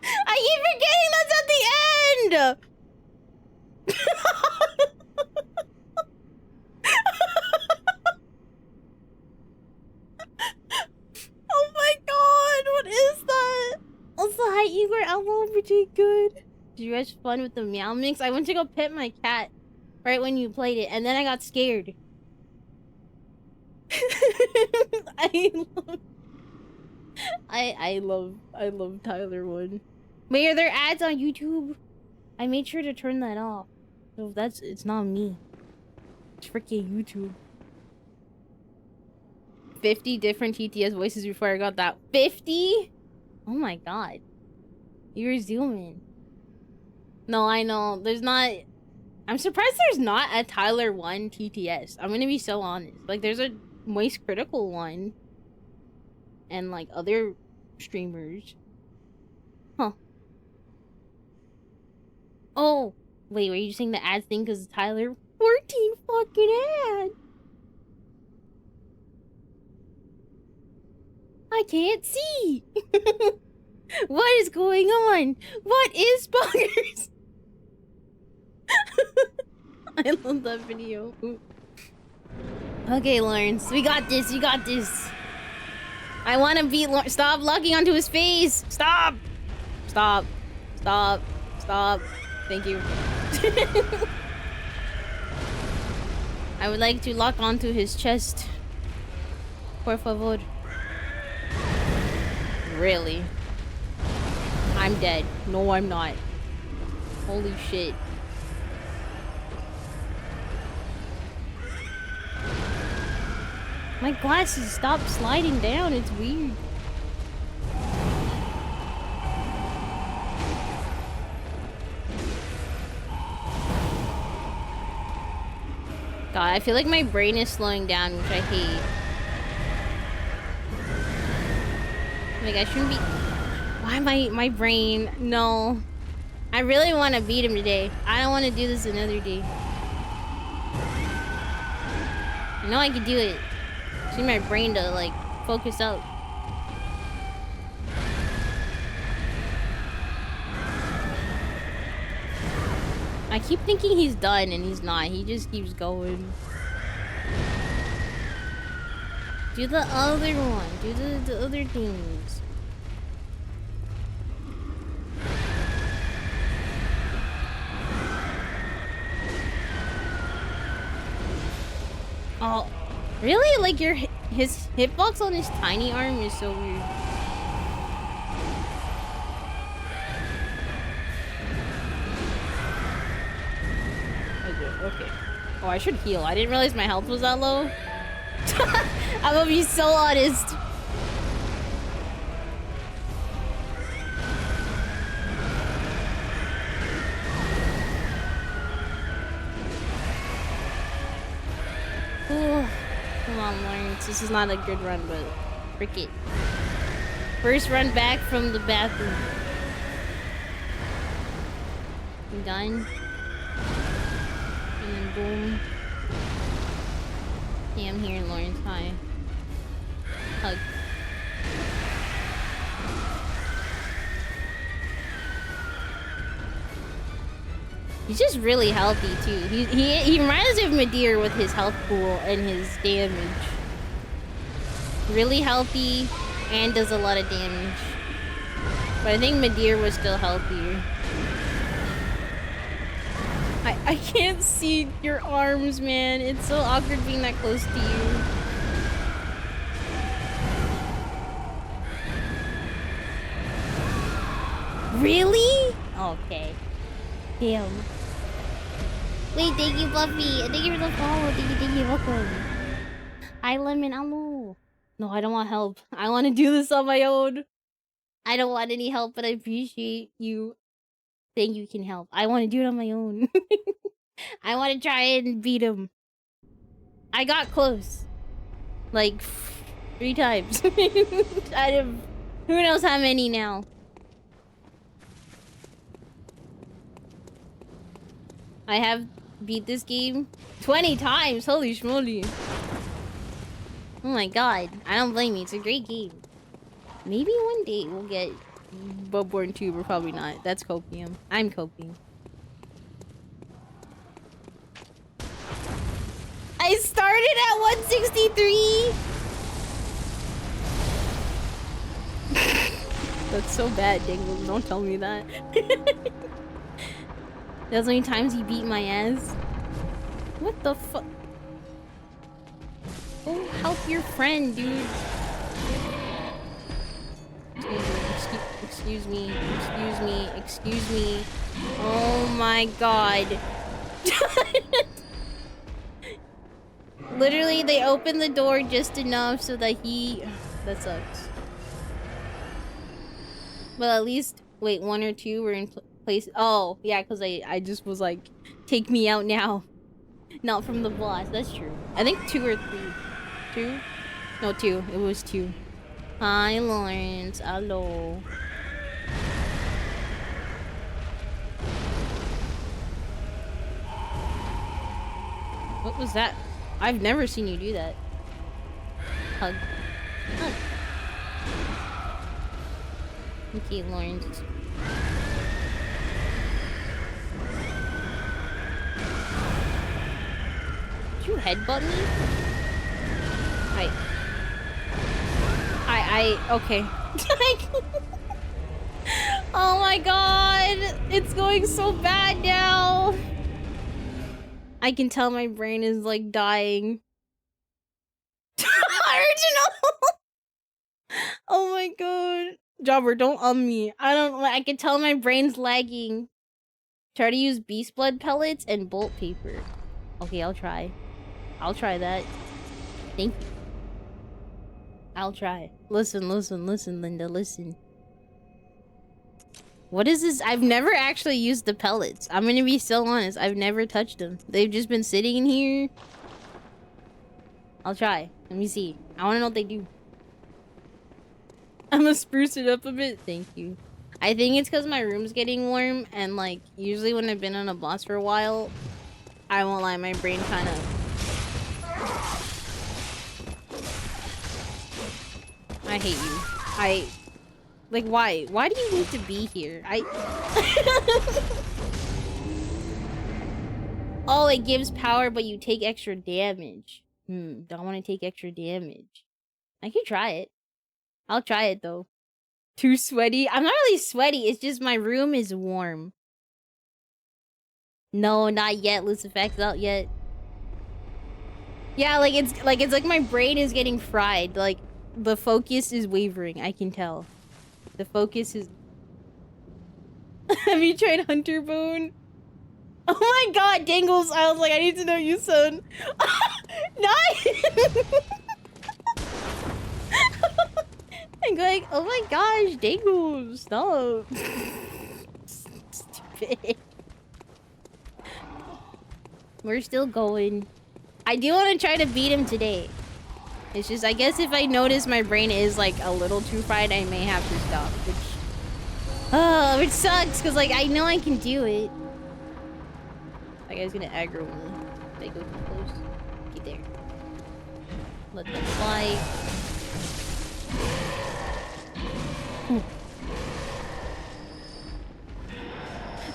I keep forgetting that's at the end! Oh my god, what is that? Also, hi Igor, Elmo, pretty good. Did you guys have fun with the meow mix? I went to go pet my cat right when you played it, and then I got scared. I love Tyler 1. Wait, are there ads on YouTube? I made sure to turn that off. So it's not me. It's freaking YouTube. 50 different TTS voices before I got that. 50? Oh my god. You're zooming. No, I know. There's not... I'm surprised there's not a Tyler 1 TTS. I'm gonna be so honest. Like, there's a Moist Critical one. And, like, other streamers. Huh. Oh! Wait, were you saying the ads thing because Tyler? 14 fucking ads! I can't see! What is going on? What is buggers? I love that video. Ooh. Okay, Laurence, we got this, you got this. I want to beat Laurence. Stop locking onto his face. Stop. Stop. Stop. Stop. Thank you. I would like to lock onto his chest. Por favor. Really? I'm dead. No, I'm not. Holy shit. My glasses stop sliding down. It's weird. God, I feel like my brain is slowing down, which I hate. Like, I shouldn't be... Why am my brain? No. I really want to beat him today. I don't want to do this another day. I know I can do it. I need my brain to, like, focus up. I keep thinking he's done and he's not. He just keeps going. Do the other one. Do the other things. Oh, really? Like his hitbox on his tiny arm is so weird. Okay. Oh, I should heal. I didn't realize my health was that low. I'm gonna be so honest. Ooh. Come on, Laurence. This is not a good run, but frick it. First run back from the bathroom. You done? And then boom. Yeah, I'm here, Laurence. Hi. Hug. He's just really healthy too. He reminds me of Madeir with his health pool and his damage. Really healthy and does a lot of damage. But I think Madeir was still healthier. I can't see your arms, man. It's so awkward being that close to you. Really? Okay. Damn. Wait, thank you, Fluffy. Thank you for the follow. Thank you, welcome. Hi, Lemon. Hello. No, I don't want help. I want to do this on my own. I don't want any help, but I appreciate you saying you can help. I want to do it on my own. I want to try and beat him. I got close. Like, 3 times. Out of who knows how many now. I have beat this game 20 times. Holy schmoly. Oh my god. I don't blame you. It's a great game. Maybe one day we'll get Bloodborne 2, but probably not. That's copium. I'm coping. I started at 163! That's so bad, Dingles. Don't tell me that. That's how many times he beat my ass. What the fuck? Go help your friend, dude. Excuse me. Oh my god. Literally, they opened the door just enough so that he... That sucks. But at least... Wait, 1 or 2 were in place... Oh, yeah, because I just was like... Take me out now. Not from the boss. That's true. I think 2 or 3. 2? No, 2. It was 2. Hi, Laurence. Hello. What was that? I've never seen you do that. Hug. Hug. Okay, Laurence. Did you headbutt me? Okay. Oh my god! It's going so bad now! I can tell my brain is like dying. Original! Oh my god. Jobber, don't me. I can tell my brain's lagging. Try to use beast blood pellets and bolt paper. Okay, I'll try. I'll try that. Thank you. I'll try. Listen, Linda, listen. What is this? I've never actually used the pellets. I'm gonna be so honest. I've never touched them. They've just been sitting in here. I'll try. Let me see. I wanna know what they do. I'm gonna spruce it up a bit. Thank you. I think it's because my room's getting warm, and like, usually when I've been on a boss for a while, I won't lie, my brain kind of... I hate you. Like, why? Why do you need to be here? Oh, it gives power, but you take extra damage. Don't want to take extra damage. I could try it. I'll try it, though. Too sweaty? I'm not really sweaty. It's just my room is warm. No, not yet. Lucifex out yet. Yeah, it's like my brain is getting fried. Like, the focus is wavering. I can tell. The focus is... Have you tried Hunter Bone? Oh my god, Dangles! I was like, I need to know you, son. Nice! I'm going, oh my gosh, Dangles, stop. Stupid. We're still going. I do want to try to beat him today. It's just, I guess if I notice my brain is like a little too fried, I may have to stop, which sucks, because like, I know I can do it. That guy's gonna aggro me if I go too close. Get there. Let them fly.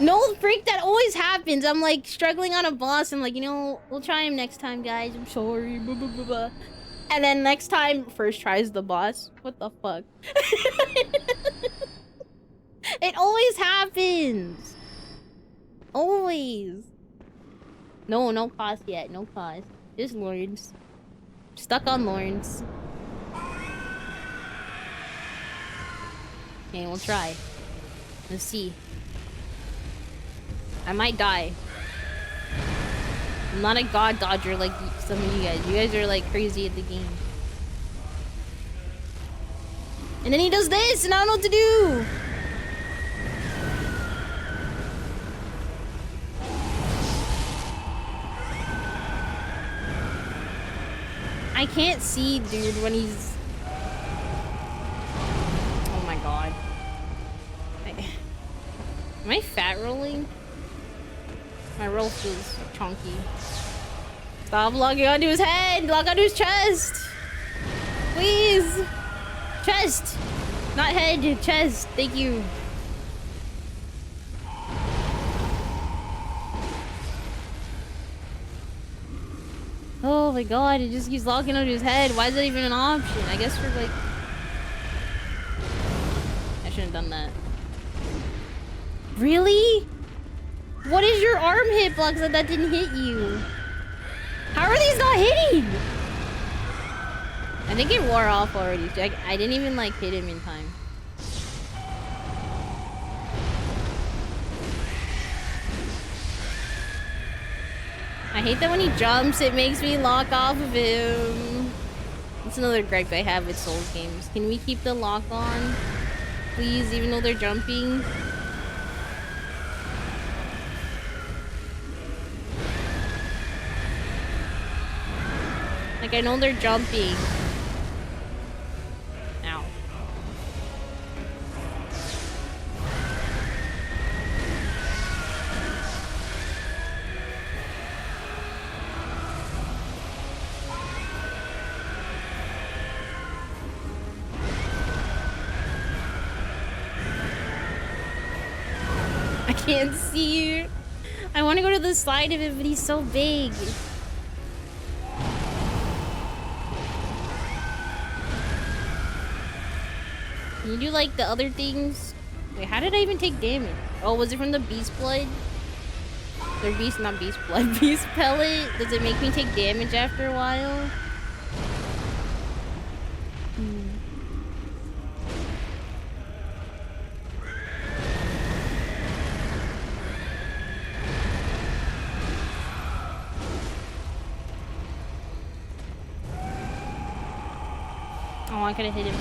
No, freak, that always happens. I'm like struggling on a boss. I'm like, you know, we'll try him next time, guys. I'm sorry. Blah, blah, blah, blah. And then next time, first tries the boss. What the fuck? It always happens. Always. No cost yet. No cost. Just Laurence. Stuck on Laurence. Okay, we'll try. Let's see. I might die. I'm not a god dodger like some of you guys. You guys are like crazy at the game. And then he does this, and I don't know what to do. I can't see, dude, when he's... Oh my god. Am I fat rolling? My roll feels chunky. Stop locking onto his head! Lock onto his chest! Please! Chest! Not head, chest. Thank you. Oh my god, it just keeps locking onto his head. Why is that even an option? I guess for like... I shouldn't have done that. Really? What is your arm hitbox that didn't hit you? How are these not hitting? I think it wore off already. I didn't even like hit him in time. I hate that when he jumps, it makes me lock off of him. That's another gripe I have with Souls games. Can we keep the lock on? Please, even though they're jumping? Like, I know they're jumping. Ow. I can't see. I want to go to the side of it, but he's so big. Can you do like the other things? Wait, how did I even take damage? Oh, was it from the beast blood? Their beast, not beast blood, beast pellet? Does it make me take damage after a while? Oh, I could have hit him.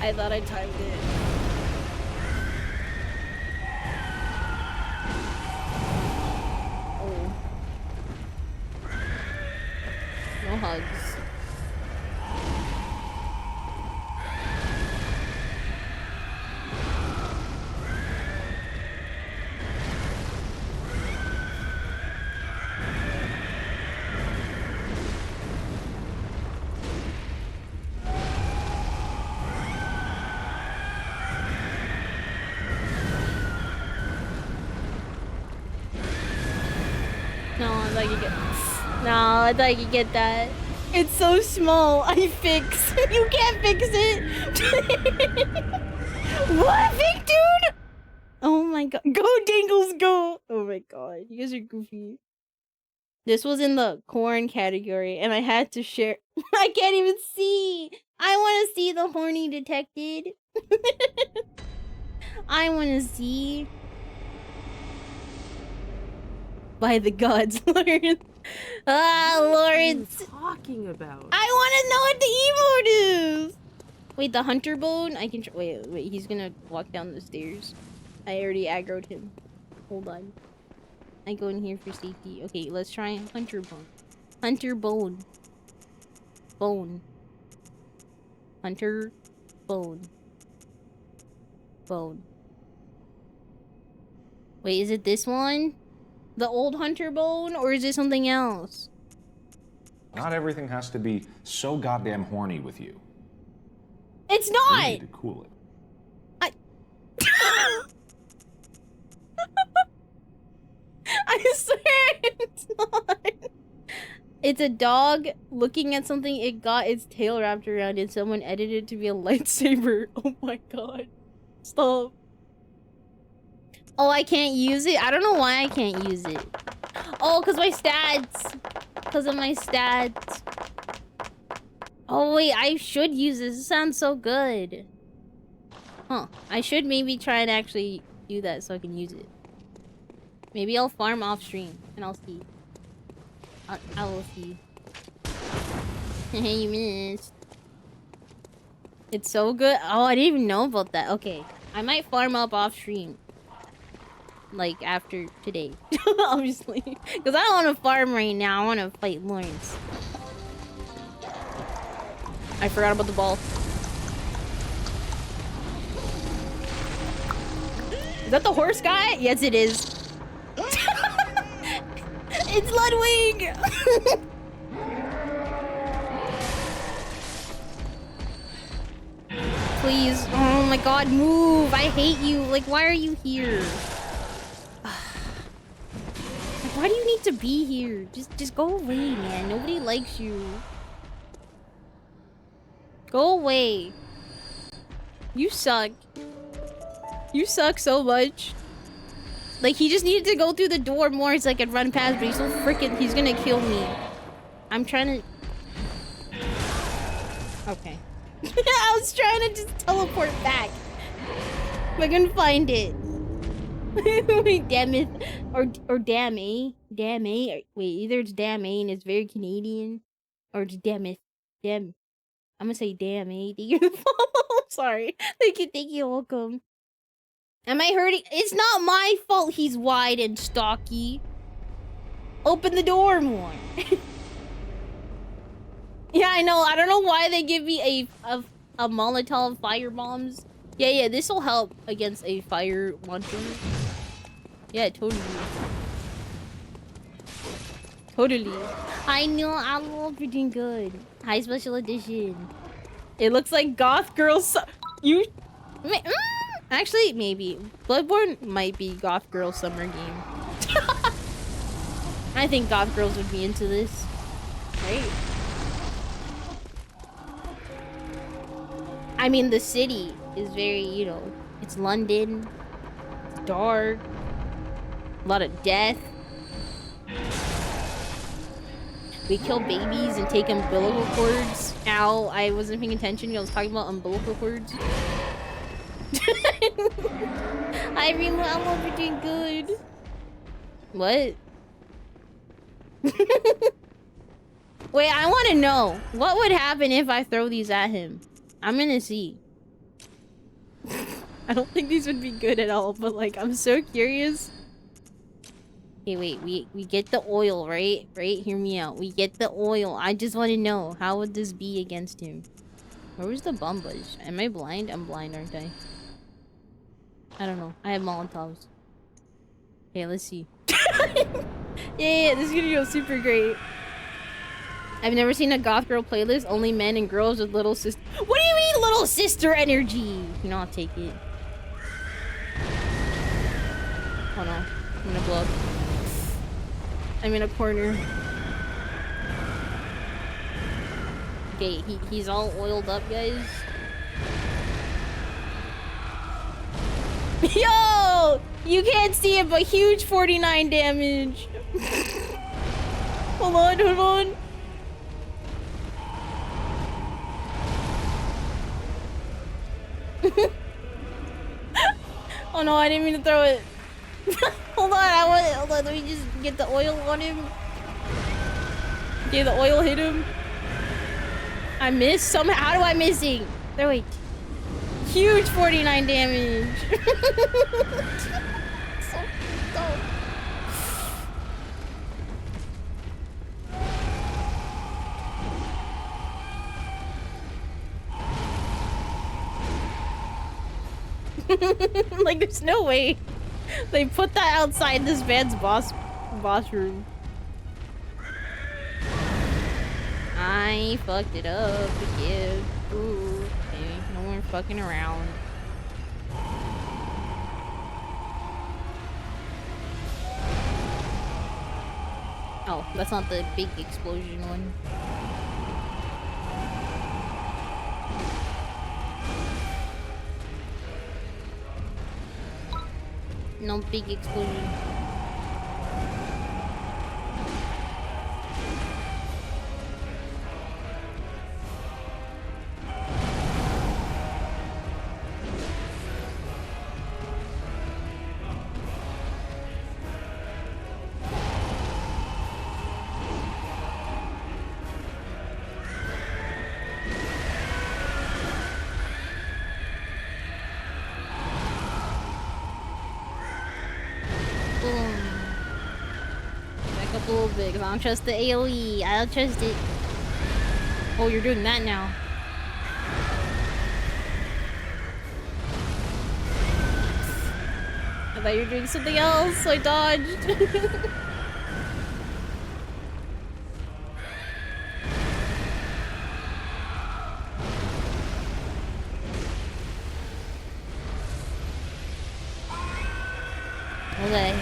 I thought I timed it. Oh. No hugs. I thought you get that. It's so small. I fix. You can't fix it. What, big dude? Oh my god. Go, Dingles, go. Oh my god. You guys are goofy. This was in the corn category, and I had to share. I can't even see. I want to see the horny detected. I want to see. By the gods, Laurence. Laurence. What are you talking about? I want to know what the emote is. Wait, the hunter bone? I can. Wait. He's gonna walk down the stairs. I already aggroed him. Hold on. I go in here for safety. Okay, let's try hunter bone. Hunter bone. Bone. Hunter bone. Bone. Wait, is it this one? The old hunter bone, or is it something else? Not everything has to be so goddamn horny with you. It's not! You need to cool it. I swear it's not. It's a dog looking at something. It got its tail wrapped around it. Someone edited it to be a lightsaber. Oh my god. Stop. Oh, I can't use it? I don't know why I can't use it. Oh, because my stats. Because of my stats. Oh, wait. I should use this. This sounds so good. Huh. I should maybe try and actually do that so I can use it. Maybe I'll farm off stream and I'll see. I will see. Hey, you missed. It's so good. Oh, I didn't even know about that. Okay. I might farm up off stream. Like, after today. Obviously. Because I don't want to farm right now. I want to fight Laurence. I forgot about the ball. Is that the horse guy? Yes, it is. It's Ludwig! Please. Oh my god, move! I hate you. Like, why are you here? Like, why do you need to be here? Just go away, man. Nobody likes you. Go away. You suck. You suck so much. Like, he just needed to go through the door more so I could run past, but he's so freaking... He's gonna kill me. I'm trying to... Okay. I was trying to just teleport back. I couldn't find it. Wait, damn it. Or damn A. Damn A. Wait, either it's damn A and it's very Canadian. Or it's damn it. Damn. I'm gonna say damn A. Thank you for the follow. Sorry. Thank you, welcome. Am I hurting? It's not my fault he's wide and stocky. Open the door more. Yeah, I know. I don't know why they give me a Molotov fire bombs. Yeah, this will help against a fire launcher. Yeah, totally. Totally. I know. I'm all pretty good. High special edition. It looks like goth girls. You... Actually, maybe. Bloodborne might be goth girl summer game. I think goth girls would be into this. Right? I mean, the city is very, you know, it's London. It's dark. A lot of death. We kill babies and take umbilical cords. Ow, I wasn't paying attention. I was talking about umbilical cords. I'm everything good. What? Wait, I want to know. What would happen if I throw these at him? I'm gonna see. I don't think these would be good at all, but like, I'm so curious. Okay, wait, we get the oil, right? Right? Hear me out. We get the oil. I just want to know, how would this be against him? Where was the bomb budge? Am I blind? I'm blind, aren't I? I don't know. I have Molotovs. Okay, let's see. Yeah, this is gonna go super great. I've never seen a goth girl playlist. Only men and girls with little sister. What do you mean, little sister energy? You know, I'll take it. Oh no. I'm gonna blow up. I'm in a corner. Okay, he's all oiled up, guys. Yo! You can't see it, but huge 49 damage. Hold on. Oh no, I didn't mean to throw it. Hold on, let me just get the oil on him. Okay, the oil hit him. I missed somehow. How do I miss it? Throw it. Huge 49 damage. So dumb. Like, there's no way they put that outside this man's boss room. I fucked it up again. Ooh, okay, no more fucking around. Oh, that's not the big explosion one. No big explosion. A little bit, because I don't trust the AoE. I don't trust it. Oh, you're doing that now. I thought you were doing something else, so I dodged. Okay.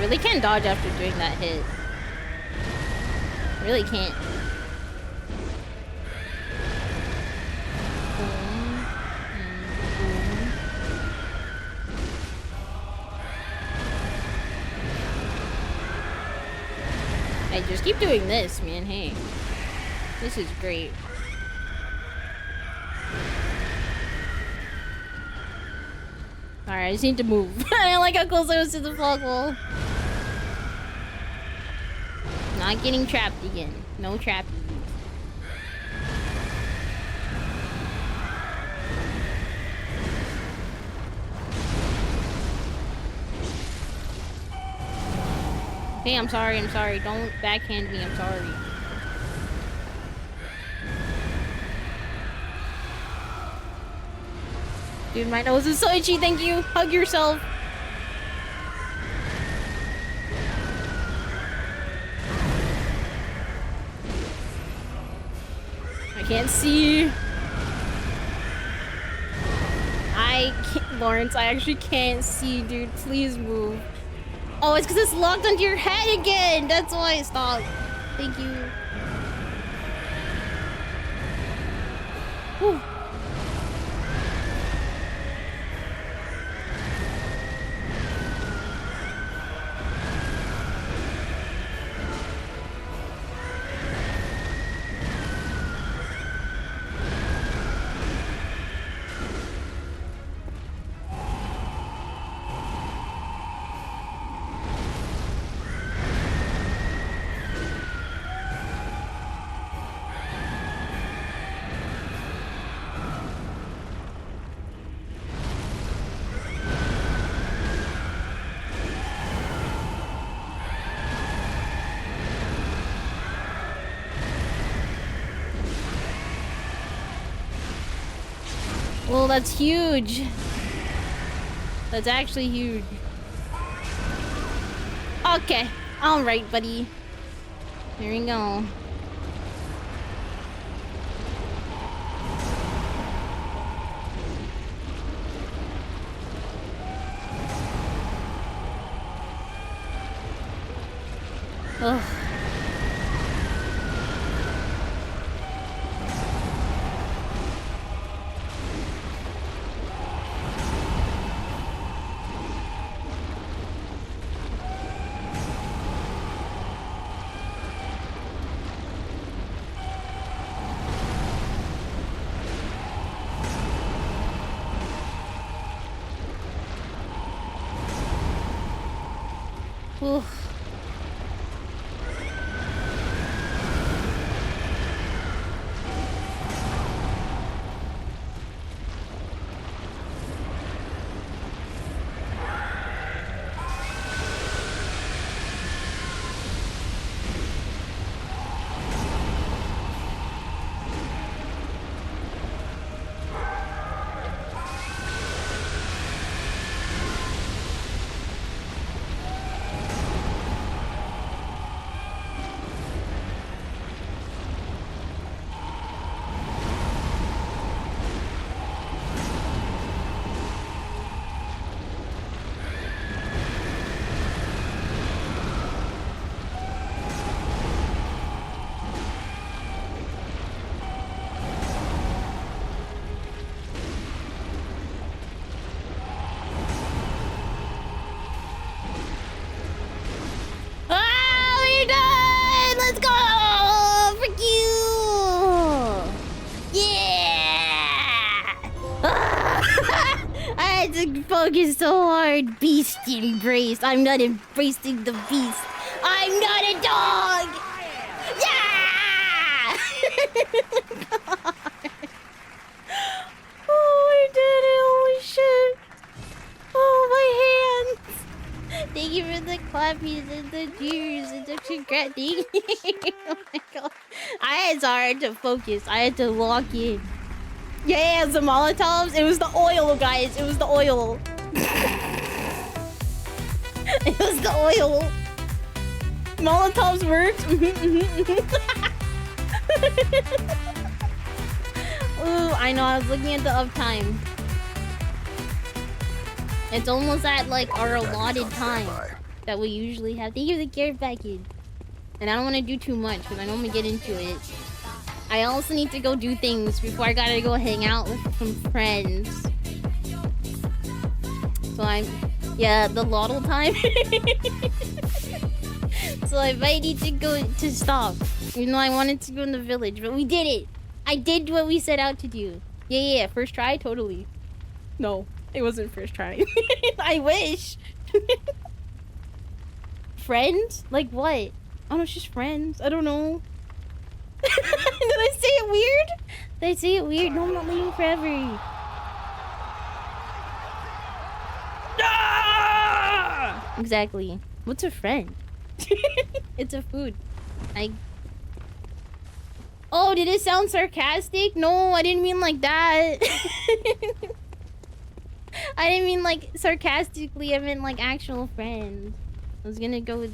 Really can't dodge after doing that hit. Really can't. Boom. Boom. Hey, just keep doing this, man. Hey. This is great. Alright, I just need to move. I like how close I was to the fog wall. Not getting trapped again. No trappies. Hey, I'm sorry, I'm sorry. Don't backhand me, I'm sorry. Dude, my nose is so itchy, thank you. Hug yourself. I can't see. Lawrence, I actually can't see, dude. Please move. Oh, it's because it's locked onto your head again. That's why it stopped. Thank you. Whew. Well, that's huge. That's actually huge. Okay. Alright, buddy. Here we go. Ugh. Oof. had to focus so hard. Beast embraced. I'm not embracing the beast. I'm not a dog. Yeah! Oh, I did it. Holy shit. Oh, my hands. Thank you for the clappies and the cheers and the congrats. Oh my god. I had hard to focus. I had to lock in. Yeah, the Molotovs. It was the oil, guys. It was the oil. It was the oil. Molotovs worked. Ooh, I know. I was looking at the uptime. It's almost at like our allotted time that we usually have. Thank you for the care package. And I don't want to do too much because I know I'm gonna get into it. I also need to go do things before I gotta go hang out with some friends. So yeah, the Lotto time. So I might need to go to stop. Even though I wanted to go in the village, but we did it. I did what we set out to do. Yeah, first try, totally. No, it wasn't first try. I wish. Friends? Like what? Oh no, it's just friends. I don't know. Did I say it weird? Did I say it weird? No, I'm not leaving forever. Ah! Exactly. What's a friend? It's a food. Oh, did it sound sarcastic? No, I didn't mean like that. I didn't mean like sarcastically. I meant like actual friends. I was gonna go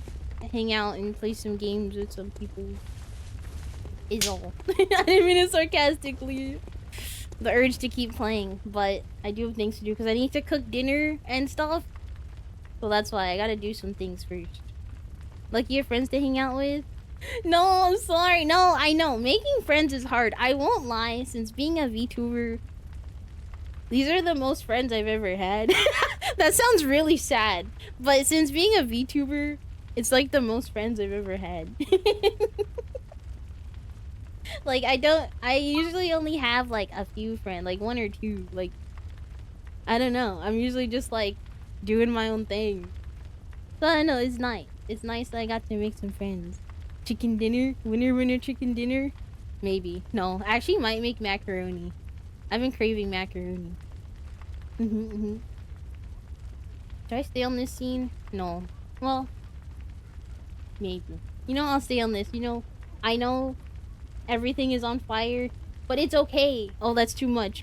hang out and play some games with some people. Is all. I didn't mean it sarcastically. The urge to keep playing, but I do have things to do because I need to cook dinner and stuff. So that's why I gotta do some things first. Like you have friends to hang out with? No, I'm sorry. No, I know. Making friends is hard. I won't lie. Since being a VTuber, these are the most friends I've ever had. That sounds really sad. But since being a VTuber, it's like the most friends I've ever had. Like, I usually only have like a few friends, like one or two. Like, I don't know. I'm usually just like doing my own thing. So I don't know, it's nice. It's nice that I got to make some friends. Chicken dinner? Winner chicken dinner? Maybe. No, actually might make macaroni. I've been craving macaroni. Should I stay on this scene? No. Well, maybe. You know, I'll stay on this. You know, I know everything is on fire, but it's okay. Oh, that's too much.